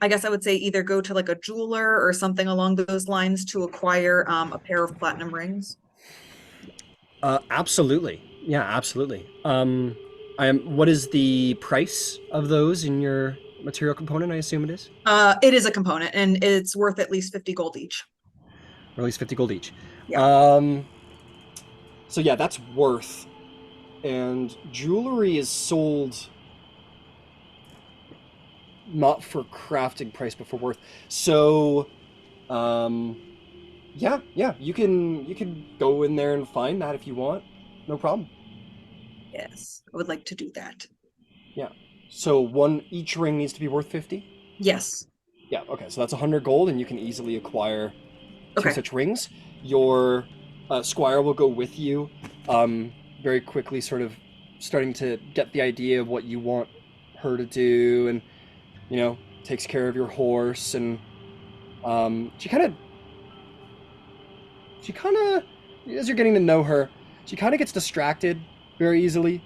guess I would say either go to like a jeweler or something along those lines to acquire a pair of platinum rings? Absolutely. Yeah, absolutely. What is the price of those in your material component? I assume it is. It is a component, and it's worth at least 50 gold each. Or at least 50 gold each. Yeah. So yeah, that's worth. And jewelry is sold not for crafting price, but for worth. So, yeah, you can go in there and find that if you want. No problem. Yes, I would like to do that. Yeah. So each ring needs to be worth 50? Yes. Yeah, okay. So that's 100 gold, and you can easily acquire two Okay. such rings. Your squire will go with you, very quickly, sort of starting to get the idea of what you want her to do, and takes care of your horse, and she kind of, as you're getting to know her, she kind of gets distracted very easily.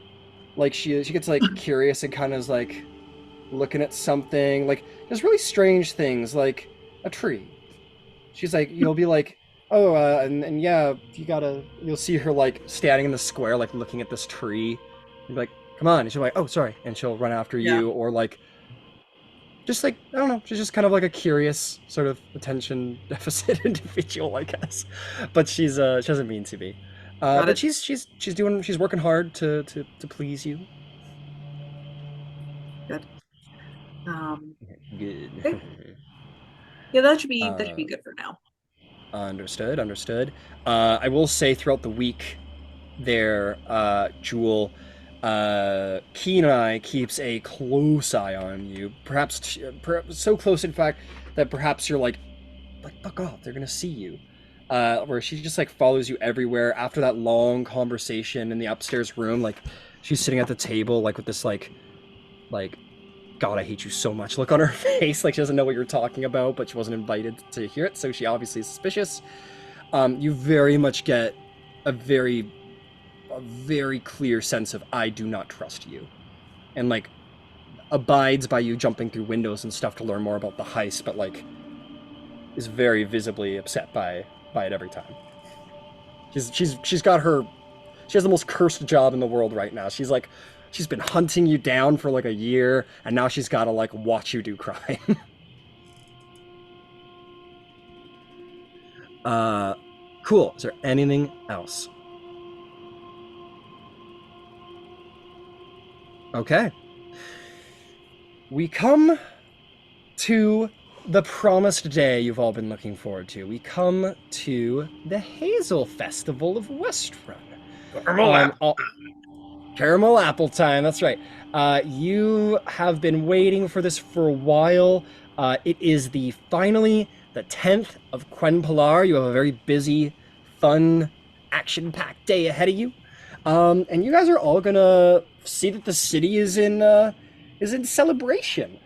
Like she gets like curious and kind of is like looking at something, like there's really strange things, like a tree. She's like, you'll be like, oh, and yeah, you'll see her like standing in the square, like looking at this tree. You'll be like, come on. And she'll be like, oh, sorry. And she'll run after you, or like, just like, I don't know. She's just kind of like a curious sort of attention deficit individual, I guess. But she doesn't mean to be. But she's working hard to please you. Good. Good. Okay. Yeah, that should be good for now. Understood, understood. I will say throughout the week there, Jewel, Keen Eye keeps a close eye on you. Perhaps so close, in fact, that perhaps you're like, fuck off, they're gonna see you. Where she just like follows you everywhere. After that long conversation in the upstairs room, like she's sitting at the table, like with this like, God, I hate you so much look on her face. Like she doesn't know what you're talking about, but she wasn't invited to hear it, so she obviously is suspicious. You very much get a very clear sense of I do not trust you, and like abides by you jumping through windows and stuff to learn more about the heist, but like is very visibly upset by it every time. She's got her, she has the most cursed job in the world right now. She's been hunting you down for like a year, and now she's got to like watch you do crime. Cool. Is there anything else? Okay. We come to the promised day you've all been looking forward to. We come to the Hazel Festival of Westruun. Caramel apple time, that's right. You have been waiting for this for a while. It is finally the 10th of Quen Pilar. You have a very busy, fun, action-packed day ahead of you. And you guys are all gonna see that the city is in celebration.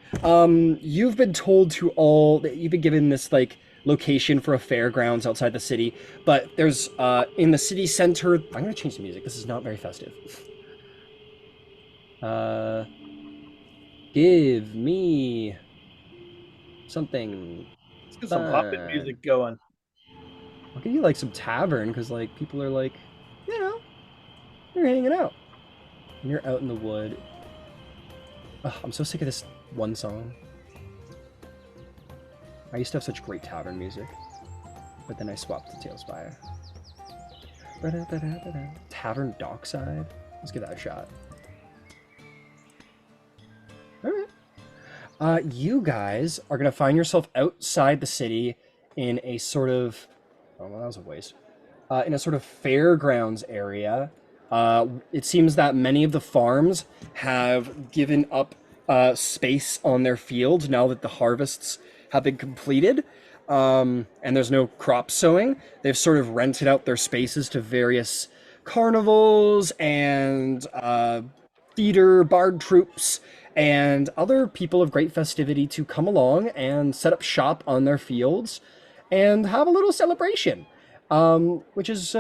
You've been told you've been given this like location for a fairgrounds outside the city, but there's in the city center. I'm gonna change the music. This is not very festive. Give me something. Let's get some hopping music going. I'll give you like some tavern, because like people are like, you know, you're hanging out. And you're out in the wood. Ugh, I'm so sick of this one song. I used to have such great tavern music, but then I swapped to Tailspire. Tavern Dockside. Let's give that a shot. Alright. You guys are gonna find yourself outside the city in a sort of... Oh, well, that was a waste. In a sort of fairgrounds area. It seems that many of the farms have given up space on their fields now that the harvests have been completed, and there's no crop sowing. They've sort of rented out their spaces to various carnivals and theater, bard troops, and other people of great festivity to come along and set up shop on their fields and have a little celebration. Which is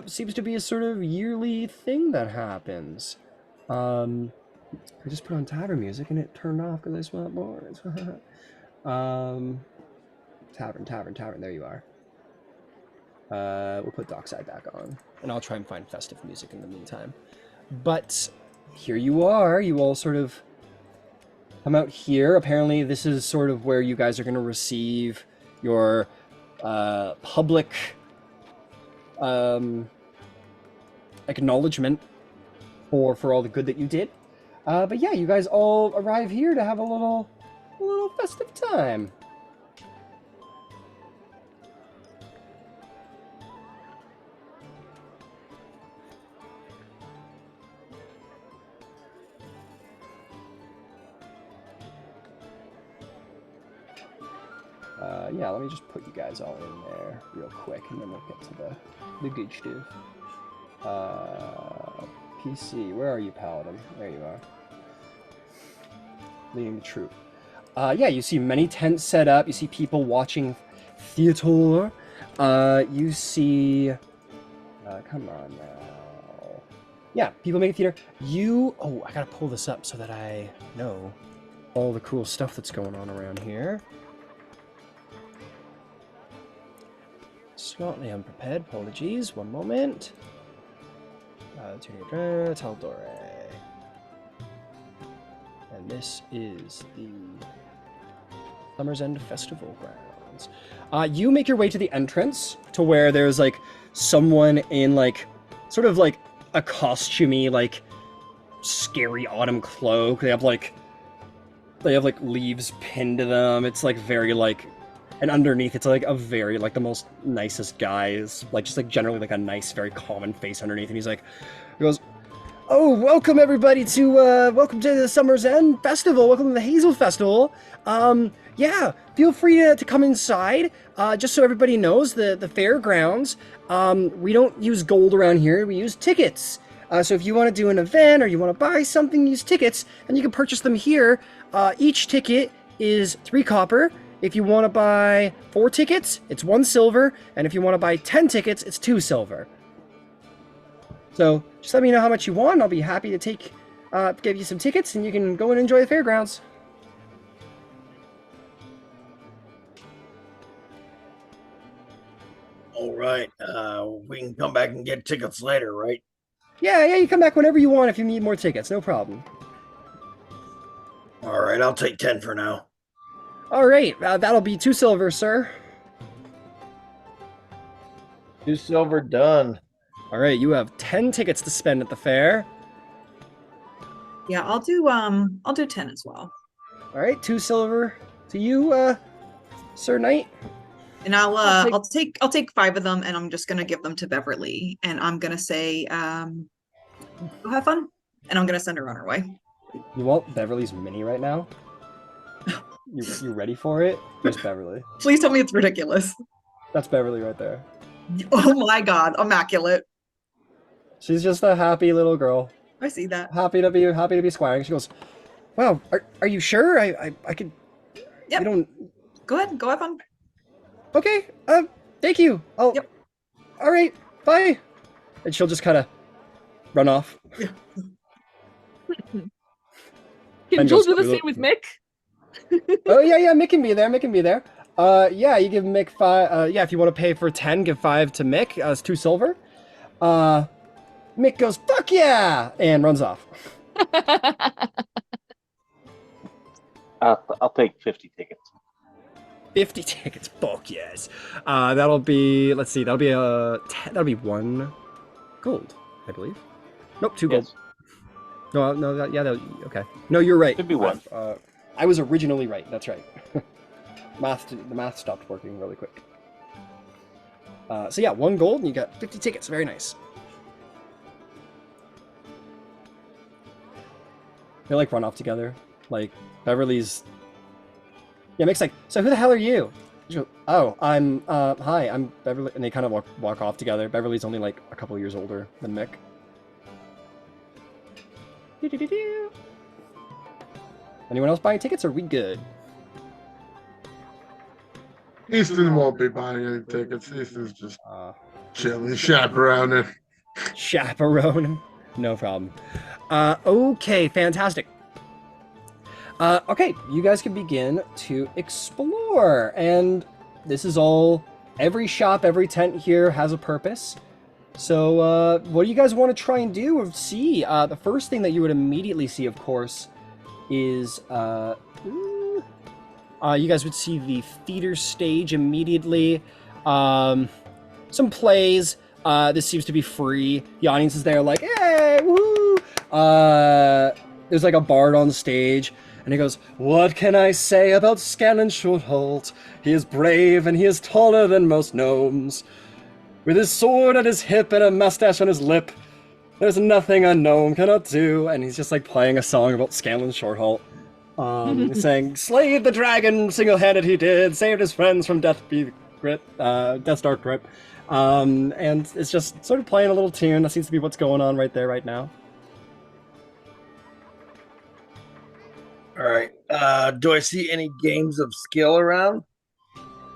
seems to be a sort of yearly thing that happens. I just put on tavern music and it turned off because I smelled more. Tavern. There you are. We'll put Dockside back on, and I'll try and find festive music in the meantime. But here you are. You all sort of come out here. Apparently, this is sort of where you guys are going to receive your public acknowledgement for all the good that you did. But yeah, you guys all arrive here to have a little festive time. Yeah, let me just put you guys all in there real quick, and then we'll get to the good stuff. PC, where are you, Paladin? There you are. Leading the troop. Yeah, you see many tents set up. You see people watching theater. You see... come on now. Yeah, people making theater. Oh, I gotta pull this up so that I know all the cool stuff that's going on around here. Slightly unprepared, apologies. One moment. Tal'Dorei. And this is the Summer's End Festival grounds. You make your way to the entrance to where there's like someone in like sort of like a costumey, like scary autumn cloak. They have like They have like leaves pinned to them. It's like very like, and underneath it's like a very like the most nicest guys, like just like generally like a nice, very common face underneath. And he goes, "Oh, welcome to the Summer's End Festival. Welcome to the Hazel Festival. Yeah, feel free to come inside. Just so everybody knows, the fairgrounds. We don't use gold around here. We use tickets. So if you want to do an event or you want to buy something, use tickets, and you can purchase them here. Each ticket is 3 copper. If you want to buy 4 tickets, it's 1 silver, and if you want to buy 10 tickets, it's 2 silver. So just let me know how much you want. I'll be happy to give you some tickets, and you can go and enjoy the fairgrounds." All right. We can come back and get tickets later, right? Yeah, you come back whenever you want if you need more tickets. No problem. All right. I'll take 10 for now. All right, that'll be 2 silver, sir. 2 silver done. All right, you have 10 tickets to spend at the fair. Yeah, I'll do 10 as well. All right, 2 silver to you, Sir Knight. And I'll take 5 of them, and I'm just gonna give them to Beverly, and I'm gonna say, go have fun, and I'm gonna send her on her way. You want Beverly's mini right now? You ready for it? There's Beverly. Please tell me it's ridiculous. That's Beverly right there. Oh my God, immaculate. She's just a happy little girl. I see that. Happy to be squiring. She goes, "Wow, are you sure? I could." Yep. You don't. Go ahead, go have fun. Okay. Thank you. Yep. All right. Bye. And she'll just kind of run off. Yeah. Can Jules do the same with Mick? Oh yeah, Mick can be there. Yeah, you give Mick 5. Yeah, if you want to pay for 10, give 5 to Mick. It's 2 silver. Mick goes, "Fuck yeah!" and runs off. I'll take 50 tickets. 50 tickets. Fuck yes. That'll be. Let's see. That'll be 1 gold, I believe. Nope, 2 gold. Yes. No. Okay. No, you're right. Could be 1. I was originally right. That's right. The math stopped working really quick. So yeah, 1 gold, and you got 50 tickets. Very nice. They like run off together. Like Beverly's. Yeah, Mick's like, "So who the hell are you?" She goes, "Oh, hi, I'm Beverly," and they kind of walk off together. Beverly's only like a couple years older than Mick. Anyone else buying tickets? Or are we good? Easton won't be buying any tickets. Easton's just chilling, chaperoning. Chaperone. No problem. Okay, fantastic. Okay, you guys can begin to explore. And this is all, every shop, every tent here has a purpose. So, what do you guys want to try and do or see? The first thing that you would immediately see, of course, is, you guys would see the theater stage immediately. Some plays. This seems to be free. The audience is there like, "Hey, woo!" There's like a bard on stage, and he goes, "What can I say about Scanlan Shortholt? He is brave, and he is taller than most gnomes. With his sword at his hip and a mustache on his lip, there's nothing a gnome cannot do." And he's just like playing a song about Scanlan Shortholt. Saying, "Slayed the dragon single-handed he did, saved his friends from Death's dark grip." And it's just sort of playing a little tune. That seems to be what's going on right there, right now. All right. Do I see any games of skill around?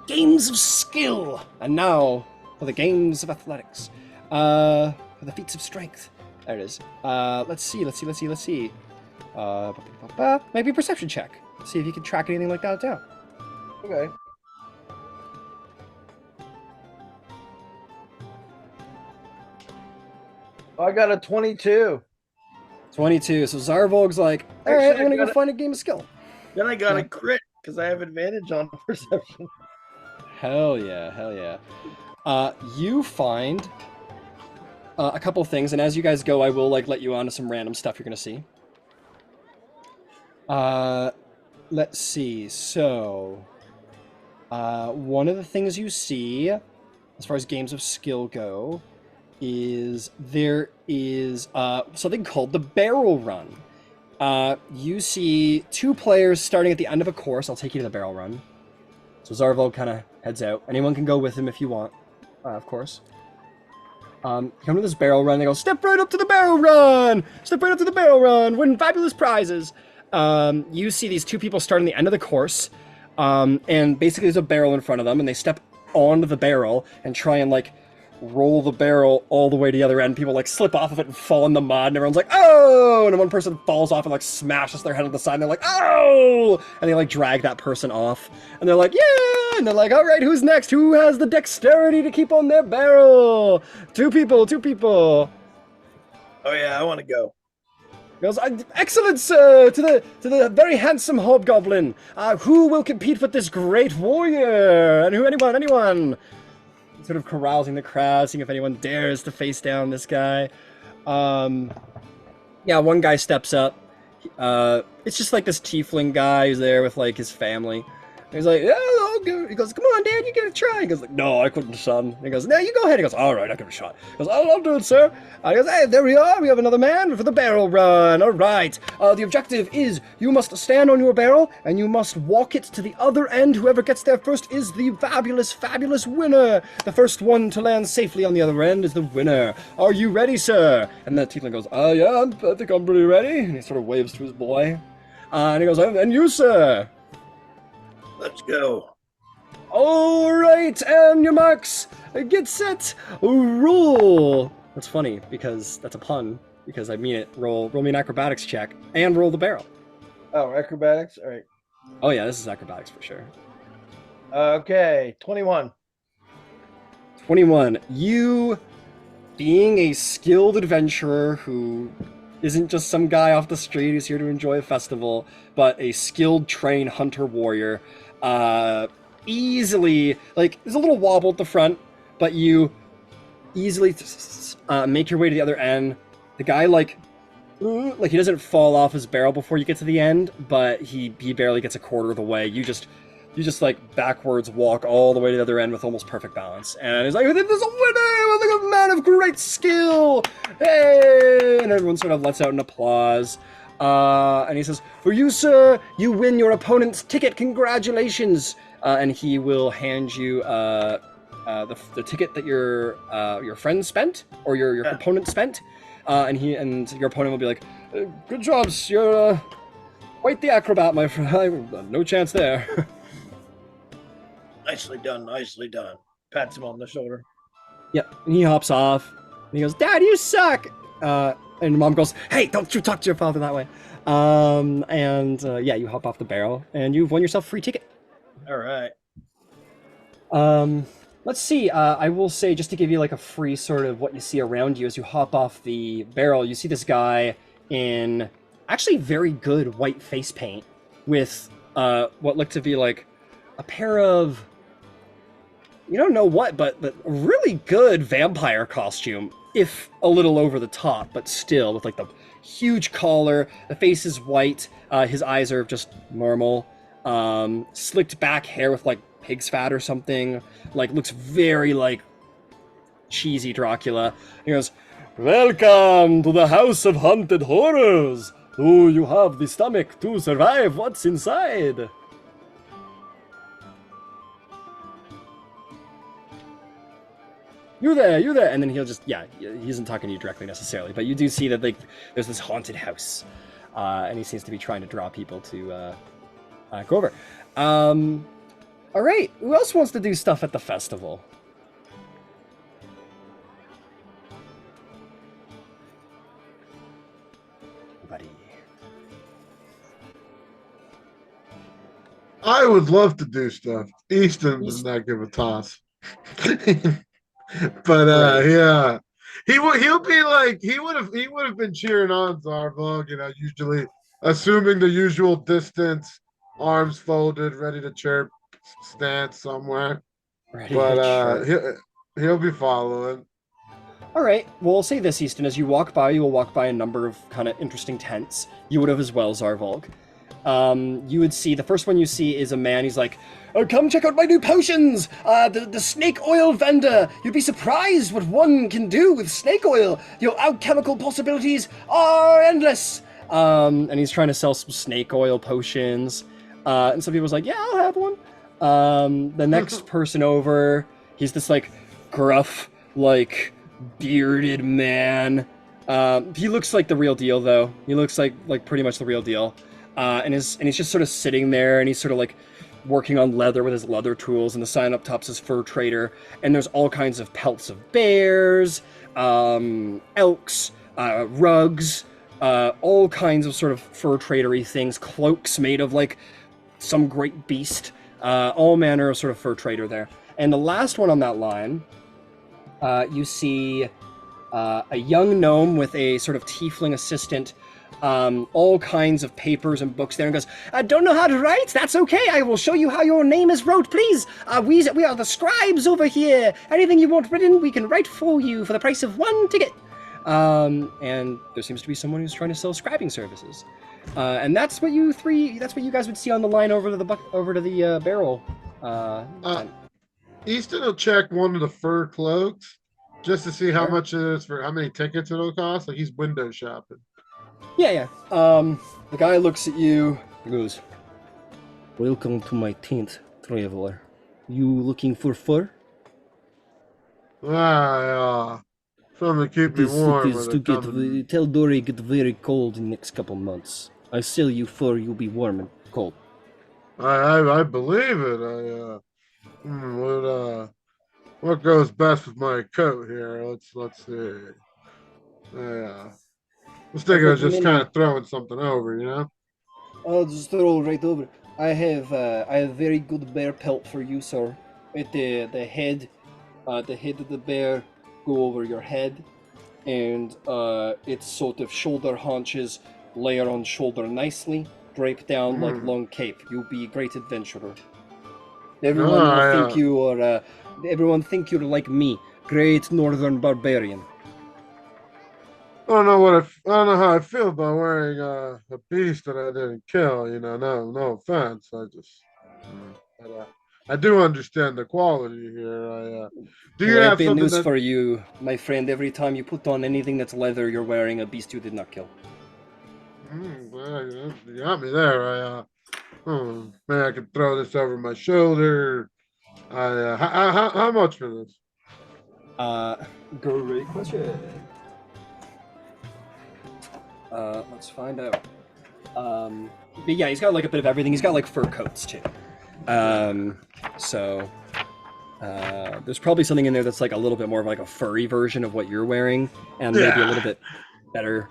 Games of skill! And now, for the games of athletics. For the feats of strength. There it is. Let's see. Maybe a perception check. See if you can track anything like that down. Okay. I got a 22. 22. So Zarvolg's like, "All right, Actually, I'm gonna go find a game of skill." Then I got a crit because I have advantage on perception. Hell yeah. You find a couple things, and as you guys go, I will like let you on to some random stuff you're gonna see. let's see. So, one of the things you see, as far as games of skill go, is there is something called the barrel run. You see 2 players starting at the end of a course. I'll take you to the barrel run. So Zarvald kind of heads out. Anyone can go with him if you want, of course. Come to this barrel run. They go, step right up to the barrel run! Step right up to the barrel run! Win fabulous prizes! You see these 2 people starting the end of the course. And basically there's a barrel in front of them, and they step onto the barrel and try and, like, roll the barrel all the way to the other end. People, like, slip off of it and fall in the mud, and everyone's like, oh! And then one person falls off and, like, smashes their head on the side, and they're like, oh! And they, like, drag that person off. And they're like, yeah! And they're like, all right, who's next? Who has the dexterity to keep on their barrel? 2 people, 2 people. Oh yeah, I want to go. He goes, excellent, sir, to the very handsome hobgoblin. Who will compete with this great warrior? And anyone? Sort of carousing the crowd, seeing if anyone dares to face down this guy. Yeah, one guy steps up. It's just like this tiefling guy who's there with, like, his family. And he's like, yeah, I'll go. He goes, come on, Dad, you give it a try. He goes, like, no, I couldn't, son. And he goes, no, you go ahead. He goes, all right, I'll give it a shot. He goes, I'll do it, sir. He goes, hey, there we are. We have another man for the barrel run. All right. The objective is you must stand on your barrel and you must walk it to the other end. Whoever gets there first is the fabulous winner. The first one to land safely on the other end is the winner. Are you ready, sir? And the tiefling goes, yeah, I think I'm pretty ready. And he sort of waves to his boy. And he goes, and you, sir? Let's go. All right, and your marks. Get set. Roll. That's funny because that's a pun. Because I mean it. Roll me an acrobatics check and roll the barrel. Oh, acrobatics. All right. Oh yeah, this is acrobatics for sure. Okay, 21. 21. You, being a skilled adventurer who isn't just some guy off the street who's here to enjoy a festival, but a skilled, trained hunter warrior, easily, like, there's a little wobble at the front, but you easily make your way to the other end. The guy, like, he doesn't fall off his barrel before you get to the end, but he barely gets a quarter of the way. You just like backwards walk all the way to the other end with almost perfect balance. And he's like, there's a winner, like a man of great skill. Hey! And everyone sort of lets out an applause. And he says, for you, sir, you win your opponent's ticket. Congratulations. And he will hand you the ticket that your friend spent, or your opponent spent. And your opponent will be like, good job, you're quite the acrobat, my friend. No chance there. Nicely done, nicely done. Pats him on the shoulder. Yep, and he hops off. And he goes, Dad, you suck! And Mom goes, hey, don't you talk to your father that way. Yeah, you hop off the barrel, and you've won yourself a free ticket. All right. Let's see, I will say, just to give you like a free sort of what you see around you as you hop off the barrel, you see this guy in actually very good white face paint with what looked to be like a pair of, you don't know what, but really good vampire costume, if a little over the top, but still with like the huge collar. The face is white. His eyes are just normal. Slicked back hair with like pig's fat or something. Like looks very like cheesy Dracula. He goes, welcome to the House of Haunted Horrors. Do you have the stomach to survive what's inside? You there, and then he'll just, he isn't talking to you directly necessarily, but you do see that like there's this haunted house, and he seems to be trying to draw people to go over. All right, who else wants to do stuff at the festival? Buddy. I would love to do stuff. Easton does not give a toss. But Right. yeah, he'll be like he would have been cheering on Zarvog, usually assuming the usual distance, arms folded, ready to chirp, stance somewhere. Ready But to he'll be following. All right, well, I'll say this, Easton. As you walk by, you will walk by a number of kind of interesting tents. You would have as well, Zarvolg. you would see the first one you see is a man. He's like, "Oh, come check out my new potions! The snake oil vendor. You'd be surprised what one can do with snake oil. Your alchemical possibilities are endless." And he's trying to sell some snake oil potions. And some people's like, "Yeah, I'll have one." The next person over, he's this like gruff, like bearded man. He looks like the real deal, though. He looks like pretty much the real deal. And he's just sort of sitting there, and he's sort of like working on leather with his leather tools, and the sign up top says fur trader, and there's all kinds of pelts of bears, elks, rugs, all kinds of sort of fur tradery things, cloaks made of like some great beast, all manner of sort of fur trader there. And the last one on that line, you see a young gnome with a sort of tiefling assistant, all kinds of papers and books there, and goes, "I don't know how to write? That's okay. I will show you how your name is wrote, please. We are the scribes over here. Anything you want written, we can write for you for the price of 1 ticket." And there seems to be someone who's trying to sell scribing services. And that's what you guys would see on the line over to the barrel. Easton will check one of the fur cloaks just to see how much it is for how many tickets it'll cost. Like he's window shopping. Yeah. The guy looks at you. He goes, "Welcome to my tent, traveler. You looking for fur?" Something to keep me warm. Tal'Dorei get very cold in the next couple months. I sell you fur, you'll be warm and cold. I believe it. What goes best with my coat here? Let's see. Yeah. I was thinking of just kind of throwing something over, you know? I'll just throw right over. I have very good bear pelt for you, sir. With the head of the bear go over your head, and it's sort of shoulder haunches, layer on shoulder nicely, drape down like long cape. You'll be a great adventurer. Everyone will think you are. Everyone think you're like me, great northern barbarian. I don't know how I feel about wearing a beast that I didn't kill. You know, no offense. I do understand the quality here. Do you have bad something news for you, my friend? Every time you put on anything that's leather, you're wearing a beast you did not kill. Well, you got me there. Maybe I could throw this over my shoulder. How much for this? Great question. Let's find out. But yeah, he's got like a bit of everything. He's got like fur coats too. So there's probably something in there that's like a little bit more of like a furry version of what you're wearing, and maybe a little bit better.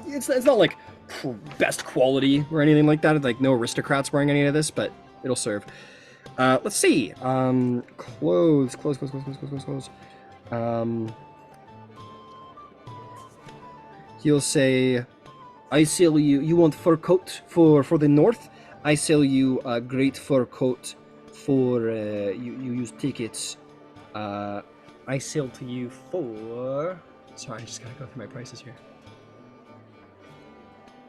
It's not like best quality or anything like that. It's like no aristocrats wearing any of this, but it'll serve. Let's see. Clothes. He'll say, "I sell you. You want fur coat for the north? I sell you a great fur coat for you use tickets. I sell to you for. Sorry, I just gotta go through my prices here.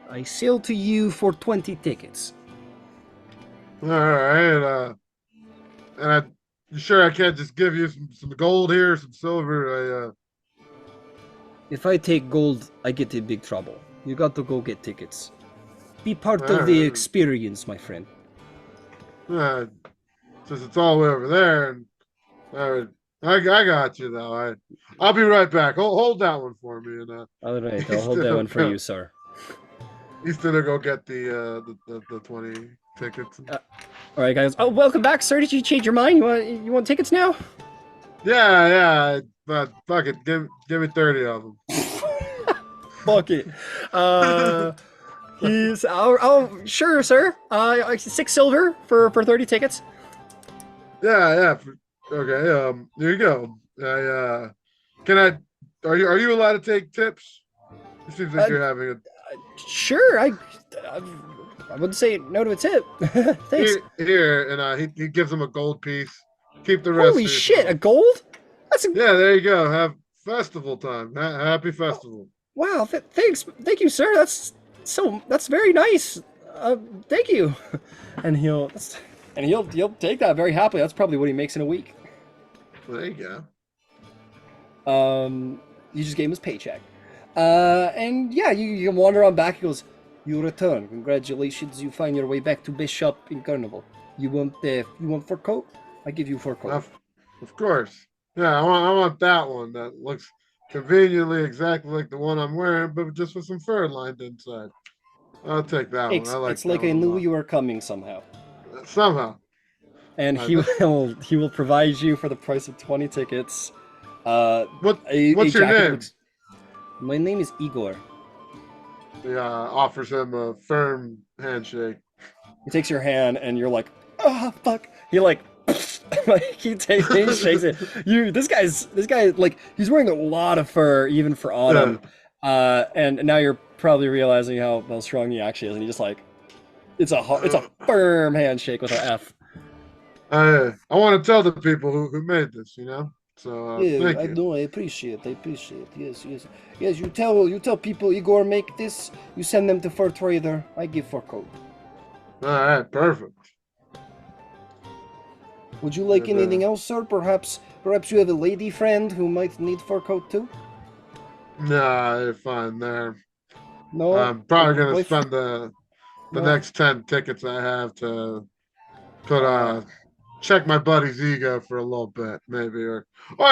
I sell to you for 20 tickets. All right. And you sure I can't just give you some gold here, some silver? If I take gold, I get in big trouble. You got to go get tickets. Be part of the experience, my friend." Since it's all the way over there, and I got you though. I'll be right back. Hold that one for me, and all right, I'll hold that one for you, sir. He's gonna go get the 20 tickets. All right, guys. Oh, welcome back, sir. Did you change your mind? You want tickets now? Yeah. But fuck it, give me 30 of them. Fuck it. He's sure, sir. 6 silver for 30 tickets. Yeah. Okay. Here you go. Are you allowed to take tips? It seems like you're having a. Sure. I wouldn't say no to a tip. Thanks. Here, and he gives him a gold piece. Keep the rest. Holy shit! A gold? Yeah, there you go. Have festival time. Happy festival. Wow, thanks. Thank you, sir. That's very nice. Thank you. And he'll take that very happily. That's probably what he makes in a week. There you go. You just gave him his paycheck. And yeah, you can wander on back. He goes, "You return. Congratulations. You find your way back to Bishop in Carnival. You want fur coat? I give you fur coat." Of course. Yeah, I want that one that looks conveniently exactly like the one I'm wearing, but just with some fur lined inside. I'll take that one. I like It's that like one I a knew lot. you were coming somehow. Somehow. And Uh, he will provide you for the price of 20 tickets. What's your jacket that name? looks. My name is Igor. He offers him a firm handshake. He takes your hand, and you're like, "Oh fuck!" He like, he shakes it. This guy, like, he's wearing a lot of fur, even for autumn. And now you're probably realizing how strong he actually is, and he just like, it's a firm handshake with an F. I want to tell the people who made this, you know. So Yeah, thank I you. know. I appreciate. Yes. You tell people Igor make this. You send them to Fur Trader. I give fur coat. All right, perfect. Would you like And, anything else, sir? Perhaps you have a lady friend who might need fur coat too. Nah, you're fine there. No, I'm probably gonna boy, spend the no. next 10 tickets I have to put check my buddy's ego for a little bit, maybe, or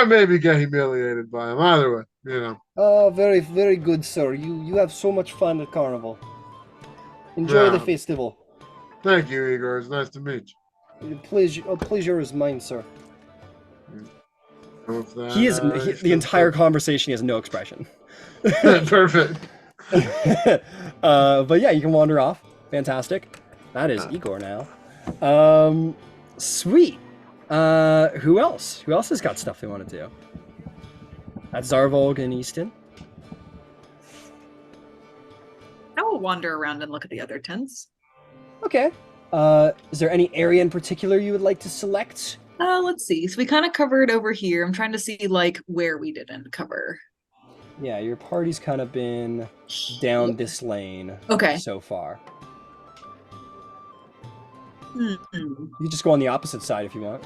maybe get humiliated by him. Either way, you know. Oh, very, very good, sir. You have so much fun at Carnival. Enjoy the Yeah. festival. Thank you, Igor. It's nice to meet Pleasure is mine, sir. you. And with that, The entire conversation, he has no expression. perfect. But yeah, you can wander off. Fantastic. That is Igor now. Sweet. Who else? Who else has got stuff they want to do? That's Zarvolg and Easton. I will wander around and look at the other tents. Okay. Is there any area in particular you would like to select? Let's see. So we kind of covered over here. I'm trying to see like where we didn't cover. Yeah, your party's kind of been down this lane so far. You just go on the opposite side if you want.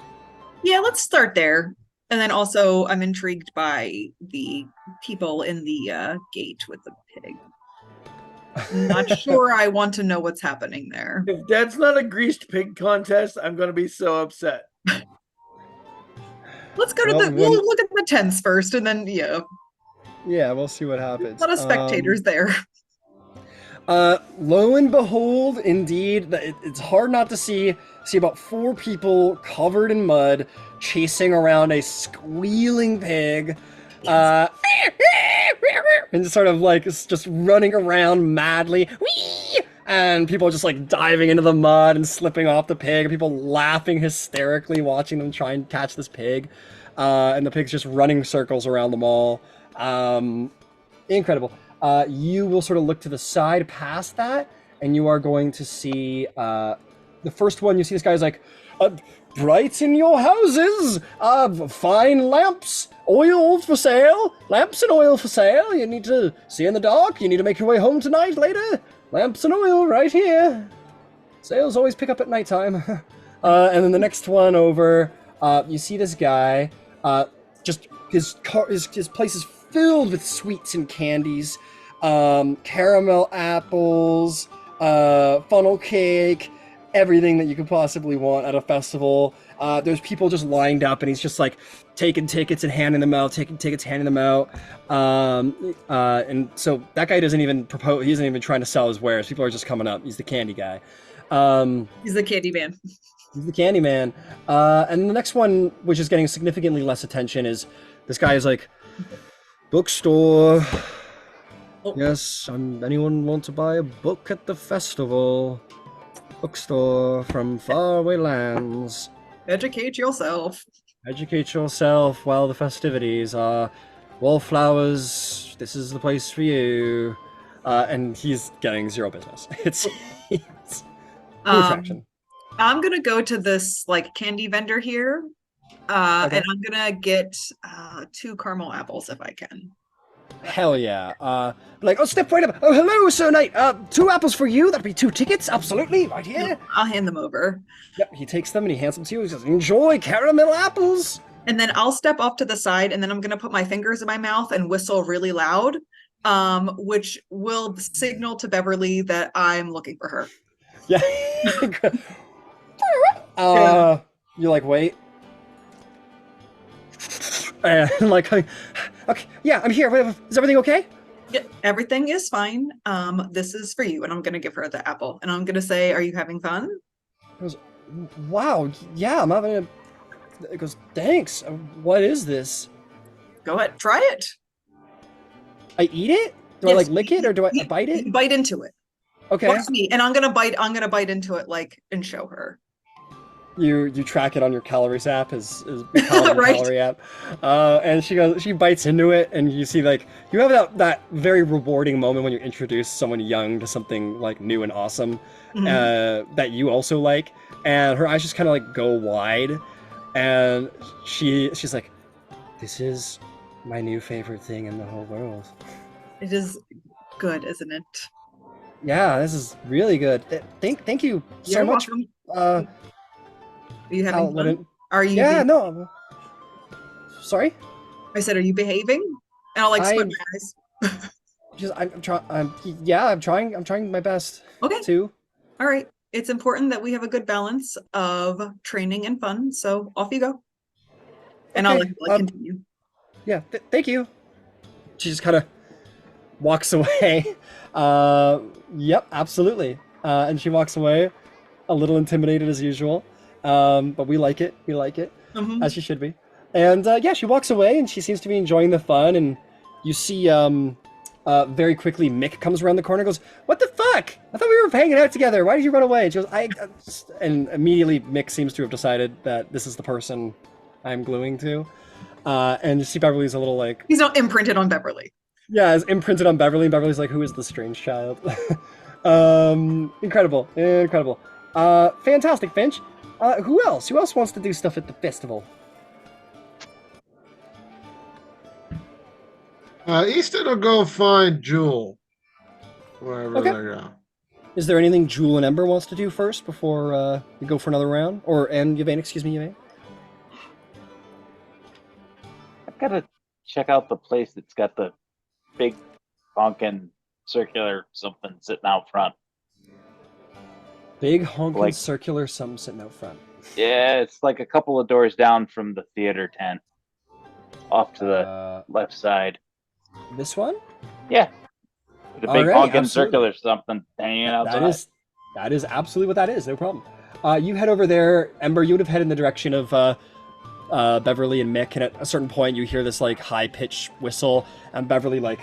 Yeah, let's start there. And then also, I'm intrigued by the people in the gate with the pig. I'm not sure I want to know what's happening there. If that's not a greased pig contest, I'm going to be so upset. Let's go to we'll look at the tents first, and then yeah, we'll see what happens. A lot of spectators there. Lo and behold, indeed, it's hard not to see about 4 people covered in mud chasing around a squealing pig, and sort of like just running around madly. Whee! And people just like diving into the mud and slipping off the pig, and people laughing hysterically watching them try and catch this pig, and the pig's just running circles around the mall. Incredible. You will sort of look to the side past that, and you are going to see the first one. You see this guy's like, bright in your houses, fine lamps, oil for sale, lamps and oil for sale. You need to see in the dark. You need to make your way home tonight, later. Lamps and oil right here. Sales always pick up at nighttime. And then the next one over, you see this guy, just his place is filled with sweets and candies, caramel apples, funnel cake, everything that you could possibly want at a festival. There's people just lined up, and he's just like taking tickets and handing them out, and so that guy doesn't even propose. He isn't even trying to sell his wares. People are just coming up. He's the candy guy. He's the candy man. He's the candy man. And the next one, which is getting significantly less attention, is this guy is like, bookstore. Oh. Yes, anyone want to buy a book at the festival? Bookstore from faraway lands. Educate yourself. Educate yourself while the festivities are. Wallflowers, this is the place for you. And he's getting zero business. It's no traction. I'm gonna go to this like candy vendor here, and I'm gonna get 2 caramel apples if I can. Hell yeah. Like, oh, step right up. Oh, hello, Sir Knight. 2 apples for you. That'll be 2 tickets. Absolutely, right here. I'll hand them over. Yep, he takes them and he hands them to you. He says, enjoy caramel apples. And then I'll step off to the side and then I'm gonna put my fingers in my mouth and whistle really loud, which will signal to Beverly that I'm looking for her. Yeah. You're like, wait. And like, okay, yeah, I'm here. Is everything okay? Yeah, everything is fine. This is for you, and I'm gonna give her the apple, and I'm gonna say, "Are you having fun?" He goes, wow, yeah, I'm having a... It goes, thanks. What is this? Go ahead, try it. I eat it? Do I Yes, like lick it or do I bite it? You bite into it. Okay. Watch me, and I'm gonna bite into it like and show her. You track it on your calories app, is your Right. calorie app, and she bites into it, and you see like you have that very rewarding moment when you introduce someone young to something like new and awesome, that you also like, and her eyes just kind of like go wide, and she's like, this is my new favorite thing in the whole world. It is good, isn't it? Yeah, this is really good. Thank you so You're much. welcome. Are you having fun? Are you? Yeah, no. Sorry. I said, are you behaving? And I'll like squint my eyes. I'm trying. Yeah, I'm trying. I'm trying my best. Okay. Too. All right. It's important that we have a good balance of training and fun. So off you go. And Okay, I'll continue. Yeah. Thank you. She just kind of walks away. Yep, absolutely. And she walks away, a little intimidated as usual. But we like it. We like it, as she should be. And yeah, she walks away, and she seems to be enjoying the fun. And you see, very quickly, Mick comes around the corner and goes, "What the fuck? I thought we were hanging out together. Why did you run away?" And she goes, and immediately Mick seems to have decided that this is the person I'm gluing to. And you see Beverly's a little like... He's not imprinted on Beverly. Yeah, it's imprinted on Beverly, and Beverly's like, who is the strange child? Incredible. Fantastic, Finch. Who else? Who else wants to do stuff at the festival? Easton will go find Jewel. Wherever Okay. they go. Is there anything Jewel and Ember wants to do first before we go for another round? And Yvain, excuse me, Yvain? I've got to check out the place that's got the big honkin' circular something sitting out front. Big honking Like- circular something sitting out front. Yeah, it's like a couple of doors down from the theater tent. Off to the left side. This one? Yeah. The All big right, honkin' absolutely. circular something hanging outside. That is absolutely what that is. No problem. You head over there, Ember. You would have headed in the direction of Beverly and Mick, and at a certain point, you hear this like high-pitched whistle, and Beverly like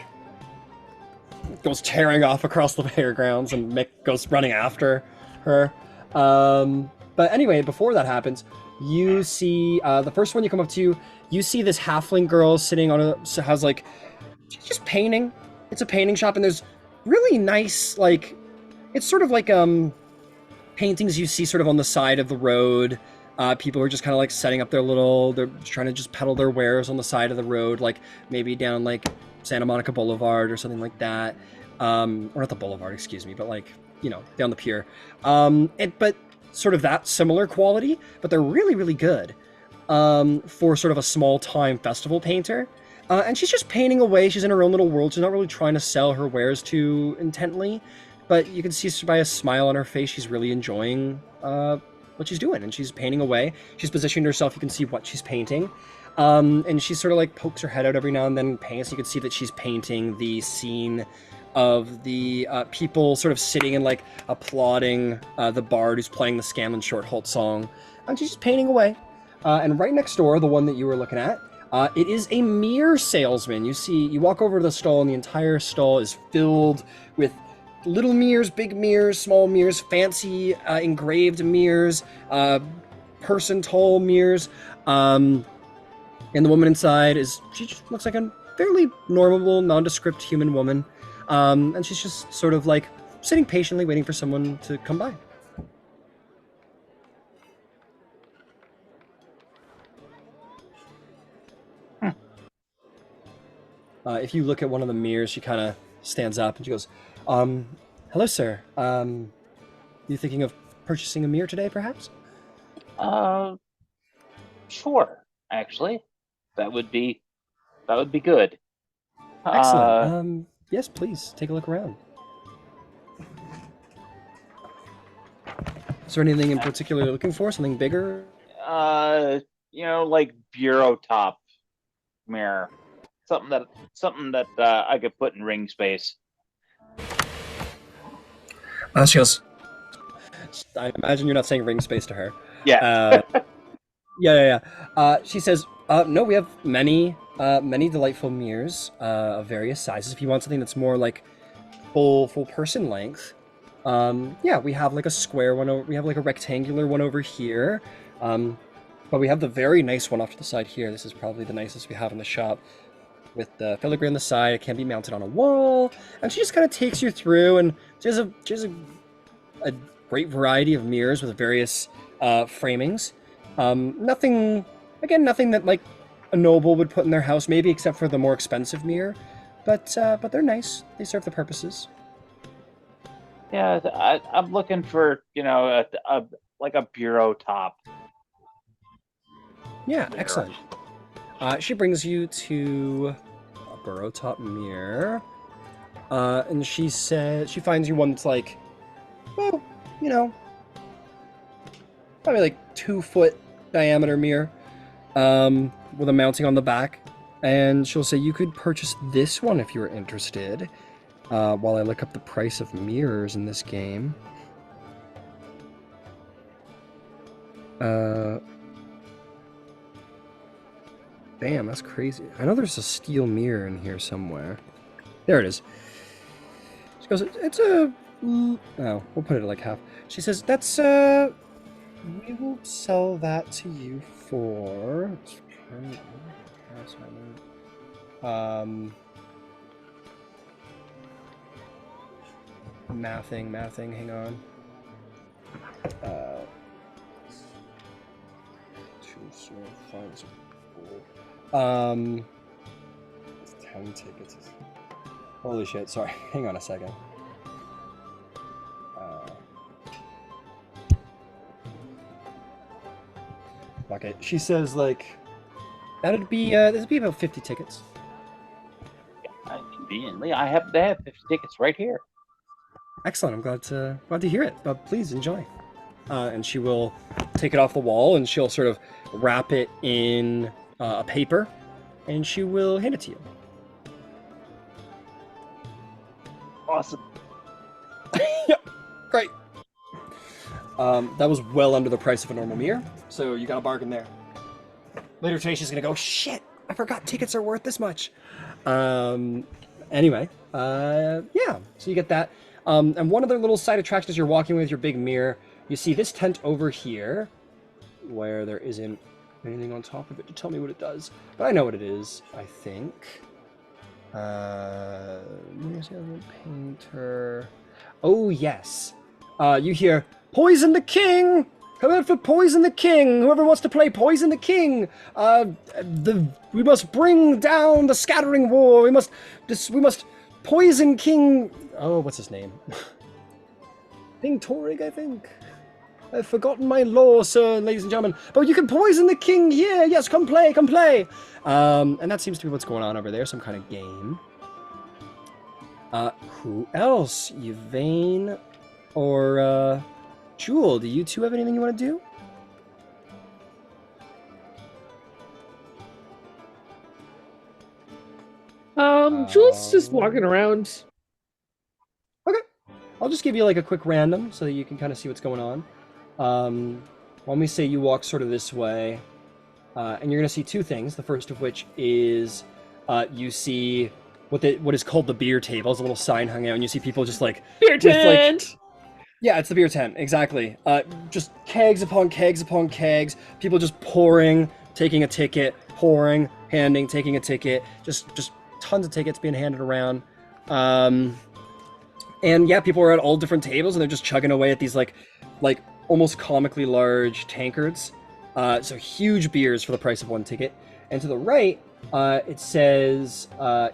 goes tearing off across the fairgrounds, and Mick goes running after her. But anyway, before that happens, you see the first one you come up to. You see this halfling girl sitting on has like she's just painting. It's a painting shop, and there's really nice like it's sort of like paintings you see sort of on the side of the road. People are just kind of like setting up they're trying to just peddle their wares on the side of the road, like maybe down like Santa Monica Boulevard or something like that. Or not the Boulevard, excuse me, but like, down the pier. But sort of that similar quality, but they're really, really good for sort of a small-time festival painter. And she's just painting away. She's in her own little world. She's not really trying to sell her wares too intently, but you can see by a smile on her face, she's really enjoying what she's doing, and she's painting away. She's positioned herself. You can see what she's painting. And she sort of like pokes her head out every now and then and paints. You can see that she's painting the scene of the people sort of sitting and like applauding the bard who's playing the Scanlan Shortholt song. And she's just painting away. And right next door, the one that you were looking at, it is a mirror salesman. You walk over to the stall, and the entire stall is filled with little mirrors, big mirrors, small mirrors, fancy engraved mirrors, person-tall mirrors. And the woman inside she just looks like a fairly normal, nondescript human woman. And she's just sort of like sitting patiently waiting for someone to come by. If you look at one of the mirrors, she kind of stands up and she goes, hello, sir. You thinking of purchasing a mirror today, perhaps? Sure, actually. That would be good. Excellent. Yes, please, take a look around. Is there anything in particular you're looking for? Something bigger? Like bureau top mirror. Something that I could put in ring space. She goes, I imagine you're not saying ring space to her. Yeah. Yeah. She says, no, we have many delightful mirrors of various sizes. If you want something that's more like full person length, yeah, we have like a square one. We have like a rectangular one over here. But we have the very nice one off to the side here. This is probably the nicest we have in the shop, with the filigree on the side. It can be mounted on a wall, and she just kind of takes you through. And she has a great variety of mirrors with various framings. Nothing that like a noble would put in their house, maybe except for the more expensive mirror. But they're nice. They serve the purposes. Yeah, I'm looking for like a bureau top. Yeah, excellent. She brings you to a burrow top mirror, and she says she finds you one that's like, well, probably like 2-foot diameter mirror, with a mounting on the back, and she'll say you could purchase this one if you were interested. While I look up the price of mirrors in this game. Damn, that's crazy. I know there's a steel mirror in here somewhere. There it is. She goes, it's a... Oh, we'll put it at like half. She says, that's, we will sell that to you for... Mathing, hang on. 10 tickets. Holy shit, sorry. Hang on a second. Okay, she says like that'd be about 50 tickets. Conveniently, they have 50 tickets right here. Excellent. I'm glad to hear it. But please enjoy. And she will take it off the wall and she'll sort of wrap it in a paper, and she will hand it to you. Awesome. Yeah, great. That was well under the price of a normal mirror, so you got a bargain there. Later today, she's gonna go, shit, I forgot tickets are worth this much. Anyway, yeah, so you get that. And one other little side attraction as you're walking with your big mirror, you see this tent over here, where there isn't anything on top of it to tell me what it does. But I know what it is, I think. Painter. Oh, yes. You hear, Poison the King! Come out for Poison the King! Whoever wants to play Poison the King! We must bring down the scattering war! We must poison King... Oh, what's his name? King Torig, I think. I've forgotten my lore, sir, ladies and gentlemen. But you can poison the king here! Yes, come play, come play! And that seems to be what's going on over there, some kind of game. Who else? Yvain or, Jewel, do you two have anything you want to do? Jewel's just walking around. Okay. I'll just give you like a quick random so that you can kind of see what's going on. When we say you walk sort of this way, and you're going to see two things. The first of which is you see what is called the beer table. It's a little sign hung out, and you see people just like... Beer tent! Yeah, it's the beer tent, exactly. Just kegs upon kegs upon kegs. People just pouring, taking a ticket, pouring, handing, taking a ticket. Just tons of tickets being handed around. And yeah, people are at all different tables, and they're just chugging away at these like almost comically large tankards. So huge beers for the price of one ticket. And to the right, It says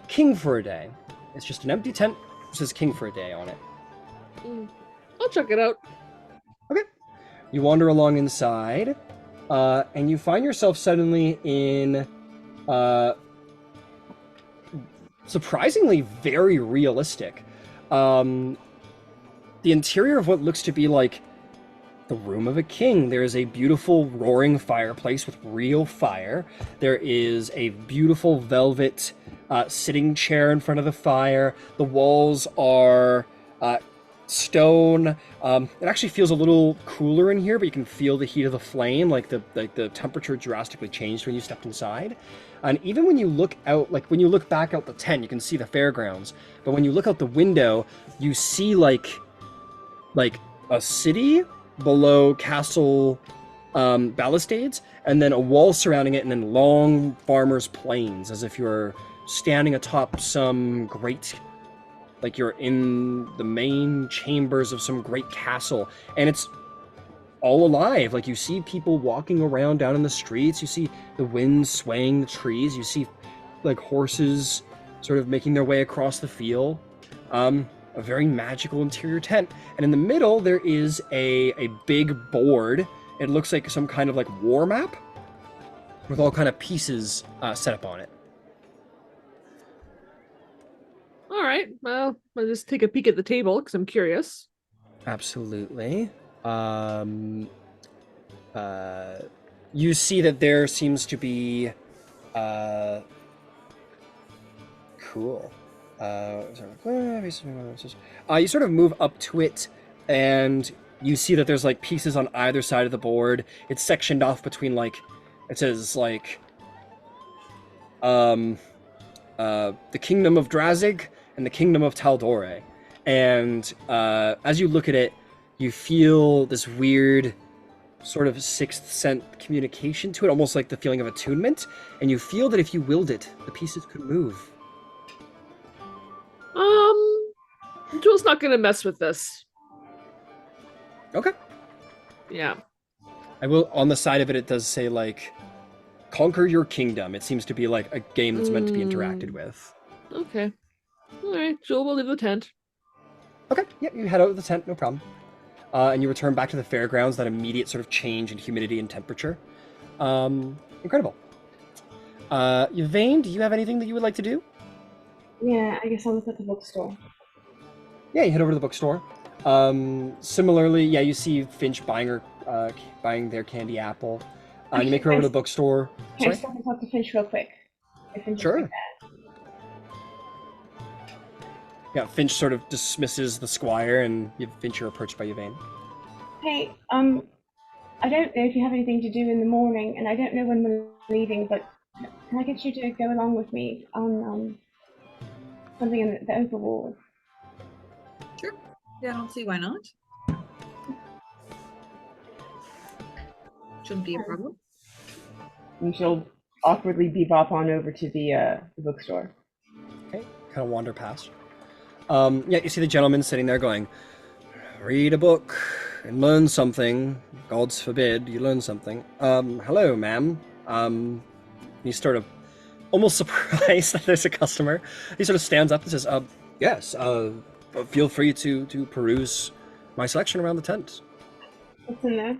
king for a day. It's just an empty tent. It says king for a day on it. I'll check it out. Okay. You wander along inside, and you find yourself suddenly in surprisingly very realistic. The interior of what looks to be like the room of a king. There is a beautiful roaring fireplace with real fire. There is a beautiful velvet sitting chair in front of the fire. The walls are stone. It actually feels a little cooler in here, but you can feel the heat of the flame, like the temperature drastically changed when you stepped inside. And even when you look out, like when you look back out the tent, you can see the fairgrounds. But when you look out the window, you see like a city below castle balustrades, and then a wall surrounding it, and then long farmers' plains, as if you're standing atop some great, like you're in the main chambers of some great castle, and it's all alive. Like you see people walking around down in the streets, you see the wind swaying the trees, you see like horses sort of making their way across the field. A very magical interior tent, and in the middle there is a big board. It looks like some kind of like war map with all kind of pieces set up on it. All right. Well, I'll just take a peek at the table because I'm curious. Absolutely. You see that there seems to be cool. You sort of move up to it, and you see that there's like pieces on either side of the board. It's sectioned off between like, it says like, the kingdom of Drazig and the kingdom of Tal'Dorei. And as you look at it, you feel this weird sort of sixth sense communication to it, almost like the feeling of attunement. And you feel that if you willed it, the pieces could move. Joel's not gonna mess with this. Okay. Yeah. I will, on the side of it, it does say like, conquer your kingdom. It seems to be like a game that's meant to be interacted with. Okay. All right. Joel will leave the tent. Okay, yep, you head out of the tent, no problem. And you return back to the fairgrounds, that immediate sort of change in humidity and temperature. Incredible. Yvain, do you have anything that you would like to do? Yeah, I guess I'll look at the bookstore. Yeah, you head over to the bookstore. Similarly, yeah, you see Finch buying their candy apple. You make her over to the bookstore. Can I Sorry? stop and talk to Finch real quick? If Finch is Sure. like that. Yeah, Finch sort of dismisses the squire, and Finch, you're approached by Yvain. Hey, I don't know if you have anything to do in the morning, and I don't know when we're leaving, but can I get you to go along with me on something in the overwall? Sure. Yeah, I don't see why not. Shouldn't be a problem. And she'll awkwardly bebop on over to the bookstore. Okay, kind of wander past. Yeah, you see the gentleman sitting there going, read a book and learn something. Gods forbid you learn something. Hello, ma'am. He's sort of almost surprised that there's a customer. He sort of stands up and says, yes, feel free to peruse my selection around the tent. What's in there?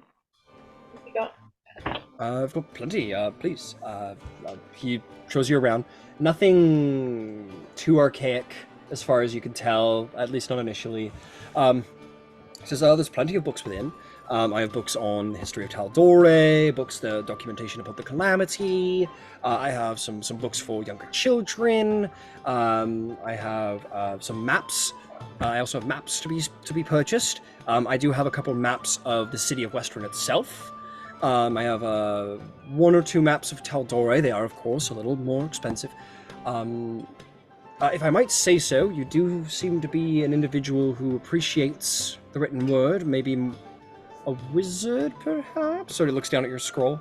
What you got? I've got plenty, please. He shows you around. Nothing too archaic as far as you can tell, at least not initially. He says, there's plenty of books within. I have books on the history of Tal'Dorei, books, the documentation about the Calamity. I have some books for younger children. I have some maps. I also have maps to be purchased. I do have a couple maps of the city of Westruun itself. I have one or two maps of Tal'Dorei. They are, of course, a little more expensive. If I might say so, you do seem to be an individual who appreciates the written word, maybe a wizard, perhaps? Sort of looks down at your scroll.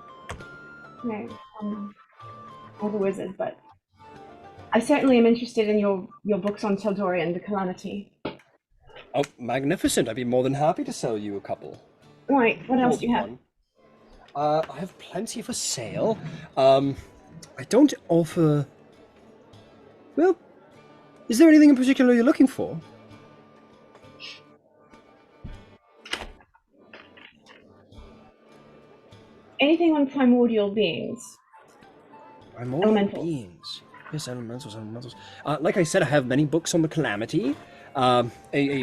No, I'm a wizard, but I certainly am interested in your books on Tal'Dorei and the Calamity. Oh, magnificent. I'd be more than happy to sell you a couple. Right, what else do you have? I have plenty for sale. I don't offer. Well, is there anything in particular you're looking for? Anything on primordial beings? Primordial Elementals. beings. Yes, elementals. Like I said, I have many books on the Calamity, a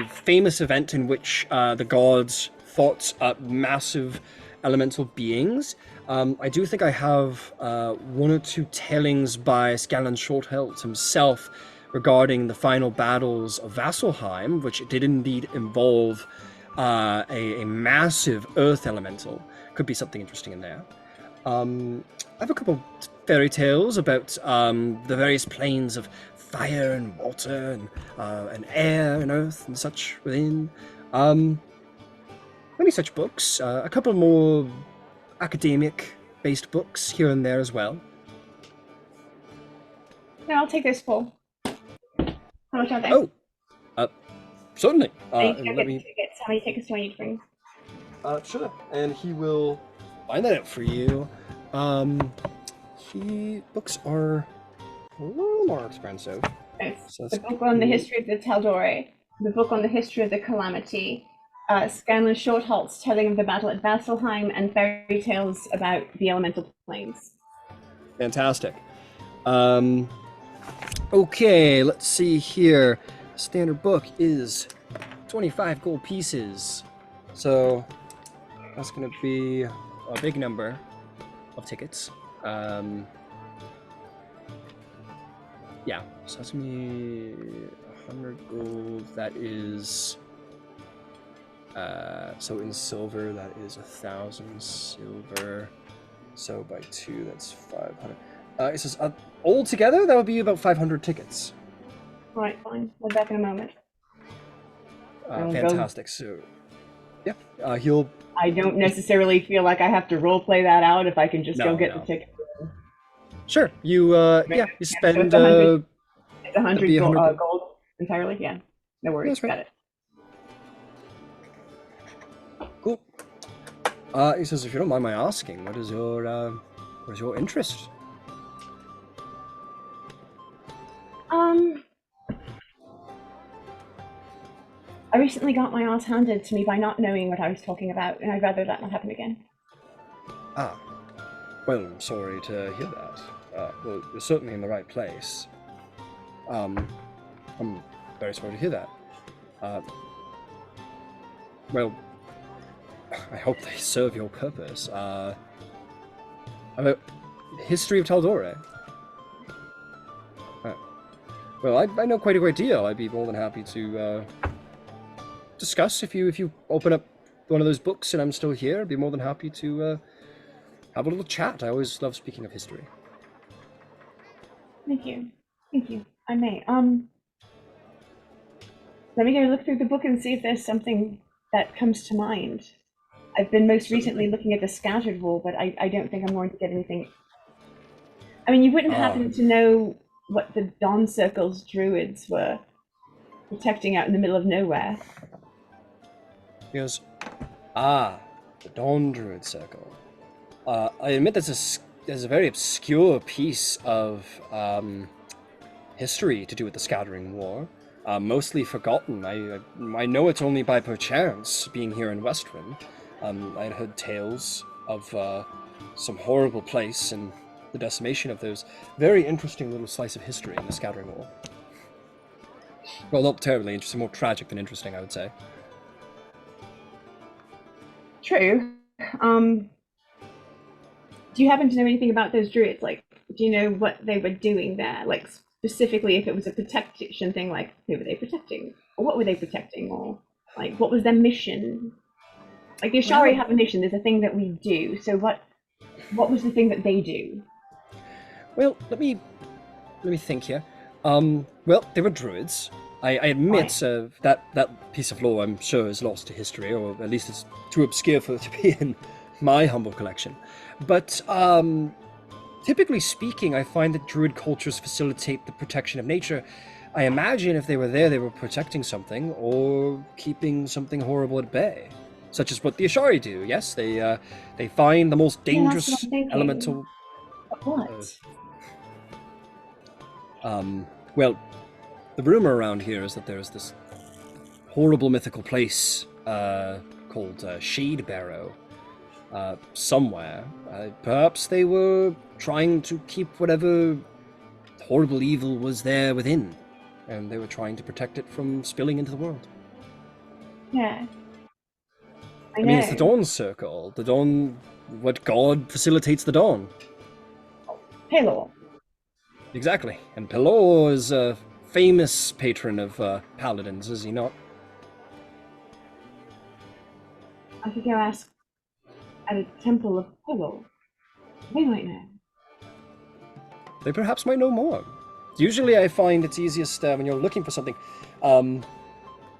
famous event in which the gods fought massive elemental beings. I do think I have one or two tellings by Scanlan Shorthelt himself regarding the final battles of Vasselheim, which did indeed involve a massive earth elemental. Could be something interesting in there. I have a couple fairy tales about the various planes of fire and water and air and earth and such within. Many such books. A couple more academic-based books here and there as well. No, I'll take this full. How much are they? Oh, certainly. I need to go Let get me. tickets. How many tickets do I need to bring? Sure. And he will find that out for you. Books are a little more expensive. It's So the that's book on the cool. history of the Tal'Dorei, the book on the history of the Calamity, Scanlan Shorthalt's telling of the battle at Vasselheim, and fairy tales about the elemental planes. Fantastic. Okay, let's see here. Standard book is 25 gold pieces. So that's going to be a big number of tickets. Yeah, so that's going to be 100 gold. That is... so in silver, that is 1,000 silver. So by 2, that's 500. It says all together, that would be about 500 tickets. Right, fine. We'll be back in a moment. I'll go. Fantastic. So, yeah, he'll. I don't necessarily feel like I have to roleplay that out if I can just go get the ticket. Sure. You. Yeah. You So spend. it's 100, it's that'd 100 be gold, 100 gold entirely. Yeah. No worries. That's right. Got it. Cool. He says, if you don't mind my asking, what is your interest? I recently got my ass handed to me by not knowing what I was talking about, and I'd rather that not happen again. Ah. Well, I'm sorry to hear that. Well, you're certainly in the right place. I'm very sorry to hear that. Well, I hope they serve your purpose. About history of Tal'Dorei. Well, I know quite a great deal. I'd be more than happy to discuss if you open up one of those books and I'm still here. I'd be more than happy to have a little chat. I always love speaking of history. Thank you. Thank you. I may. Let me go look through the book and see if there's something that comes to mind. I've been most recently looking at the scattered wall, but I don't think I'm going to get anything. I mean, you wouldn't happen to know what the Dawn Circle's druids were protecting out in the middle of nowhere? He goes, the Dawn Druid Circle. I admit there's a very obscure piece of history to do with the Scattering War. Mostly forgotten. I know it only by perchance, being here in Westruun. I had heard tales of some horrible place and the decimation of those very interesting little slice of history in the Scattering War. Well, not terribly interesting, more tragic than interesting, I would say. True. Do you happen to know anything about those druids? Like, do you know what they were doing there? Like, specifically, if it was a protection thing, like, who were they protecting? Or what were they protecting? Or, like, what was their mission? Like, the Ashari have a mission, there's a thing that we do. So what was the thing that they do? Well, let me think here. Well, they were druids. I admit that piece of lore, I'm sure, is lost to history, or at least it's too obscure for it to be in my humble collection. But typically speaking, I find that druid cultures facilitate the protection of nature. I imagine if they were there, they were protecting something or keeping something horrible at bay, such as what the Ashari do. Yes, they find the most dangerous elemental. What? Well, the rumor around here is that there's this horrible mythical place called Shade Barrow somewhere. Perhaps they were trying to keep whatever horrible evil was there within, and they were trying to protect it from spilling into the world. Yeah. I mean, it's know. the Dawn Circle. The Dawn... What god facilitates the Dawn? Hello. Exactly. And Pelor is a famous patron of paladins, is he not? I could go ask at a temple of Hello. They might know. They perhaps might know more. Usually I find it's easiest when you're looking for something.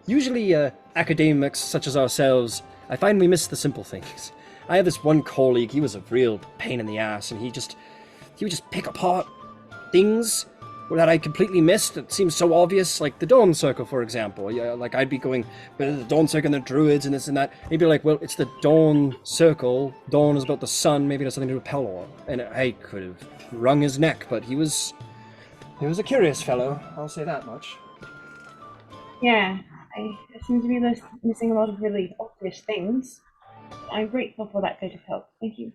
Usually academics such as ourselves, I find we miss the simple things. I have this one colleague, he was a real pain in the ass, and he would just pick apart things that I completely missed. It seems so obvious, like the Dawn Circle, for example. Yeah, like I'd be going, well, the Dawn Circle and the Druids and this and that. And he'd be like, well, it's the Dawn Circle. Dawn is about the sun. Maybe it has something to do with Pelor. And I could have wrung his neck, but he was a curious fellow. I'll say that much. Yeah, I seem to be missing a lot of really obvious things. I'm grateful for that bit of help. Thank you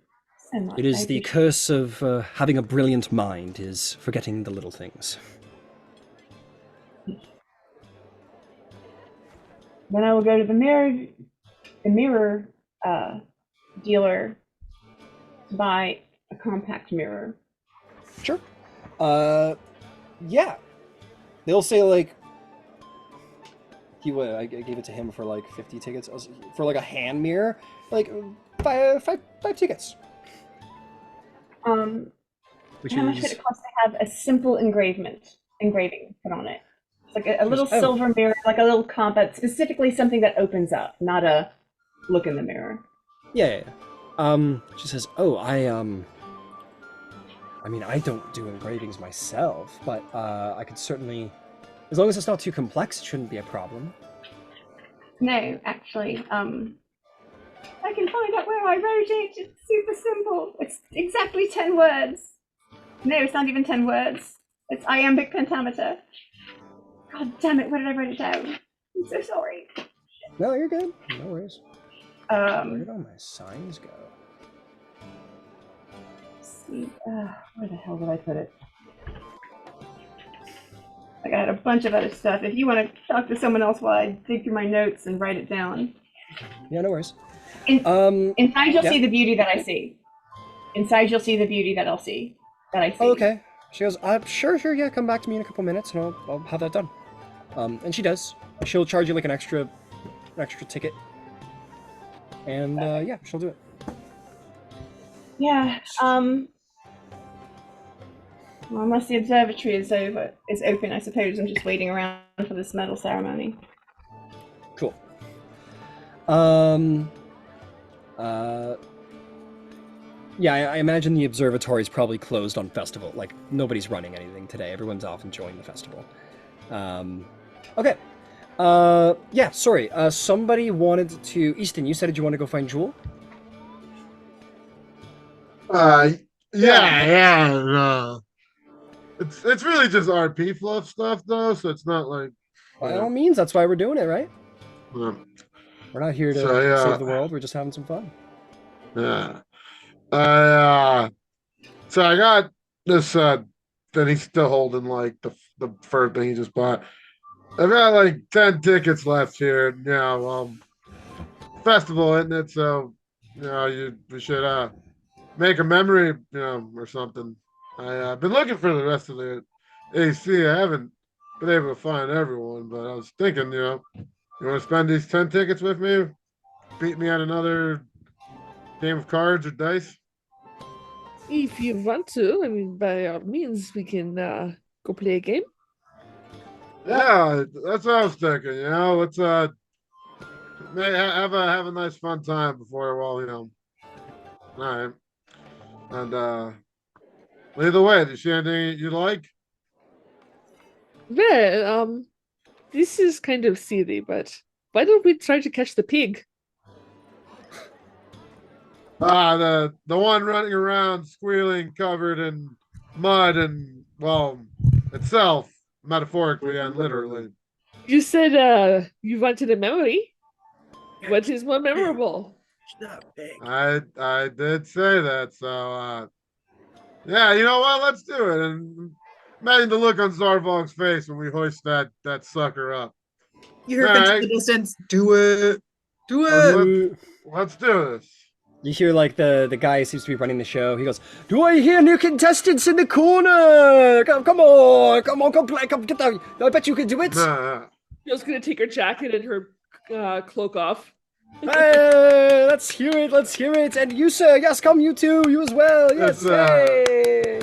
so much. It is the curse of having a brilliant mind, is forgetting the little things. Then I will go to the mirror dealer to buy a compact mirror. Sure. Yeah. They'll say like, I gave it to him for like 50 tickets for like a hand mirror, like five tickets. How much would it cost to have a simple engraving put on it? It's like a little silver mirror, like a little compact, specifically something that opens up, not a look in the mirror. Yeah. She says, "Oh, I mean, I don't do engravings myself, but I could certainly, as long as it's not too complex, it shouldn't be a problem." No, actually, I can find out where I wrote it. It's super simple. It's exactly 10 words. No, it's not even 10 words. It's iambic pentameter. God damn it, where did I write it down? I'm so sorry. No, you're good. No worries. Where did all my signs go? See, where the hell did I put it? I got a bunch of other stuff. If you want to talk to someone else while I dig through my notes and write it down. Yeah, no worries. Inside you'll see the beauty that I see. Inside you'll see the beauty that I see. Oh, okay. She goes, sure, yeah, come back to me in a couple minutes and I'll have that done. And she does. She'll charge you like an extra ticket. And yeah, she'll do it. Yeah, well, unless the observatory is open, I suppose I'm just waiting around for this medal ceremony. Cool. Yeah, I imagine the observatory is probably closed on festival. Like, nobody's running anything today. Everyone's off enjoying the festival. Okay. Yeah, sorry. Somebody wanted to... Easton, you said you want to go find Jewel? Yeah. No. It's really just RP fluff stuff, though, so it's not like... By all means, that's why we're doing it, right? Yeah. We're not here to save the world. We're just having some fun. Yeah. So I got this, that he's still holding, like, the first thing he just bought. I've got, like, 10 tickets left here. Festival, isn't it? So, we should, make a memory, or something. I've been looking for the rest of the AC. I haven't been able to find everyone, but I was thinking, you want to spend these 10 tickets with me? Beat me at another game of cards or dice? If you want to, I mean, by all means, we can go play a game. Yeah, that's what I was thinking. Let's have a nice fun time before, all right. And either way, do you see anything you like? Well, this is kind of silly, but why don't we try to catch the pig? The one running around squealing, covered in mud and, well, itself, metaphorically and literally. You said you wanted a memory. What is more memorable? I did say that, so yeah, you know what? Let's do it. And imagine the look on Zarvog's face when we hoist that sucker up. You hear All Finch in right. the distance. Do it. Do it. Let's do this. You hear like the guy who seems to be running the show. He goes, "Do I hear new contestants in the corner? Come on, come play, come get that. I bet you can do it." Nah. Jill's gonna take her jacket and her cloak off. Hey, let's hear it. Let's hear it. And you, sir, yes, come. You too. You as well. Yes. Hey.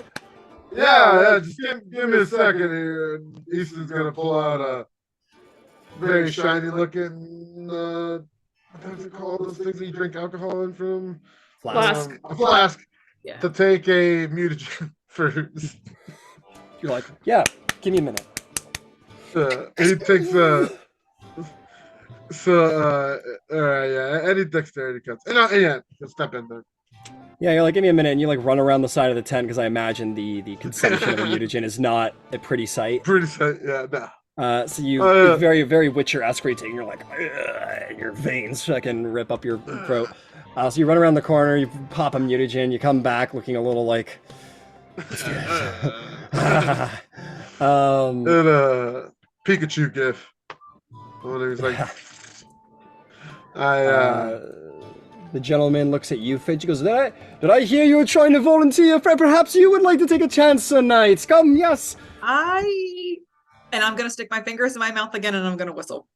Yeah, just give me a second here. Easton's gonna pull out a very shiny looking what's it called? Those things that you drink alcohol in from? Flask. A flask. Yeah. To take a mutagen first. You're like, yeah. Give me a minute. He takes alright, yeah, any dexterity cuts. Yeah, just step in there. Yeah, you're like, give me a minute, and you like run around the side of the tent because I imagine the consumption of a mutagen is not a pretty sight. Pretty sight, yeah, no. So you very, very Witcher-esque rating. You're like, your veins fucking rip up your throat. So you run around the corner, you pop a mutagen, you come back looking a little like. Pikachu gif. When he was like, the gentleman looks at you, Finch. He goes, did I hear you were trying to volunteer? Perhaps you would like to take a chance tonight. Come, yes. And I'm gonna stick my fingers in my mouth again, and I'm gonna whistle.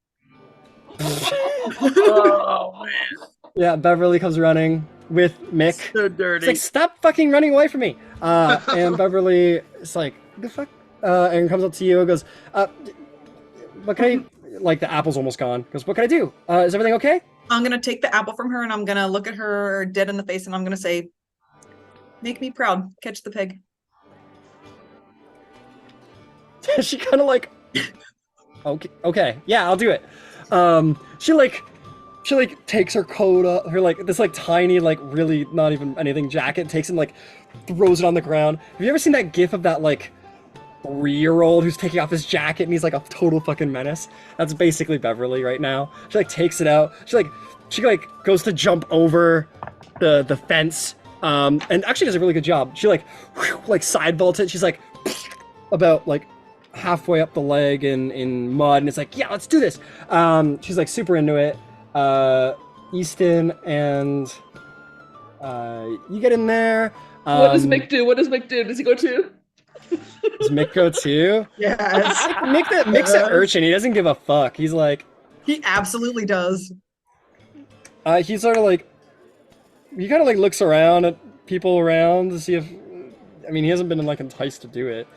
Oh man. Yeah, Beverly comes running with Mick. So dirty. It's like, stop fucking running away from me. And Beverly is like, the fuck? And comes up to you and goes, what can I, like the apple's almost gone. Goes, what can I do? Is everything okay? I'm gonna take the apple from her, and I'm gonna look at her dead in the face, and I'm gonna say, "Make me proud. Catch the pig." She kind of like, okay, yeah, I'll do it. She like takes her coat up, her like this like tiny like really not even anything jacket, takes and like throws it on the ground. Have you ever seen that gif of that like 3-year-old who's taking off his jacket and he's like a total fucking menace? That's basically Beverly right now. She like takes it out. She goes to jump over the fence. And actually does a really good job. She like side vaults it. She's like about like halfway up the leg in mud, and it's like, yeah, let's do this. She's like super into it. Easton and you get in there. What does Mick do? Does he go too? Does Mick go too? Yes. Mick's an urchin. He doesn't give a fuck. He's like, He absolutely does. he sort of like, he kind of like looks around at people around to see if, I mean, he hasn't been like enticed to do it.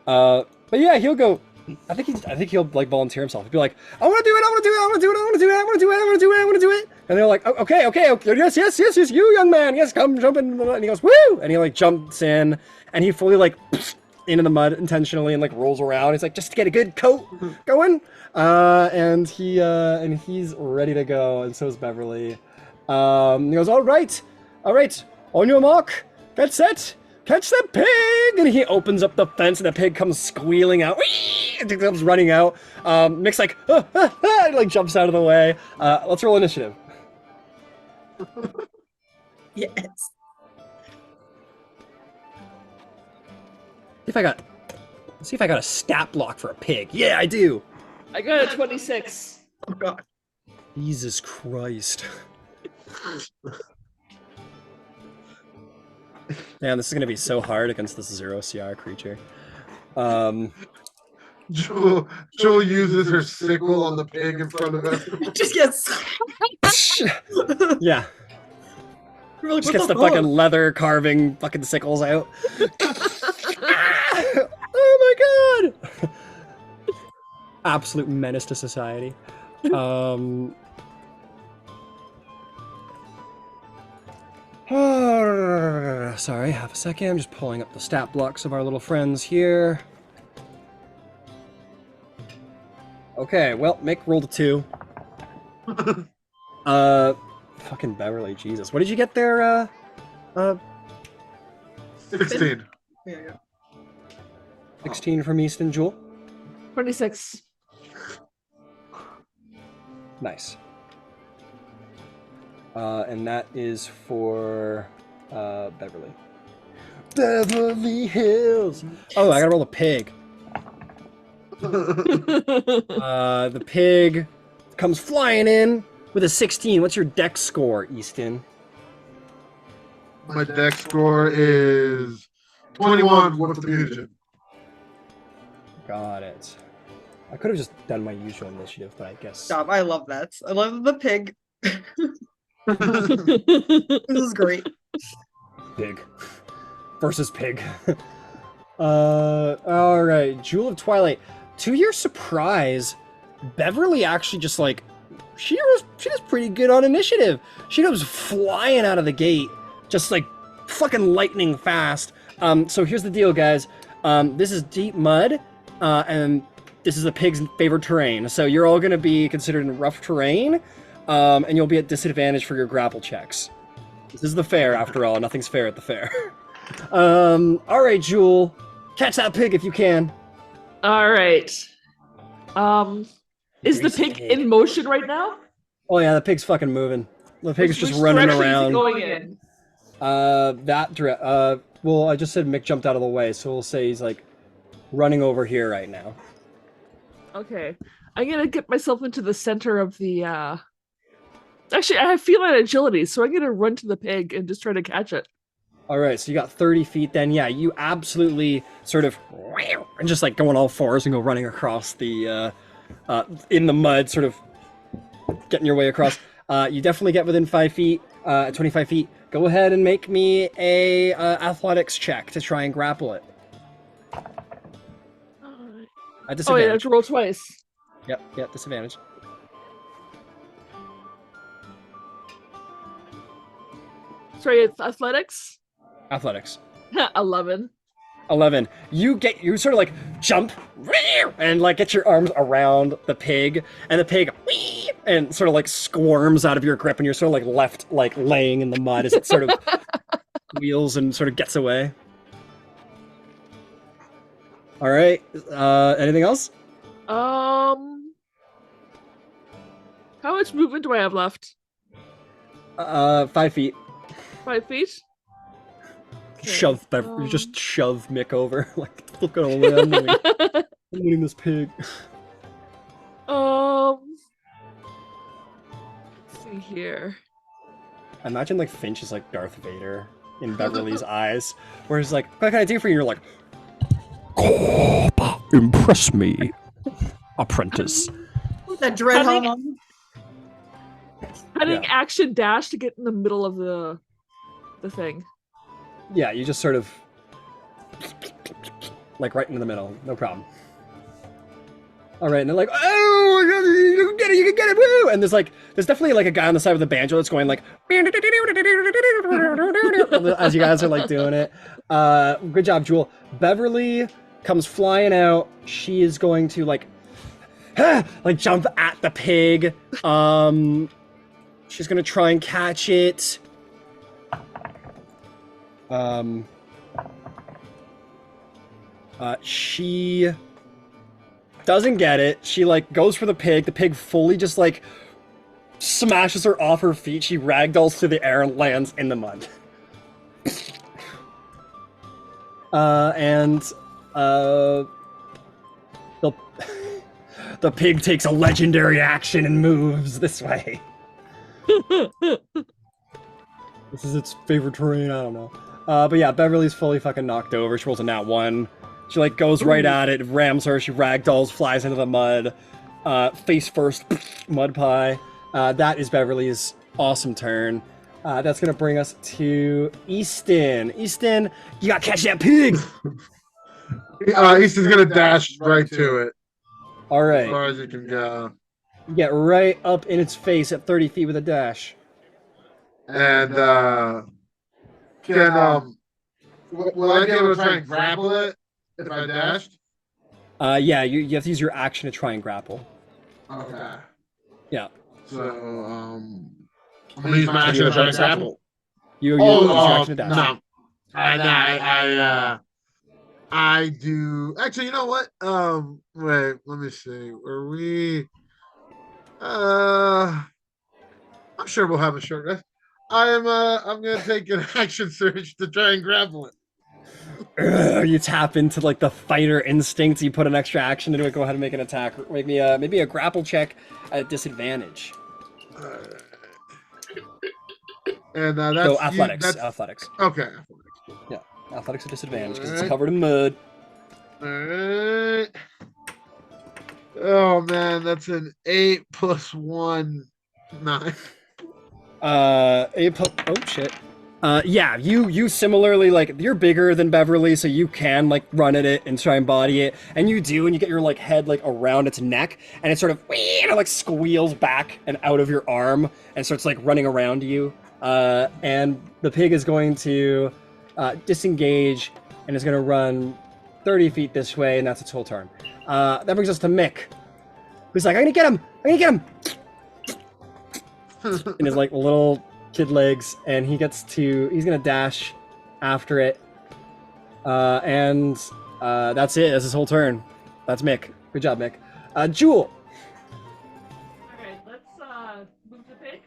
But yeah, he'll go. I think he'll like volunteer himself. He'll be like, I want to do it. And they're like, okay, yes, you young man, yes, come jump in. And he goes, woo, and he like jumps in, and he fully like into the mud intentionally and like rolls around. He's like, just to get a good coat going. And he's ready to go, and so is Beverly. He goes, all right, on your mark, get set. Catch the pig! And he opens up the fence, and the pig comes squealing out. Whee! It comes running out. Mick's like, and like jumps out of the way. Let's roll initiative. Yes. See if I got a stat block for a pig. Yeah, I do. I got a 26. Oh god. Jesus Christ. Man, this is gonna be so hard against this 0 CR creature. Jewel uses her sickle on the pig in front of her. Just gets. Yeah. Really, Just gets the fucking leather carving fucking sickles out. Oh my god! Absolute menace to society. Sorry, half a second. I'm just pulling up the stat blocks of our little friends here. Okay, well, Mick rolled a 2. Fucking Beverly, Jesus. What did you get there, 16. Yeah. 16 from Easton, Jewel. 26. Nice. And that is for Beverly. Beverly Hills. Oh, I gotta roll a pig. The pig comes flying in with a 16. What's your dex score, Easton? My dex score is 21 with the fusion. Got it. I could have just done my usual initiative, but I guess. Stop. I love that. I love the pig. This is great. Pig versus pig. All right, Jewel of Twilight. To your surprise, Beverly actually just like she does pretty good on initiative. She comes flying out of the gate, just like fucking lightning fast. So here's the deal, guys. This is deep mud, and this is the pig's favorite terrain. So you're all gonna be considered in rough terrain, and you'll be at disadvantage for your grapple checks. This is the fair, after all. Nothing's fair at the fair. All right, Jewel, catch that pig if you can. All right. Is the pig in motion right now? Oh yeah, the pig's fucking moving. The pig's Which just running direction is it around. going in? Well, I just said Mick jumped out of the way, so we'll say he's like running over here right now. Okay. I'm gonna get myself into the center of the Actually, I have feline agility, so I'm gonna run to the pig and just try to catch it. All right, so you got 30 feet then. Yeah, you absolutely sort of and just like go on all fours and go running across the in the mud, sort of getting your way across. You definitely get within 5 feet, 25 feet. Go ahead and make me a athletics check to try and grapple it. At Oh, disadvantage. yeah, I have to roll twice. Yep, disadvantage. Sorry, it's athletics? Athletics. 11. 11. You sort of like jump and like get your arms around the pig, and the pig and sort of like squirms out of your grip, and you're sort of like left like laying in the mud as it sort of wheels and sort of gets away. All right. Anything else? How much movement do I have left? 5 feet. 5 feet? Shove you just shove Mick over. Like, look at all the way I'm winning this pig. Let's see here. I imagine like Finch is like Darth Vader in Beverly's eyes, where he's like, "What can I do for you?" And you're like, "Impress me, apprentice." That dread Cutting- helm on. Cutting action dash to get in the middle of the thing. Yeah, you just sort of like right in the middle, no problem. All right, and they're like, "Oh, you can get it, woo!" And there's definitely like a guy on the side of the banjo that's going like, as you guys are like doing it. Good job, Jewel. Beverly comes flying out. She is going to like jump at the pig. She's gonna try and catch it. She doesn't get it. She like goes for the pig. The pig fully just like smashes her off her feet. She ragdolls through the air and lands in the mud. The pig takes a legendary action and moves this way. This is its favorite terrain, I don't know. But yeah, Beverly's fully fucking knocked over. She rolls a nat 1. She like goes right at it, rams her, she ragdolls, flies into the mud. Face first, mud pie. That is Beverly's awesome turn. That's gonna bring us to Easton. Easton, you gotta catch that pig! Easton's gonna dash right to it. All As right, far as he can go. get right up in its face at 30 feet with a dash. And will I be able to try and grapple it if I dashed? Yeah, you have to use your action to try and grapple. Okay. Yeah. So I'm gonna use my action to try and grapple. You use your action to dash. No. I do. Actually, you know what? Wait. Let me see. Are we? Uh, I'm sure we'll have a short rest. I'm gonna take an action surge to try and grapple it. You tap into like the fighter instinct. You put an extra action into it. Go ahead and make an attack. Make me maybe a grapple check at disadvantage. Alright. And So that's you. athletics. That's Athletics. okay. Yeah, athletics at disadvantage because it's Alright. covered in mud. All right. Oh man, that's an 8 plus 1, 9. 8 plus. Oh shit. Yeah, you similarly, like, you're bigger than Beverly, so you can like run at it and try and body it, and you do, and you get your like head like around its neck, and it sort of and it like squeals back and out of your arm and starts like running around you. And the pig is going to disengage and is going to run 30 feet this way, and that's its whole turn. That brings us to Mick, who's like, I'm gonna get him! I'm gonna get him! In his like little kid legs, and he's gonna dash after it, and that's it. That's his whole turn. That's Mick. Good job, Mick. Jewel. All right, let's move the pig.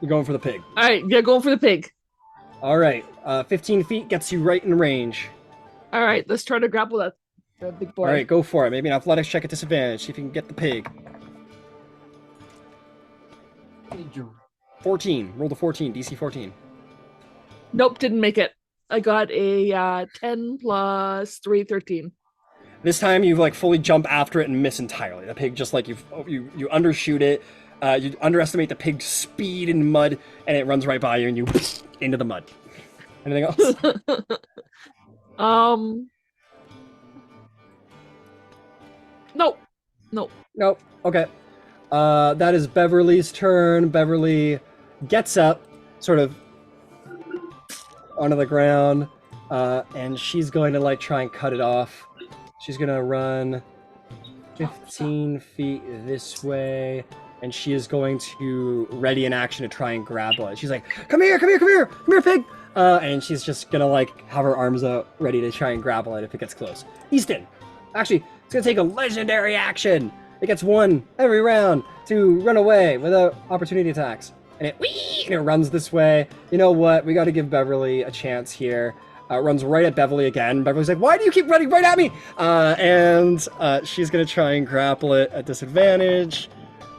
You're going for the pig. All right, yeah, going for the pig. All right, 15 feet gets you right in range. All right, let's try to grapple that big boy. All right, go for it. Maybe an athletics check at disadvantage. See if you can get the pig. 14. Roll the 14. DC 14. Nope, didn't make it. I got a 10 plus 3, 13. This time you like fully jump after it and miss entirely. The pig just like you undershoot it. You underestimate the pig's speed in mud, and it runs right by you, and you into the mud. Anything else? Nope. Nope. Okay. That is Beverly's turn. Beverly gets up, sort of onto the ground, and she's going to like try and cut it off. She's gonna run 15 feet this way, and she is going to ready an action to try and grapple it. She's like, "Come here, pig!" And she's just gonna like have her arms out, ready to try and grapple it if it gets close. Easton, actually, it's gonna take a legendary action. It gets 1 every round to run away without opportunity attacks, and it runs this way. You know what? We got to give Beverly a chance here. Runs right at Beverly again. Beverly's like, "Why do you keep running right at me?" And she's gonna try and grapple it at disadvantage.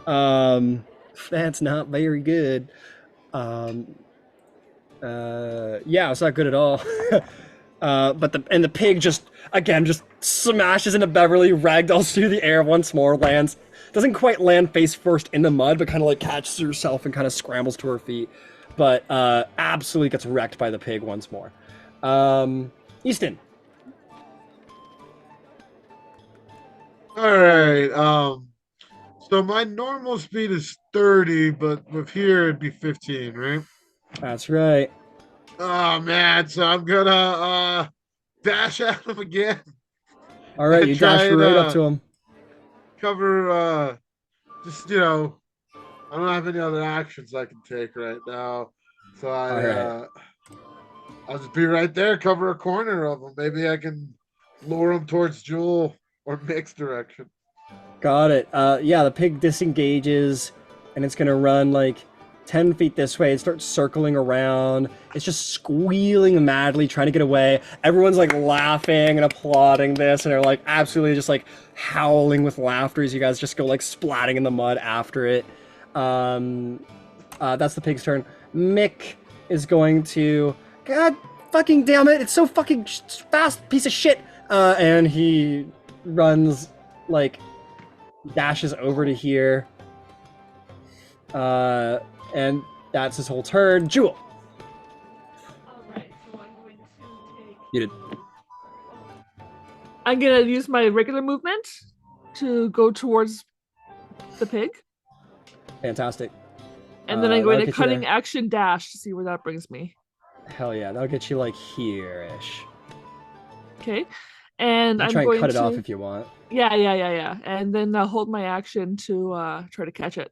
That's not very good. Yeah, it's not good at all. But the pig just smashes into Beverly, ragdolls through the air once more, lands. Doesn't quite land face first in the mud, but kind of like catches herself and kind of scrambles to her feet. But absolutely gets wrecked by the pig once more. Easton. All right. So my normal speed is 30, but with here it'd be 15, right? That's right. Oh man, so I'm gonna dash at him again. All right, you dash right up to him. Cover just I don't have any other actions I can take right now. So I'll just be right there, cover a corner of him. Maybe I can lure him towards Jewel or Mick's direction. Got it. Yeah, the pig disengages, and it's gonna run like 10 feet this way. It starts circling around. It's just squealing madly, trying to get away. Everyone's like laughing and applauding this, and they're like absolutely just like howling with laughter as you guys just go like splatting in the mud after it. That's the pig's turn. Mick is going to... God fucking damn it, it's so fucking fast, piece of shit. And he runs, like, dashes over to here. And that's his whole turn. Jewel. Alright, so I'm going to take... You did. I'm gonna use my regular movement to go towards the pig. Fantastic. And then I'm going that'll to get you cutting there. action dash to see where that brings me. Hell yeah, that'll get you, like, here-ish. Okay. And You I'm try and going cut it to... off if you want. Yeah. And then I'll hold my action to try to catch it.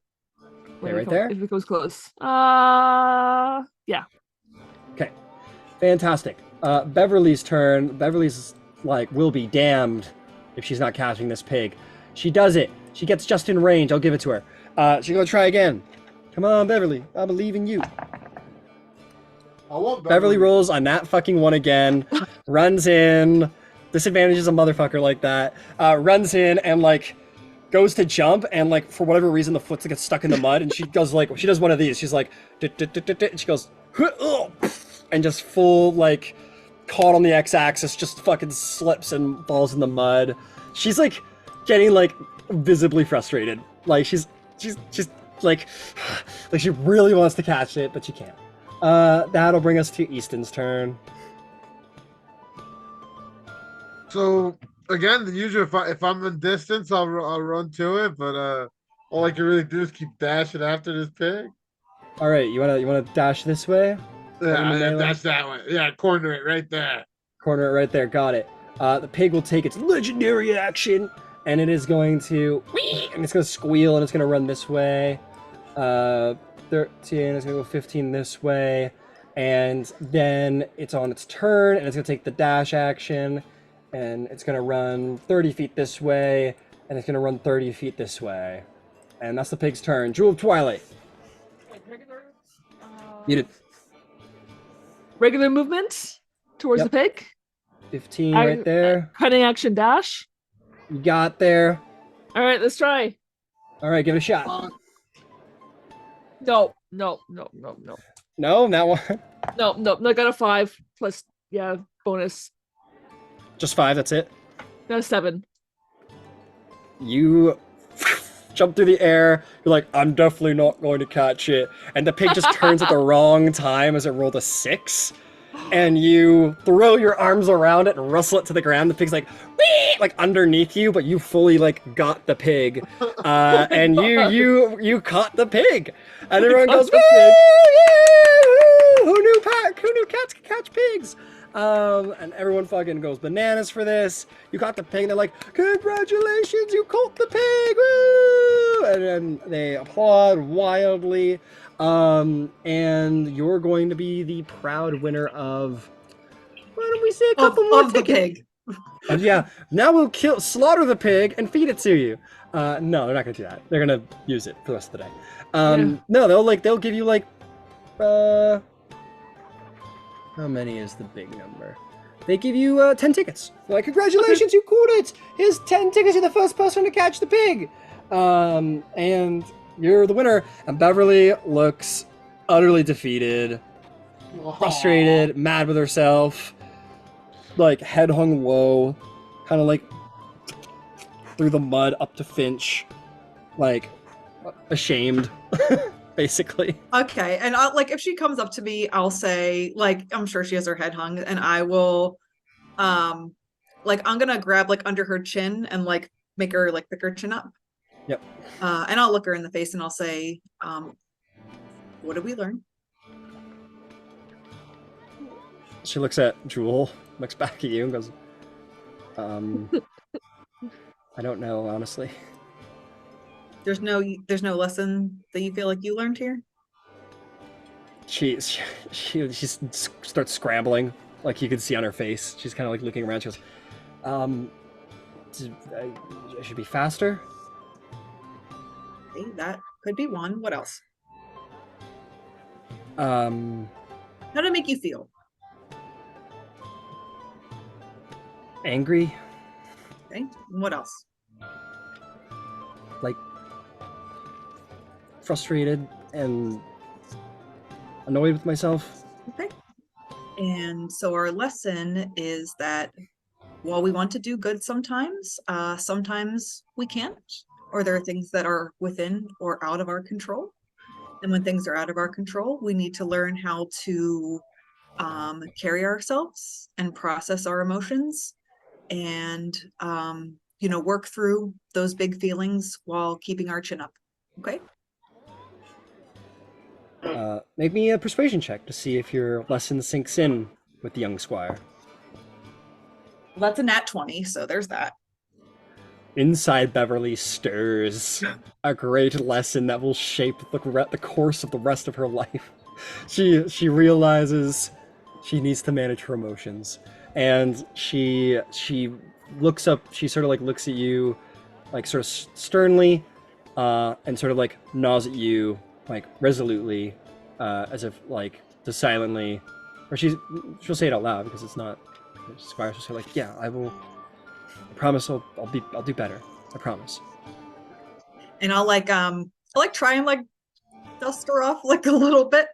Okay, right there? If it goes close. Yeah. Fantastic. Beverly's turn. Beverly's like, will be damned if she's not catching this pig. She does it. She gets just in range. I'll give it to her. She's gonna try again. Come on, Beverly. I believe in you. I want Beverly rolls on that fucking one again. Runs in. Disadvantages a motherfucker like that. Runs in and like goes to jump and like for whatever reason the foot gets stuck in the mud and she does one of these. She's like, and she goes, and just full like caught on the x-axis, just fucking slips and falls in the mud. She's like getting like visibly frustrated. Like she's like she really wants to catch it, but she can't. That'll bring us to Easton's turn. So again, usually if I'm in distance, I'll run to it. But all I can really do is keep dashing after this pig. All right, you wanna dash this way? Yeah, dash that way. Yeah, corner it right there. Corner it right there. Got it. The pig will take its legendary action, and it is going to, and it's going to squeal, and it's going to run this way. 13. It's going to go 15 this way, and then it's on its turn, and it's going to take the dash action, and it's going to run 30 feet this way, and it's going to run 30 feet this way, and that's the pig's turn. Jewel of Twilight. Muted. Regular movement towards Yep. the pig. 15 right there. Cutting action dash. You got there. All right, let's try. All right, give it a shot. No. No, that one. No. I got a 5 plus bonus. Just 5. That's it. Got a 7. You jump through the air. You're like, I'm definitely not going to catch it. And the pig just turns at the wrong time as it rolled a 6. And you throw your arms around it and wrestle it to the ground. The pig's like, wee! Like underneath you, but you fully like got the pig. And you caught the pig. And everyone goes, woo! Who knew cats could catch pigs? And everyone fucking goes bananas for this. You caught the pig, and they're like, congratulations, you caught the pig, woo! And then they applaud wildly. And you're going to be the proud winner of, why don't we say a couple more of the tickets? pig. Yeah, now we'll slaughter the pig and feed it to you. No, they're not gonna do that. They're gonna use it for the rest of the day. No, they'll give you like, how many is the big number? They give you 10 tickets. They're like, congratulations, you caught it. Here's 10 tickets. You're the first person to catch the pig. And you're the winner. And Beverly looks utterly defeated, frustrated, mad with herself, like head hung low, kind of like through the mud up to Finch, like ashamed, basically. Okay, and I'll, like if she comes up to me, I'll say, like, I'm sure she has her head hung, and I will like I'm gonna grab like under her chin and like make her like pick her chin up. Yep. And I'll look her in the face and I'll say, what did we learn? She looks at Jewel, looks back at you and goes, I don't know, honestly. There's no lesson that you feel like you learned here? She starts scrambling, like you can see on her face. She's kind of like looking around. She goes, I should be faster? Okay, that could be one. What else? How How did it make you feel? angry? Okay, and what else? Like frustrated and annoyed with myself. Okay. And so our lesson is that while we want to do good sometimes, sometimes we can't, or there are things that are within or out of our control. And when things are out of our control, we need to learn how to carry ourselves and process our emotions and, work through those big feelings while keeping our chin up. Okay. Make me a persuasion check to see if your lesson sinks in with the young squire. Well, that's a nat 20, so there's that. Inside Beverly stirs a great lesson that will shape the course of the rest of her life. She realizes She needs to manage her emotions, and she looks up. She sort of like looks at you, like sort of sternly, and sort of like nods at you, like resolutely, as if like to silently, or she'll say it out loud because it's not. Squire will say like, "Yeah, I will. I promise I'll do better. I promise." And I'll try and like dust her off like a little bit.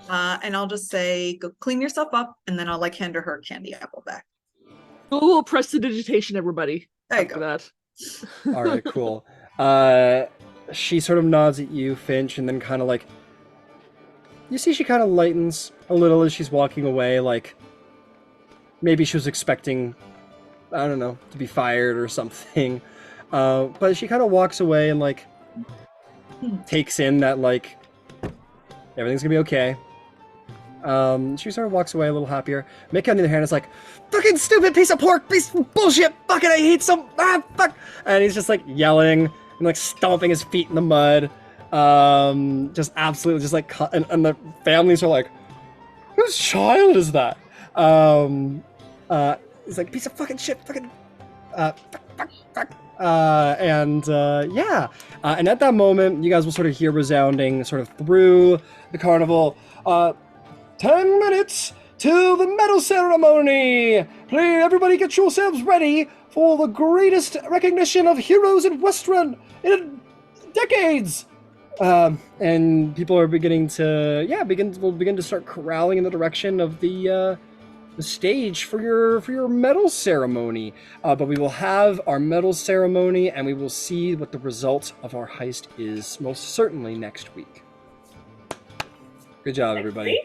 And I'll just say, go clean yourself up, and then I'll like hand her candy apple back. Ooh, prestidigitation, everybody. There you go. That. All right, cool. She sort of nods at you, Finch, and then kind of like, you see she kind of lightens a little as she's walking away, like maybe she was expecting, I don't know, to be fired or something. But she kind of walks away and like takes in that like everything's gonna be okay. She sort of walks away a little happier. Mickey, on the other hand, is like, fucking stupid piece of pork, piece of bullshit, fucking I hate fuck. And he's just like yelling and like stomping his feet in the mud. Just absolutely just like, and the families are like, whose child is that? He's like, piece of fucking shit, fucking, fuck. Yeah. And at that moment, you guys will sort of hear resounding sort of through the carnival, 10 minutes till the medal ceremony! Please, everybody get yourselves ready for the greatest recognition of heroes in Westruun in decades! And people are beginning to, will begin to start corralling in the direction of the stage for your medal ceremony. But we will have our medal ceremony, and we will see what the result of our heist is most certainly next week. Good job, everybody.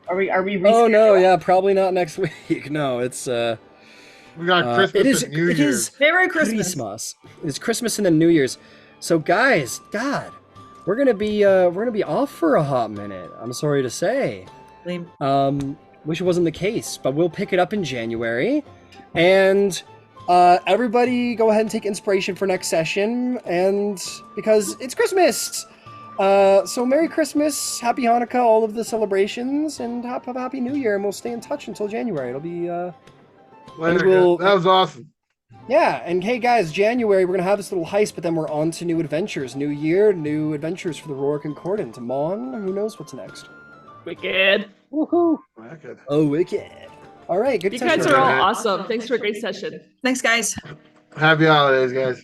Are we Oh no, yeah, probably not next week. No, it's We got Christmas and New it Year's. is Merry Christmas. It's Christmas and then New Year's. So guys, God, we're gonna be off for a hot minute. I'm sorry to say. Lame. Wish it wasn't the case, but we'll pick it up in January. And everybody go ahead and take inspiration for next session, and because it's Christmas. So Merry Christmas, Happy Hanukkah, all of the celebrations, and Happy New Year, and we'll stay in touch until January. It'll be That was awesome. yeah, and hey guys, January, we're gonna have this little heist, but then we're on to new adventures. New year, new adventures for the Roar Concordant. Mon, who knows what's next? Wicked. Woohoo! Wicked. Oh, wicked. All right, good You session. guys are all everybody. awesome. Thanks for a great session. Thanks, guys. Happy holidays, guys.